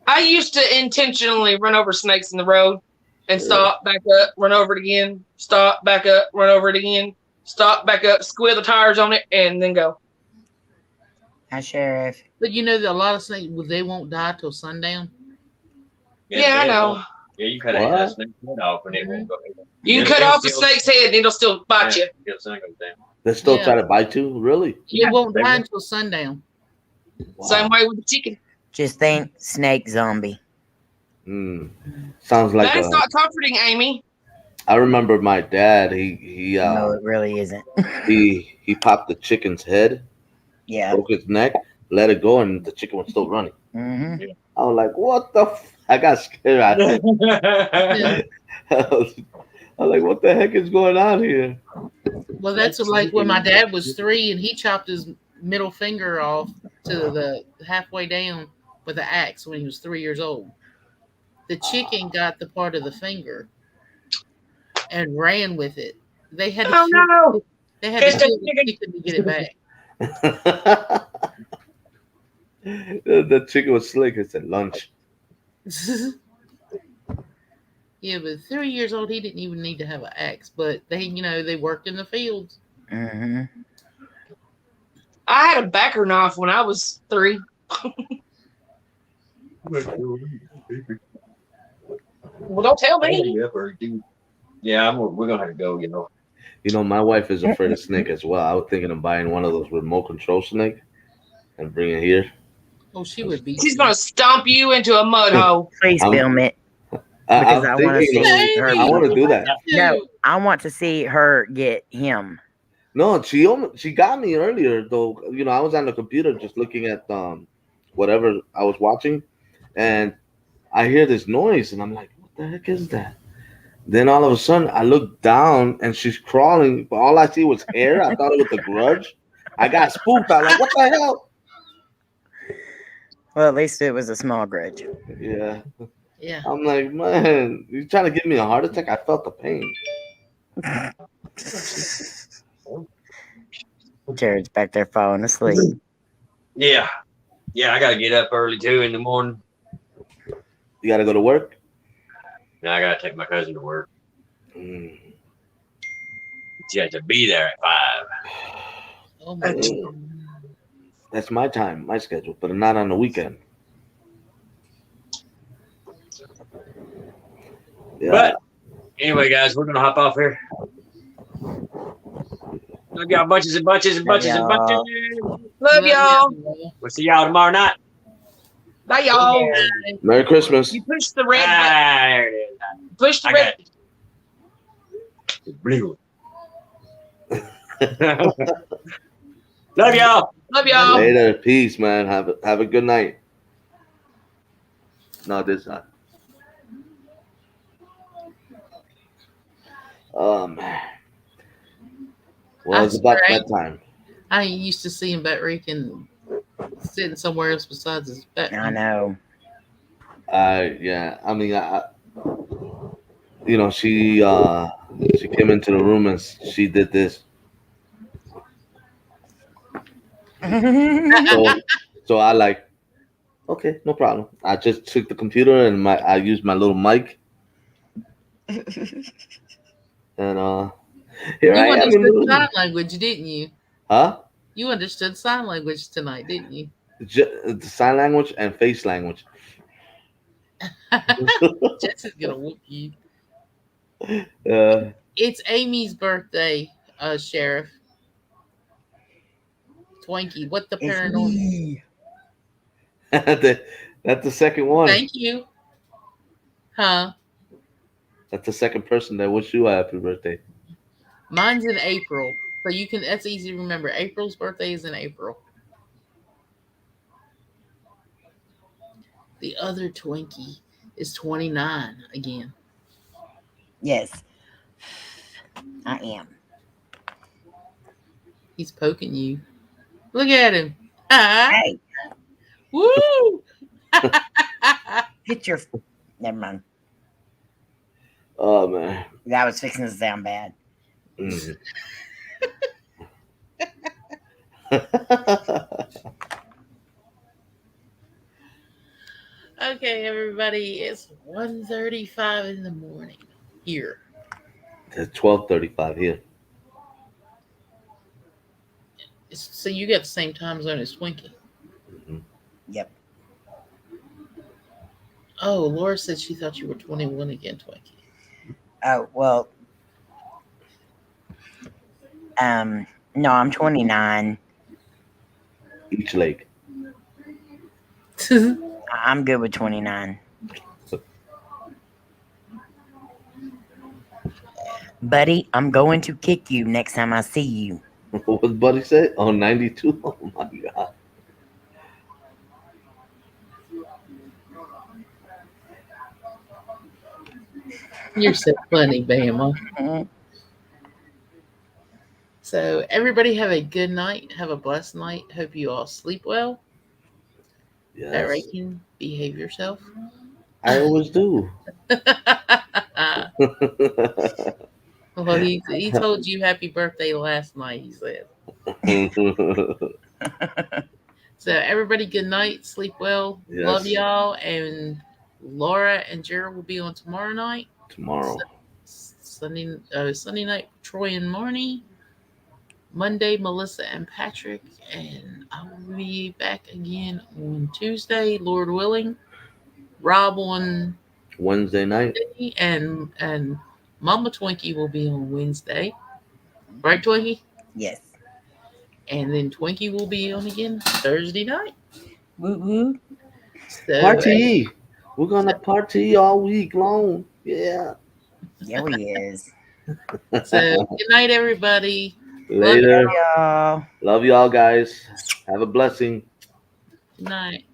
I used to intentionally run over snakes in the road and stop, back up, run over it again, stop, back up, run over it again, stop, back up, squeal the tires on it, and then go. Hi, Sheriff. But that a lot of snakes, they won't die till sundown. Yeah, I know. Yeah, you cut a What? snake's head off and it won't go. You can cut off a snake's head and it'll still bite you. Yeah, sun goes down. They still Yeah. try to bite you? Really? Yeah, It won't they die will. until sundown. Wow. Same way with the chicken. Just think snake zombie. Sounds like That's not comforting, Amy. I remember my dad. He No, it really isn't. he popped the chicken's head, Yeah. broke its neck, let it go, and the chicken was still running. Mm-hmm. I was like, "What the?" I got scared. I was like, "What the heck is going on here?" Well, that's like when my dad was 3 and he chopped his middle finger off to the halfway down with an axe when he was 3 years old. The chicken got the part of the finger and ran with it. They had to Oh, no. They had to kill the chicken to get it back. The chicken was slick. It said lunch. Yeah, but 3 years old, he didn't even need to have an axe. But they worked in the fields. Mm-hmm. I had a backer knife when I was 3. Well, don't tell me. Yeah, we're gonna have to go. My wife is afraid of snake as well. I was thinking of buying one of those remote control snake and bring it here. Oh, she would be. She's going to stomp you into a mud hole. Please I'm- film it. I'm Because I wanna thinking, see her. I want to do that. No, I want to see her get him. No, she got me earlier though. I was on the computer just looking at whatever I was watching, and I hear this noise, and I'm like, "What the heck is that?" Then all of a sudden, I look down and she's crawling, but all I see was hair. I thought it was a grudge. I got spooked. I'm like, what the hell? Well, at least it was a small grudge. Yeah. Yeah. I'm like, man, you trying to give me a heart attack? I felt the pain. Jared's back there falling asleep. Yeah. Yeah, I got to get up early too in the morning. You got to go to work? Now I got to take my cousin to work. Mm. She has to be there at 5. Oh my God. That's my time, my schedule, but not on the weekend. Yeah. But anyway, guys, we're going to hop off here. Love y'all bunches and bunches and bunches and bunches. Love y'all. We'll see y'all tomorrow night. Bye, y'all. Merry Christmas. You push the red button. There it is. Push the I red. got it. Blue. Love y'all. Love y'all. Later. Peace, man. Have a good night. No, this time. Man. Well, it's about that time. I ain't used to seeing Betrick sitting somewhere else besides his bedroom. I know. Yeah. I mean, she came into the room and she did this. So I like, okay, no problem. I just took the computer and I used my little mic. And here You I am. understood sign language, didn't you? Huh? You understood sign language tonight, didn't you? The sign language and face language. Jess is gonna whoop you. Uh, It's Amy's birthday, Sheriff. Twinkie, what the paranormal? that's the second one. Thank you. Huh? That's the second person that wish you a happy birthday. Mine's in April. So you can, that's easy to remember. April's birthday is in April. The other Twinkie is 29 again. Yes, I am. He's poking you. Look at him. Hey. Woo! Hit your. Never mind. Oh, man. That was fixing to sound bad. Mm. Okay, everybody, it's 1:35 in the morning here. It's 12:35 here. So you got the same time zone as Twinkie. Mm-hmm. Yep. Oh, Laura said she thought you were 21 again, Twinkie. Oh, well. No, I'm 29. Each leg. I'm good with 29. Buddy, I'm going to kick you next time I see you. What was Buddy say? Oh, 92? Oh, my God. You're so funny, Bama. Mm-hmm. So everybody have a good night. Have a blessed night. Hope you all sleep well. Yes. That right, can behave yourself. I always do. Well, he told you happy birthday last night, he said. So everybody, good night. Sleep well. Yes. Love y'all. And Laura and Jared will be on tomorrow night. Tomorrow. Sunday night, Troy and Marnie. Monday, Melissa and Patrick. And I will be back again on Tuesday, Lord willing. Rob on Wednesday night. And Mama Twinkie will be on Wednesday. Right, Twinkie? Yes. And then Twinkie will be on again Thursday night. Woo-woo. So, Party. We're going to party all week long. Yeah. Yeah, we is. So good night, everybody. Later. Love y'all. Love y'all, guys. Have a blessing. Good night.